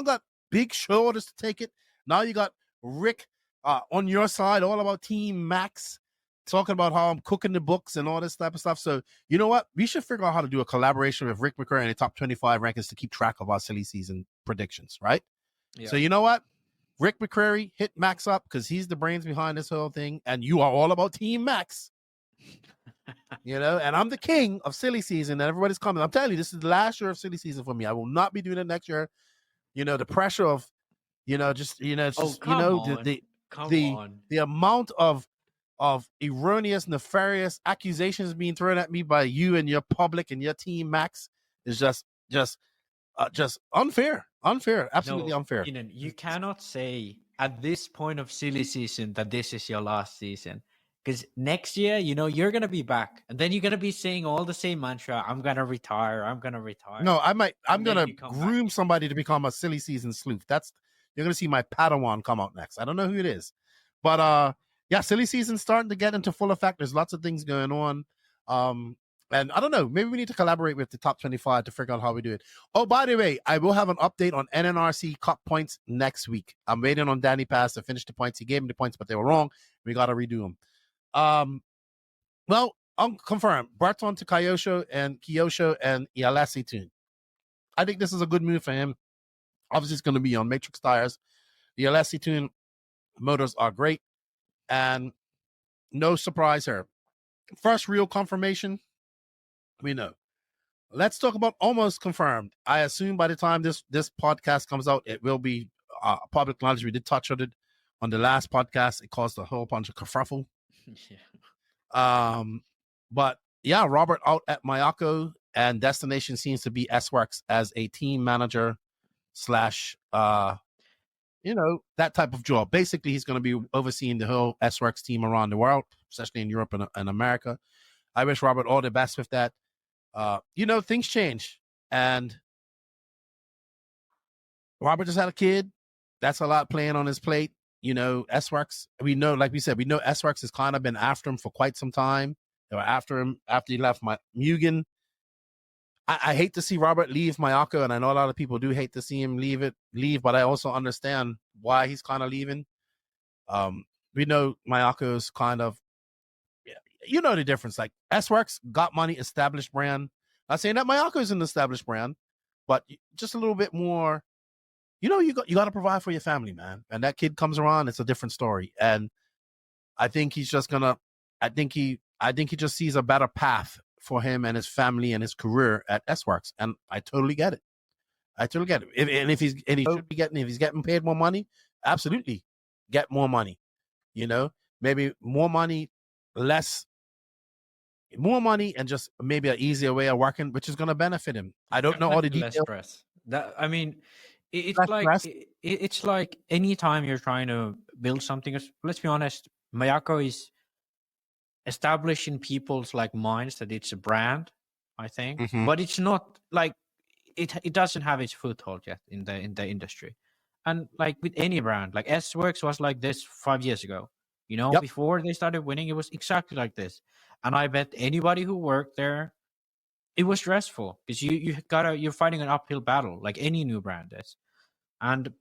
Speaker 1: got big shoulders to take it. Now you got Rick on your side, all about Team Max, talking about how I'm cooking the books and all this type of stuff. So you know what? We should figure out how to do a collaboration with Rick McCrary and the top 25 rankings to keep track of our SillySeason predictions, right? Yeah. So you know what? Rick McCrary, hit Max up because he's the brains behind this whole thing, and you are all about Team Max. You know, and I'm the king of SillySeason, and everybody's coming. I'm telling you, this is the last year of SillySeason for me. I will not be doing it next year. You know, the pressure of, the amount of erroneous, nefarious accusations being thrown at me by you and your public and your Team Max is just unfair. Absolutely unfair.
Speaker 2: Keenan, you cannot say at this point of SillySeason that this is your last season, because next year, you know, you're gonna be back, and then you're gonna be saying all the same mantra. I'm gonna retire.
Speaker 1: No, I'm gonna groom somebody to become a SillySeason sleuth. You're gonna see my Padawan come out next. I don't know who it is, but yeah, SillySeason's starting to get into full effect. There's lots of things going on. And I don't know, maybe we need to collaborate with the top 25 to figure out how we do it. Oh, by the way, I will have an update on NNRC Cup points next week. I'm waiting on Danny Pass to finish the points. He gave me the points, but they were wrong. We got to redo them. Well, I'm confirmed. Barton to Kyosho and Ialasi Tune. I think this is a good move for him. Obviously, it's going to be on Matrix tires. The Ialasi Tune motors are great. And no surprise here. First real confirmation. We know. Let's talk about almost confirmed. I assume by the time this podcast comes out, it will be public knowledge. We did touch on it on the last podcast. It caused a whole bunch of kerfuffle. Yeah. But yeah, Robert out at Mayako, and destination seems to be S-Works as a team manager / that type of job. Basically, he's going to be overseeing the whole S-Works team around the world, especially in Europe and America. I wish Robert all the best with that. Things change, and Robert just had a kid. That's a lot playing on his plate. You know, S-Works, we know, like we said, we know S-Works has kind of been after him for quite some time. They were after him after he left Mugen. I hate to see Robert leave Mayako, and I know a lot of people do hate to see him leave, but I also understand why he's kind of leaving. We know Mayako's kind of, you know the difference. Like S-Works, got money, established brand. Not saying that Mayako is an established brand, but just a little bit more. You know, you got to provide for your family, man. And that kid comes around, it's a different story. And I think he's just gonna. I think he just sees a better path for him and his family and his career at S-Works, and I totally get it. If he's getting paid more money, absolutely get more money. You know, maybe more money, more money, and just maybe an easier way of working, which is going to benefit him. I don't know all the details.
Speaker 2: Less stress. That I mean, it's
Speaker 1: Less
Speaker 2: like
Speaker 1: stress.
Speaker 2: it's like anytime you're trying to build something. Let's be honest, Mayako is established in people's like minds that it's a brand, I think,
Speaker 1: Mhm.
Speaker 2: but it's not like it doesn't have its foothold yet in the industry. And like with any brand, like S-Works was like this 5 years ago. You know,
Speaker 1: Yep.
Speaker 2: before they started winning, it was exactly like this. And I bet anybody who worked there, it was stressful because you're fighting an uphill battle like any new brand is. And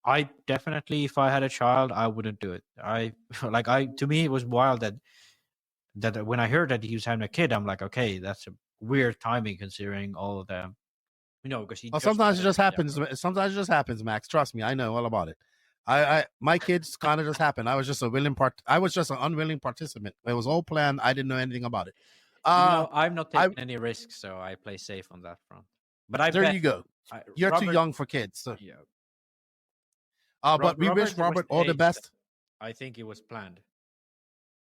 Speaker 2: I definitely, if I had a child, I wouldn't do it. To me, it was wild that when I heard that he was having a kid, I'm like, okay, that's a weird timing considering all of the, because he.
Speaker 1: Well,
Speaker 2: just
Speaker 1: sometimes it
Speaker 2: had a
Speaker 1: just
Speaker 2: kid.
Speaker 1: happens. Sometimes it just happens, Max. Trust me, I know all about it. My kids kind of just happened. I was just I was just an unwilling participant. It was all planned. I didn't know anything about it.
Speaker 2: I'm not
Speaker 1: I
Speaker 2: taking any risks, so I play safe on that front. But I
Speaker 1: there
Speaker 2: bet
Speaker 1: you go. You're too young for kids. So.
Speaker 2: Yeah.
Speaker 1: But we wish Robert all the best.
Speaker 2: I think it was planned.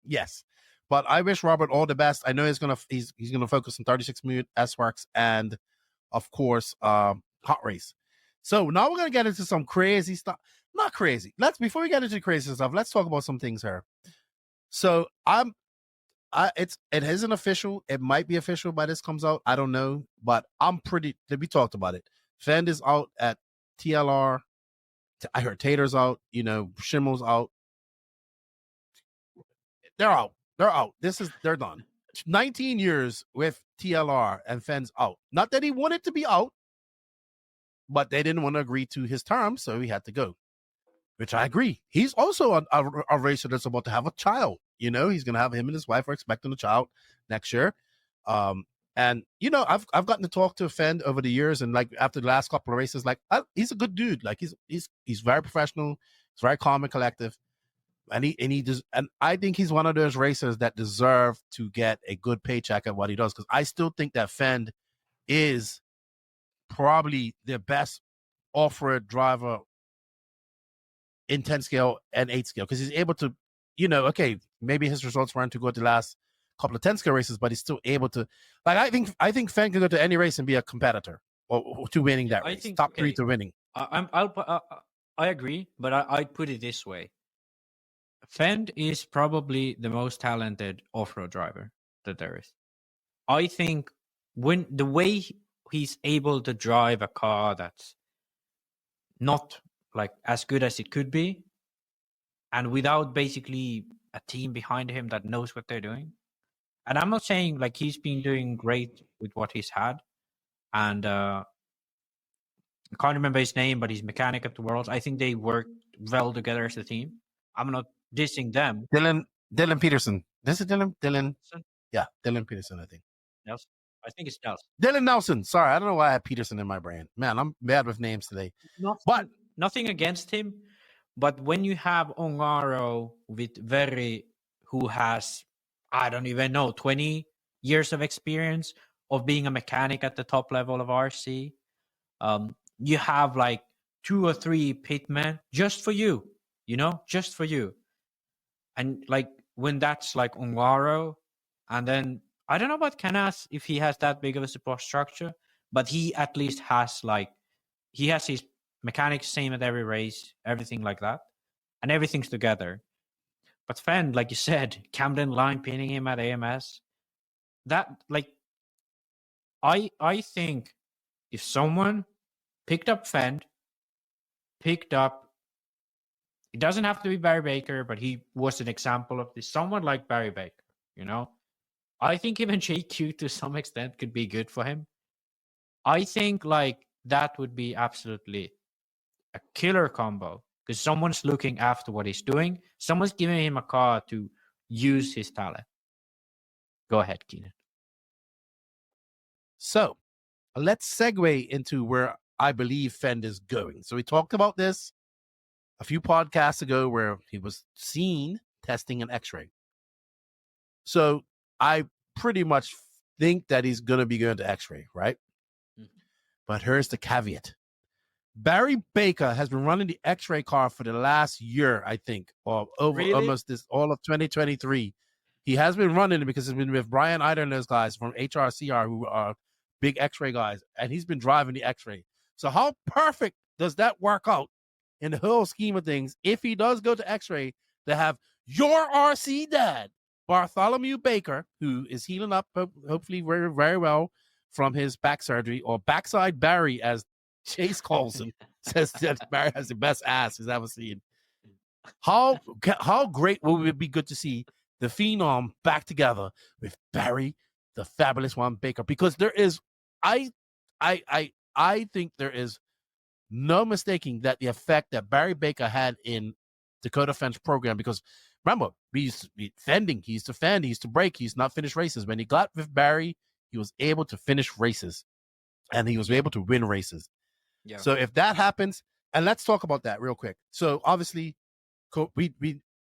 Speaker 1: Yes, but I wish Robert all the best. I know he's gonna focus on 36-minute S-Works and, of course, Hot Race. So now we're gonna get into some crazy stuff. Not crazy. Before we get into crazy stuff, let's talk about some things here. So it isn't official. It might be official by this comes out. I don't know, but we talked about it. Phend is out at TLR. I heard Tater's out. Schimmel's out. They're out. They're done. 19 years with TLR and Phend's out. Not that he wanted to be out, but they didn't want to agree to his terms, so he had to go. Which I agree. He's also a racer that's about to have a child. He's going to have him and his wife are expecting a child next year. And I've gotten to talk to Phend over the years, and like after the last couple of races, like he's a good dude. Like he's very professional. He's very calm and collective. And I think he's one of those racers that deserve to get a good paycheck at what he does, because I still think that Phend is probably the best off-road driver in 10 scale and 8 scale, because he's able to, okay, maybe his results weren't too good the last couple of 10 scale races, but he's still able to, like, I think Phend can go to any race and be a competitor or to winning that race. Top 3 to winning.
Speaker 2: I agree, but I'd put it this way. Phend is probably the most talented off-road driver that there is. I think when the way he's able to drive a car that's not like as good as it could be, and without basically a team behind him that knows what they're doing. And I'm not saying like he's been doing great with what he's had, and I can't remember his name, but he's mechanic of the world. I think they work well together as a team. I'm not dissing them.
Speaker 1: Dylan Peterson. This is Dylan. Yeah, Dylan Peterson, I think.
Speaker 2: Nelson. I think it's Nelson.
Speaker 1: Dylan Nelson. Sorry, I don't know why I had Peterson in my brain. Man, I'm bad with names today.
Speaker 2: Nothing against him, but when you have Ongaro with who has, I don't even know, 20 years of experience of being a mechanic at the top level of RC, you have like 2 or 3 pitmen just for you, just for you. And like when that's like Ongaro, and then I don't know about Canas if he has that big of a support structure, but he at least has he has his mechanics same at every race, everything like that, and everything's together. But Phend, like you said, Camden Line pinning him at AMS, that like I think if someone picked up Phend, it doesn't have to be Barry Baker, but he was an example of this. Someone like Barry Baker, I think even JQ to some extent could be good for him. I think like that would be absolutely a killer combo, because someone's looking after what he's doing. Someone's giving him a car to use his talent. Go ahead, Keenan.
Speaker 1: So let's segue into where I believe Phend is going. So we talked about this a few podcasts ago where he was seen testing an X-ray. So I pretty much think that he's going to be going to X-ray, right? Mm-hmm. But here's the caveat. Barry Baker has been running the X-ray car for the last year, I think, or over almost all of 2023. He has been running it because he's been with Brian Eiderner's guys from HRCR, who are big X-ray guys, and he's been driving the X-ray. So how perfect does that work out in the whole scheme of things if he does go to X-Ray to have your RC dad, Bartholomew Baker, who is healing up hopefully very, very well from his back surgery, or Backside Barry, as Chase calls him, says that Barry has the best ass he's ever seen. How great will it be good to see the Phenom back together with Barry, the fabulous one Baker, because there is, I think there is no mistaking that the effect that Barry Baker had in Dakotah Phend's program, because remember, he used to be fending, he used to fend, he used to break, he used to not finish races. When he got with Barry, he was able to finish races, and he was able to win races.
Speaker 2: Yeah.
Speaker 1: So if that happens, and let's talk about that real quick. So obviously,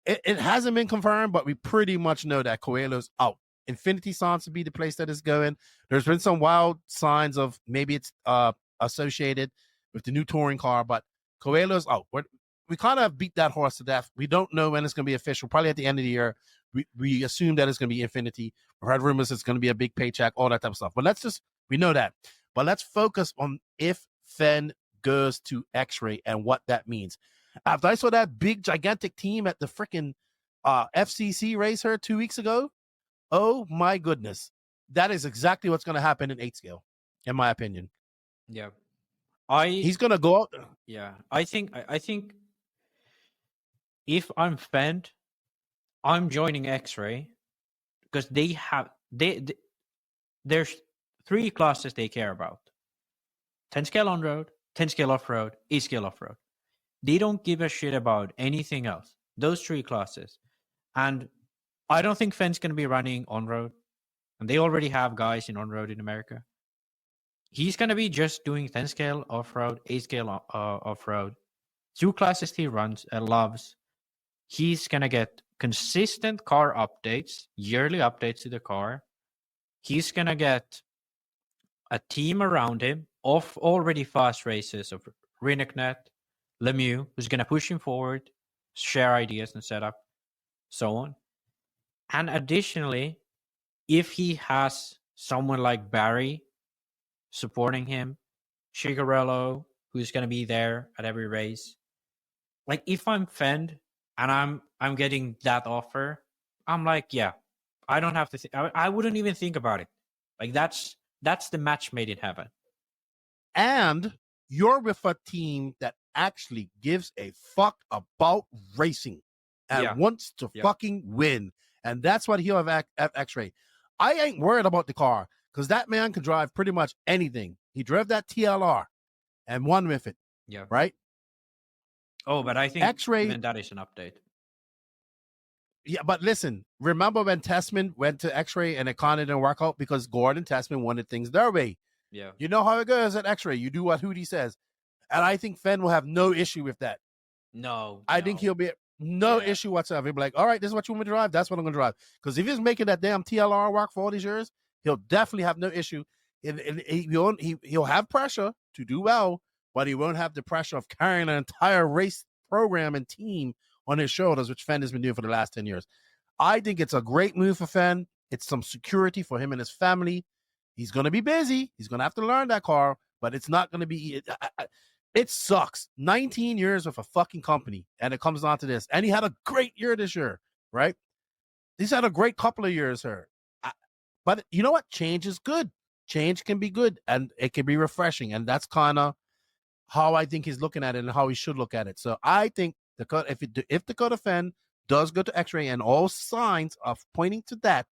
Speaker 1: it hasn't been confirmed, but we pretty much know that Coelho's out. Infinity Sans to be the place that is going. There's been some wild signs of maybe it's associated with the new touring car, but Coelho's out. We kind of beat that horse to death. We don't know when it's going to be official. Probably at the end of the year. We assume that it's going to be Infinity. We've heard rumors it's going to be a big paycheck, all that type of stuff. But we know that. But let's focus on if Phend goes to X-Ray and what that means. After I saw that big, gigantic team at the freaking FCC race here 2 weeks ago, oh my goodness. That is exactly what's going to happen in 8 scale, in my opinion.
Speaker 2: Yeah.
Speaker 1: He's going to go out.
Speaker 2: Yeah. I think if I'm Phend, I'm joining X-Ray because there's 3 classes they care about. 10 scale on-road, 10 scale off-road, 8 scale off-road. They don't give a shit about anything else. Those 3 classes. And I don't think Phend's going to be running on-road. And they already have guys in on-road in America. He's going to be just doing 10 scale off-road, 8 scale off-road. 2 classes he runs and loves. He's going to get consistent car updates, yearly updates to the car. He's going to get a team around him of already fast races of Rineknet, Lemieux, who's going to push him forward, share ideas and set up, so on. And additionally, if he has someone like Barry supporting him, Shigarello, who's going to be there at every race, like if I'm Phend and I'm getting that offer, I'm like, yeah, I don't have to. I wouldn't even think about it. Like that's the match made in heaven.
Speaker 1: And you're with a team that actually gives a fuck about racing and wants to fucking win. And that's what he'll have at X-Ray. I ain't worried about the car because that man can drive pretty much anything. He drove that TLR and won with it.
Speaker 2: Yeah.
Speaker 1: Right?
Speaker 2: Oh, but I think
Speaker 1: X-Ray,
Speaker 2: even that is an update.
Speaker 1: Yeah, but listen, remember when Tessman went to X-Ray and it kind of didn't work out because Gordon Tessman wanted things their way.
Speaker 2: Yeah.
Speaker 1: You know how it goes at X-Ray. You do what Hootie says. And I think Phend will have no issue with that. I think he'll be no issue whatsoever. He'll be like, all right, this is what you want me to drive. That's what I'm going to drive. Because if he's making that damn TLR work for all these years, he'll definitely have no issue. He'll have pressure to do well, but he won't have the pressure of carrying an entire race program and team on his shoulders, which Phend has been doing for the last 10 years. I think it's a great move for Phend. It's some security for him and his family. He's going to be busy. He's going to have to learn that car, but it's not going to be... It sucks. 19 years with a fucking company, and it comes down to this. And he had a great year this year, right? He's had a great couple of years here. But you know what? Change is good. Change can be good, and it can be refreshing. And that's kind of how I think he's looking at it and how he should look at it. So I think if Dakotah Phend does go to X-Ray, and all signs are pointing to that,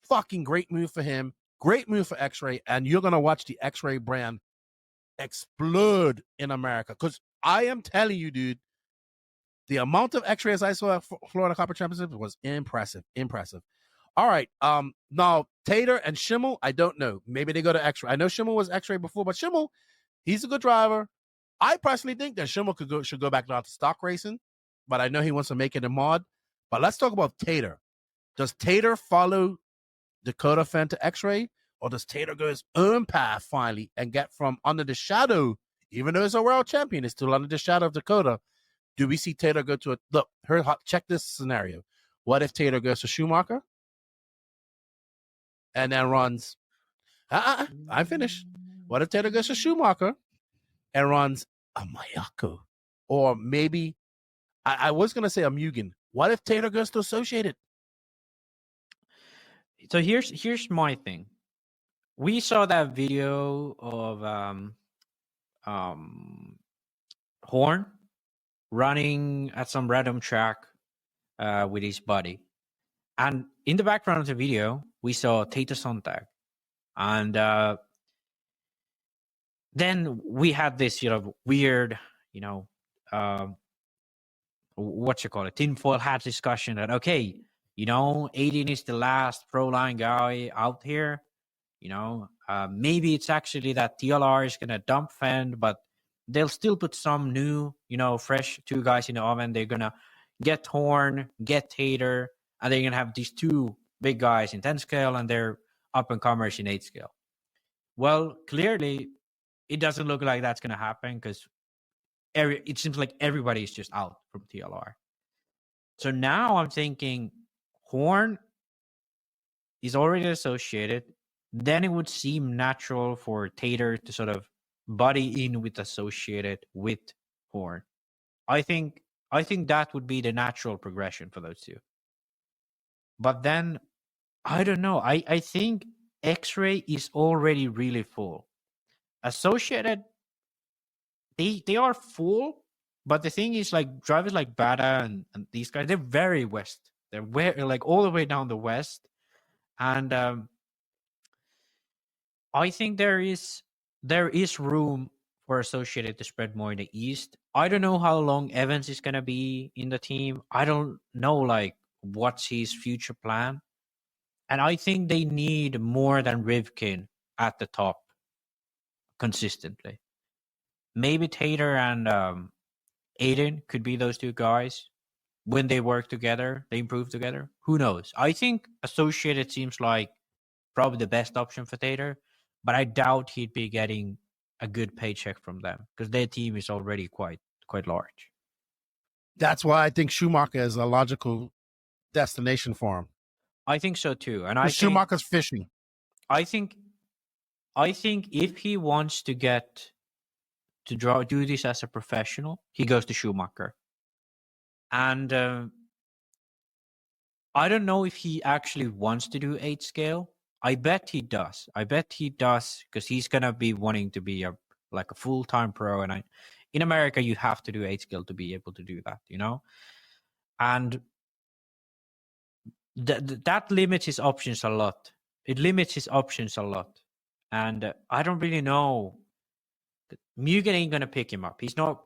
Speaker 1: fucking great move for him. Great move for X-Ray. And you're going to watch the X-Ray brand explode in America. Because I am telling you, dude, the amount of X-rays I saw at Florida Copper Championship was impressive. All right. Now Tater and Schimmel, I don't know. Maybe they go to X-ray. I know Schimmel was X-ray before, but Schimmel, he's a good driver. I personally think that Schimmel should go back down to stock racing, but I know he wants to make it a mod. But let's talk about Tater. Does Tater follow Dakotah Phend to X-ray, or does Tater go his own path finally and get from under the shadow, even though he's a world champion, it's still under the shadow of Dakotah? Do we see Tater go to check this scenario. What if Tater goes to Schumacher and then runs? I'm finished. What if Tater goes to Schumacher and runs a Mayako, or maybe I was gonna say a Mugen. What if Tater goes to Associated?
Speaker 2: So here's my thing. We saw that video of Horn running at some random track with his buddy. And in the background of the video, we saw Tater Sontag. And then we had this, weird, tinfoil hat discussion that, okay, Aiden is the last pro line guy out here. Maybe it's actually that TLR is going to dump Phend, but they'll still put some new, fresh 2 guys in the oven. They're going to get Horn, get Tater, and they're going to have these 2 big guys in 10 scale and they're up and comers in 8 scale. Well, clearly, it doesn't look like that's going to happen because it seems like everybody is just out from TLR. So now I'm thinking Horn is already associated. Then it would seem natural for Tater to sort of buddy in with associated with Horn. I think that would be the natural progression for those 2. But then I don't know. I think X-Ray is already really full. Associated, they are full, but the thing is, like, drivers like Bada and these guys, they're very west. They're like all the way down the west, and I think there is room for Associated to spread more in the east. I don't know how long Evans is gonna be in the team. I don't know like what's his future plan, and I think they need more than Rivkin at the top consistently. Maybe Tater and Aiden could be those 2 guys. When they work together, they improve together. Who knows? I think Associated seems like probably the best option for Tater, but I doubt he'd be getting a good paycheck from them because their team is already quite large.
Speaker 1: That's why I think Schumacher is a logical destination for him.
Speaker 2: I think so too. And I think
Speaker 1: Schumacher's fishing.
Speaker 2: I think if he wants to do this as a professional, he goes to Schumacher. And I don't know if he actually wants to do 8 scale. I bet he does. Because he's gonna be wanting to be a full-time pro. And in America, you have to do 8 scale to be able to do that, And that limits his options a lot. And I don't really know. Mugen ain't gonna pick him up. He's not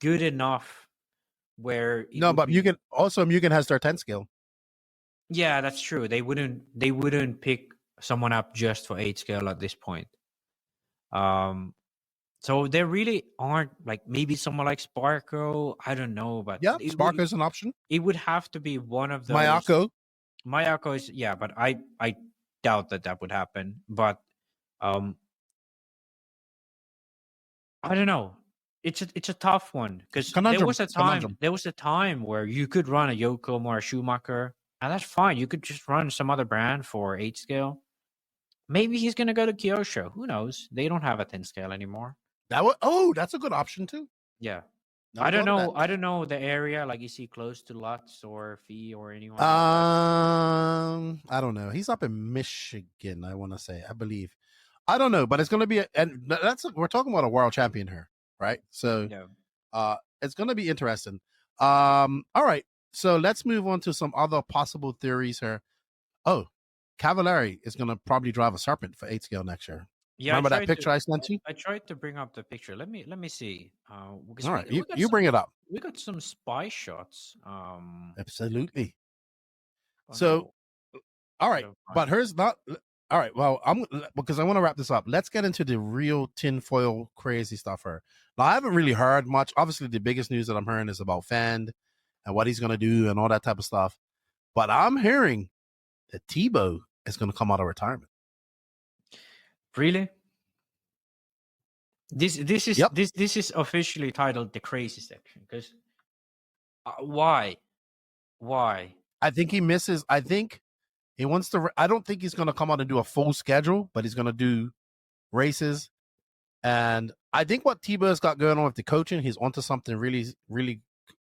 Speaker 2: good enough. But Mugen has their 10 scale. Yeah, that's true. They wouldn't pick someone up just for 8 scale at this point. So there really aren't, like, maybe someone like Sparko. I don't know, but
Speaker 1: yeah, Sparko is an option.
Speaker 2: It would have to be one of those. Mayako is, yeah, but I doubt that would happen. But I don't know. It's a tough one because there was a time where you could run a Yokomo or a Schumacher, and that's fine. You could just run some other brand for 8 scale. Maybe he's gonna go to Kyosho. Who knows? They don't have a 10 scale anymore.
Speaker 1: That's a good option too.
Speaker 2: Yeah. I don't know the area. Like, is he close to Lutz or Fee or anyone?
Speaker 1: I don't know. He's up in Michigan, I want to say. I believe. I don't know, but it's going to be we're talking about a world champion here, right? So it's going to be interesting. All right. So let's move on to some other possible theories here. Oh, Cavallari is going to probably drive a Serpent for 8 scale next year. Yeah, remember that picture I sent you?
Speaker 2: I tried to bring up the picture. Let me see.
Speaker 1: All right, you bring it up.
Speaker 2: We got some spy shots.
Speaker 1: Absolutely. So, all right, but hers not. All right, well, because I want to wrap this up. Let's get into the real tinfoil crazy stuff here. Now, I haven't really heard much. Obviously, the biggest news that I'm hearing is about Phend and what he's going to do and all that type of stuff. But I'm hearing that Tebow is going to come out of retirement.
Speaker 2: Really? This is officially titled the crazy section because why?
Speaker 1: I think he misses. I think he wants to. I don't think he's going to come out and do a full schedule, but he's going to do races And I think what T-Bird's got going on with the coaching, he's onto something really, really.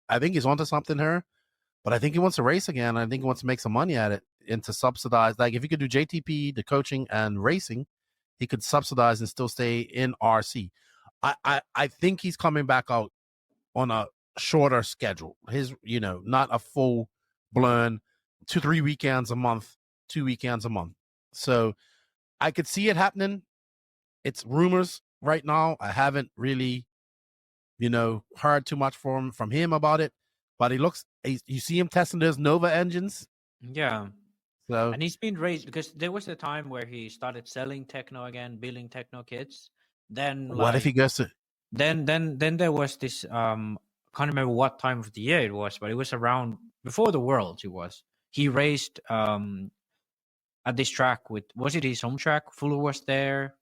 Speaker 1: I think he's onto something here. But I think he wants to race again. I think he wants to make some money at it and to subsidize. Like if he could do JTP, the coaching, and racing, he could subsidize and still stay in RC. I think he's coming back out on a shorter schedule. His, not a full blown 2-3 weekends a month, 2 weekends a month. So I could see it happening. It's rumors right now. I haven't really, heard too much from him about it. But you see him testing those Nova engines.
Speaker 2: Yeah.
Speaker 1: So,
Speaker 2: and he's been raised because there was a time where he started selling Tekno again, building Tekno kits. Then
Speaker 1: what if he goes to?
Speaker 2: Then there was this. Can't remember what time of the year it was, but it was around before the Worlds. He raced at this track was it his home track? Fuller was there.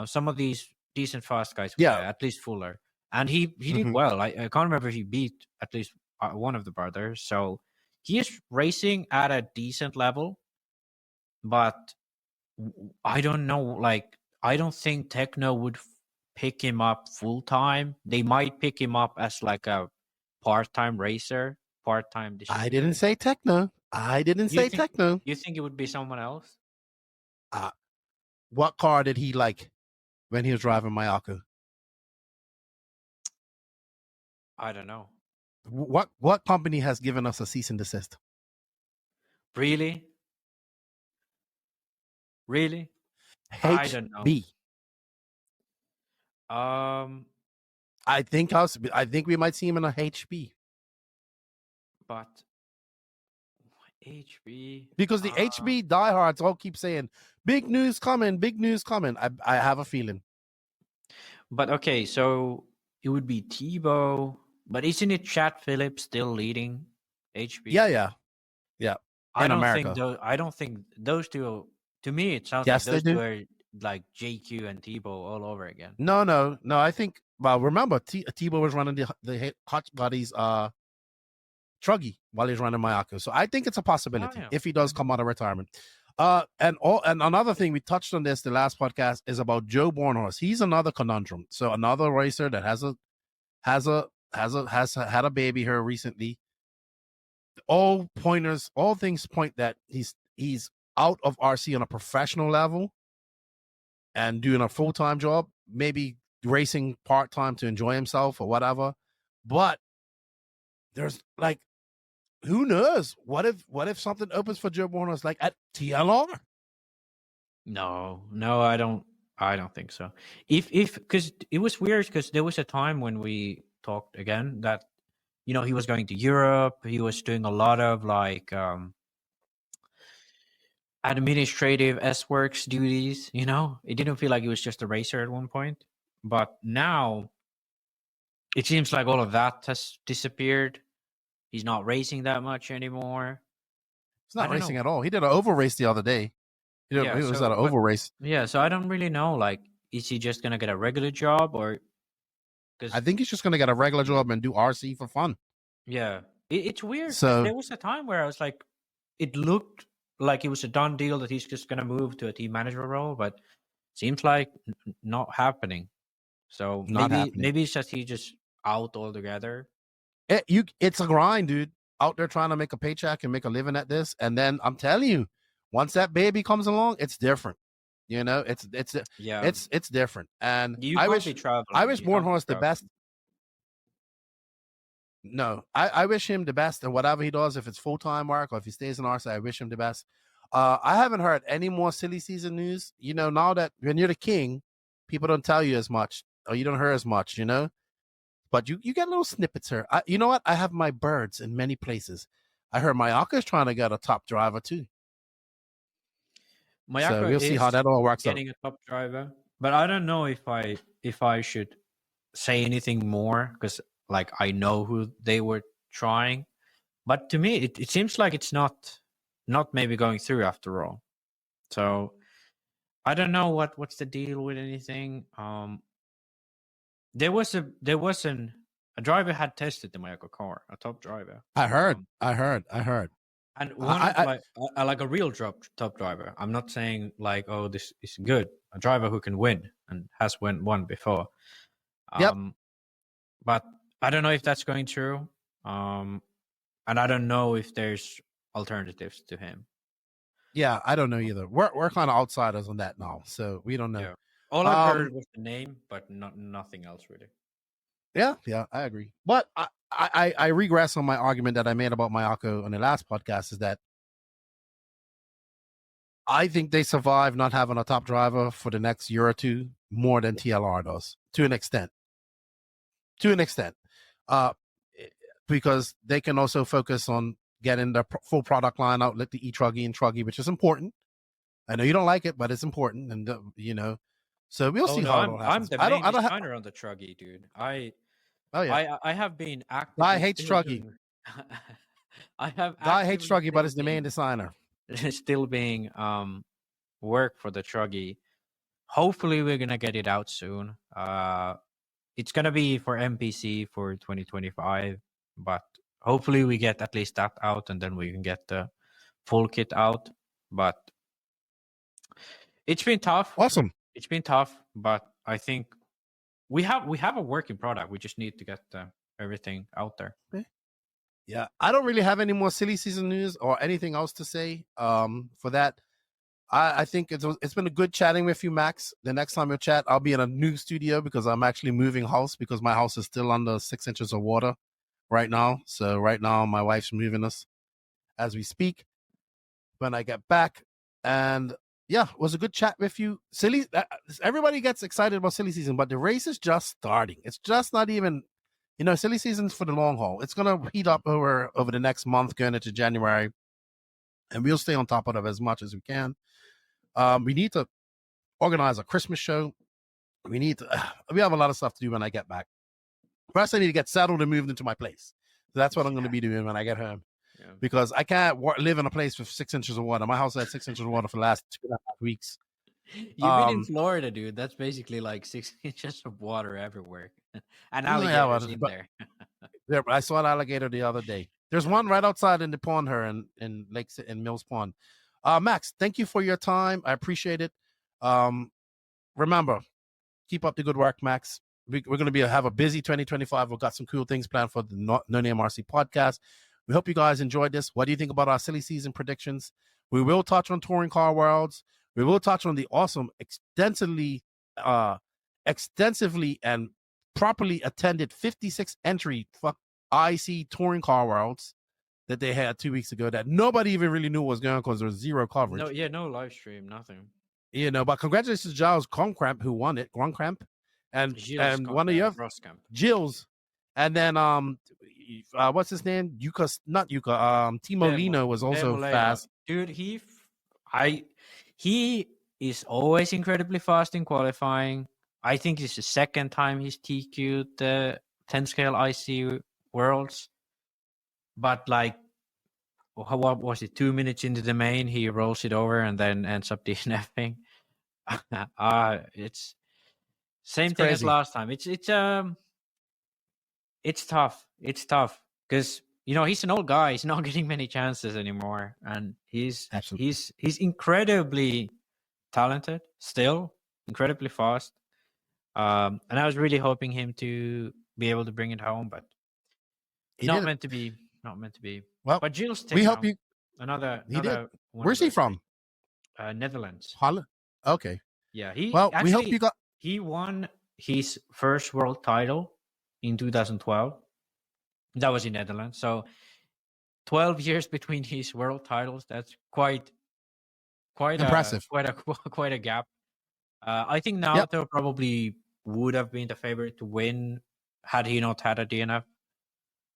Speaker 2: Some of these decent fast guys were there, at least Fuller, and he did well. I can't remember if he beat at least one of the brothers. So he is racing at a decent level, but I don't know. Like, I don't think Tekno would pick him up full time. They might pick him up as like a part-time racer, part-time distributor.
Speaker 1: I didn't say Tekno. Tekno.
Speaker 2: You think it would be someone else?
Speaker 1: What car did he like when he was driving Mayako?
Speaker 2: I don't know.
Speaker 1: What company has given us a cease and desist?
Speaker 2: Really? I don't know.
Speaker 1: I think we might see him in a HB.
Speaker 2: But HB,
Speaker 1: because the HB diehards all keep saying big news coming. I have a feeling.
Speaker 2: But okay, so it would be Tebow. But isn't it Chad Phillips still leading HB?
Speaker 1: Yeah.
Speaker 2: I don't think those two. To me, it sounds like those two are like JQ and Tebow all over again.
Speaker 1: No. I think. Well, remember, Tebow was running the Hot Buddies Truggy while he's running Mayako. So I think it's a possibility if he does come out of retirement. And another thing, we touched on this the last podcast, is about Joe Bornhorst. He's another conundrum. So another racer that has had a baby here recently. All things point that he's out of RC on a professional level and doing a full-time job, maybe racing part-time to enjoy himself or whatever. But there's like, who knows? What if something opens for Joe Bornhorst like at TLR?
Speaker 2: No, I don't think so. If because it was weird, because there was a time when we talked again that he was going to Europe. He was doing a lot of like administrative S-Works duties. It didn't feel like he was just a racer at one point. But now it seems like all of that has disappeared. He's not racing that much anymore.
Speaker 1: He's not racing at all. He did an oval race the other day. He was at an oval race.
Speaker 2: Yeah, so I don't really know. Like, is he just gonna get a regular job, or?
Speaker 1: I think he's just gonna get a regular job and do RC for fun.
Speaker 2: Yeah, it's weird.
Speaker 1: So
Speaker 2: there was a time where I was like, it looked like it was a done deal that he's just gonna move to a team manager role, but seems like not happening. So maybe it's just he's just out altogether.
Speaker 1: It's a grind, dude. Out there trying to make a paycheck and make a living at this, and then I'm telling you, once that baby comes along, it's different. It's different. And I wish Bornhorst the best. No, I wish him the best in whatever he does. If it's full-time work or if he stays in RC, I wish him the best. I haven't heard any more SillySeason news. Now that when you're the king, people don't tell you as much, or you don't hear as much. But you get little snippets here. You know what? I have my birds in many places. I heard Mayaka's trying to get a top driver too.
Speaker 2: Mayaka,
Speaker 1: so we'll see how that all works out.
Speaker 2: Getting a top driver, but I don't know if I should say anything more, because like I know who they were trying, but to me it seems like it's not maybe going through after all. So I don't know what's the deal with anything. There was a driver had tested the Mayako car, a top driver.
Speaker 1: I heard.
Speaker 2: And one like a real top driver. I'm not saying like, oh, this is good. A driver who can win and has won before.
Speaker 1: Yep.
Speaker 2: But I don't know if that's going through. And I don't know if there's alternatives to him.
Speaker 1: Yeah, I don't know either. We're kind of outsiders on that now, so we don't know.
Speaker 2: Yeah. All I've heard was the name, but nothing else really.
Speaker 1: Yeah, I agree. But I regress on my argument that I made about Mayako on the last podcast, is that I think they survive not having a top driver for the next year or two more than TLR does, to an extent. Because they can also focus on getting the full product line out, like the e-Truggy and Truggy, which is important. I know you don't like it, but it's important, and so we'll see how it all happens.
Speaker 2: I'm the main designer on the Truggy, dude. I have been active.
Speaker 1: Guy hates Truggy. Guy hates Truggy, but it's the main designer.
Speaker 2: Still being work for the Truggy. Hopefully, we're gonna get it out soon. It's gonna be for MPC for 2025, but hopefully we get at least that out, and then we can get the full kit out. But it's been tough.
Speaker 1: Awesome.
Speaker 2: It's been tough, but I think we have a working product. We just need to get everything out there.
Speaker 1: Yeah, I don't really have any more SillySeason news or anything else to say. For that, I think it's been a good chatting with you, Max. The next time we'll chat, I'll be in a new studio because I'm actually moving house because my house is still under 6 inches of water right now. So right now, my wife's moving us as we speak. When I get back, and yeah, it was a good chat with you. Everybody gets excited about SillySeason, but the race is just starting. It's just not even, SillySeason's for the long haul. It's gonna heat up over the next month, going into January, and we'll stay on top of it as much as we can. We need to organize a Christmas show. We have a lot of stuff to do when I get back. First, I need to get settled and moved into my place. So that's what I'm going to be doing when I get home. Yeah. Because I can't live in a place with 6 inches of water. My house had 6 inches of water for the last 2.5 weeks.
Speaker 2: You've been in Florida, dude. That's basically like 6 inches of water everywhere. And alligators in there.
Speaker 1: Yeah, I saw an alligator the other day. There's one right outside in the pond here in Mills Pond. Max, thank you for your time. I appreciate it. Remember, keep up the good work, Max. We're going to have a busy 2025. We've got some cool things planned for the No Name RC podcast. We hope you guys enjoyed this. What do you think about our SillySeason predictions? We will touch on Touring Car Worlds. We will touch on the awesome, extensively and properly attended 56 entry IC Touring Car Worlds that they had 2 weeks ago that nobody even really knew was going on because there was zero coverage.
Speaker 2: No live stream, nothing.
Speaker 1: But congratulations to Giles Gromkamp who won it. Gromkamp. And one of your Jill's, and then what's his name? Timo Lino was also fast.
Speaker 2: Dude, he is always incredibly fast in qualifying. I think it's the second time he's TQ'd the 10 scale IC Worlds. But like, what was it? 2 minutes into the main, he rolls it over and then ends up DNFing. It's same thing as last time. It's tough. It's tough because he's an old guy. He's not getting many chances anymore, and he's incredibly talented, still incredibly fast. And I was really hoping him to be able to bring it home, but not meant to be. Well, but Gilles,
Speaker 1: we hope you.
Speaker 2: Another
Speaker 1: Where's he from?
Speaker 2: Netherlands.
Speaker 1: Holland. Okay.
Speaker 2: Yeah.
Speaker 1: We hope you got.
Speaker 2: He won his first world title in 2012. That was in Netherlands. So 12 years between his world titles. That's quite
Speaker 1: impressive.
Speaker 2: Quite a gap. I think Naoto probably would have been the favorite to win had he not had a DNF.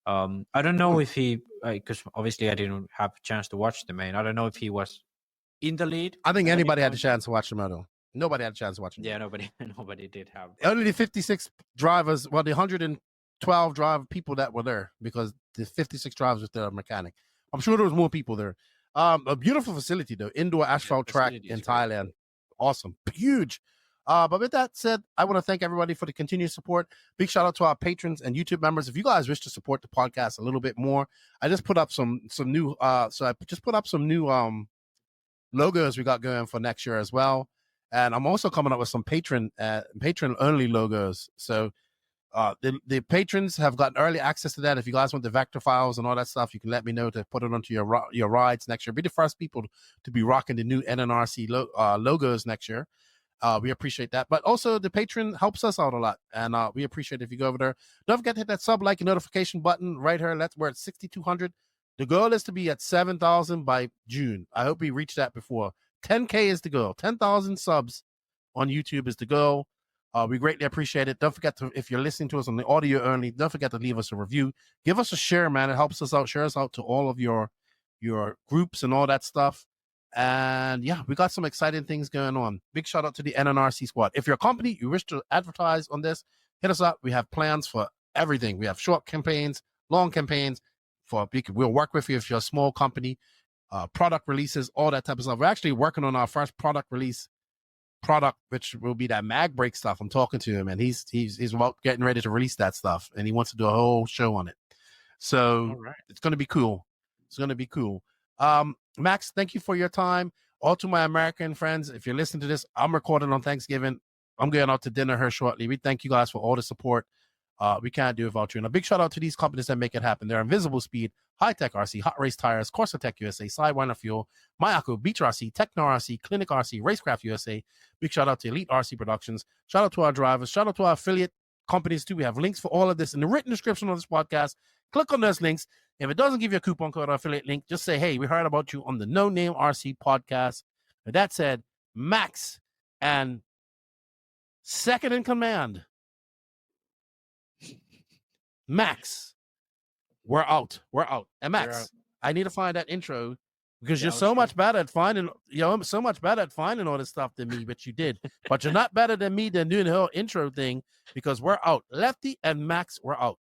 Speaker 2: I don't know if he, because obviously I didn't have a chance to watch the main. I don't know if he was in the lead.
Speaker 1: I think anybody had a chance to watch the medal. Nobody had a chance to watch it.
Speaker 2: Yeah, nobody did have.
Speaker 1: Only the 56 drivers, the 112 people that were there, because the 56 drivers was the mechanic. I'm sure there was more people there. A beautiful facility though, indoor asphalt track in Thailand. Awesome, huge. But with that said, I want to thank everybody for the continued support. Big shout out to our patrons and YouTube members. If you guys wish to support the podcast a little bit more, I just put up some new logos we got going for next year as well. And I'm also coming up with some patron only logos. So the patrons have gotten early access to that. If you guys want the vector files and all that stuff, you can let me know to put it onto your rides next year. Be the first people to be rocking the new NNRC logos next year. We appreciate that. But also the patron helps us out a lot. And we appreciate it if you go over there. Don't forget to hit that sub, like, and notification button right here. We're at 6,200. The goal is to be at 7,000 by June. I hope we reach that before. 10K is the goal. 10,000 subs on YouTube is the goal. We greatly appreciate it. Don't forget to, if you're listening to us on the audio only, don't forget to leave us a review. Give us a share, man. It helps us out. Share us out to all of your groups and all that stuff. And yeah, we got some exciting things going on. Big shout out to the NNRC squad. If you're a company, you wish to advertise on this, hit us up. We have plans for everything. We have short campaigns, long campaigns. We'll work with you if you're a small company, product releases, all that type of stuff. We're actually working on our first product, which will be that mag break stuff. I'm talking to him, and he's about getting ready to release that stuff, and he wants to do a whole show on it. So It's going to be cool. It's going to be cool. Max, thank you for your time. All to my American friends, if you're listening to this, I'm recording on Thanksgiving. I'm going out to dinner here shortly. We thank you guys for all the support. We can't do it without you. And a big shout out to these companies that make it happen. They're Invisible Speed, High Tech RC, Hot Race Tires, Corsa Tech USA, Sidewinder Fuel, Mayako, Beach RC, Tekno RC, Clinic RC, Racecraft USA. Big shout out to Elite RC Productions. Shout out to our drivers. Shout out to our affiliate companies too. We have links for all of this in the written description of this podcast. Click on those links. If it doesn't give you a coupon code or affiliate link, just say, hey, we heard about you on the No Name RC podcast. With that said, Max and second in command, Max, we're out. And Max, I need to find that intro because you're so much better at finding, I'm so much better at finding all this stuff than me, but you did. But you're not better than me than doing the whole intro thing because we're out. Lefty and Max, we're out.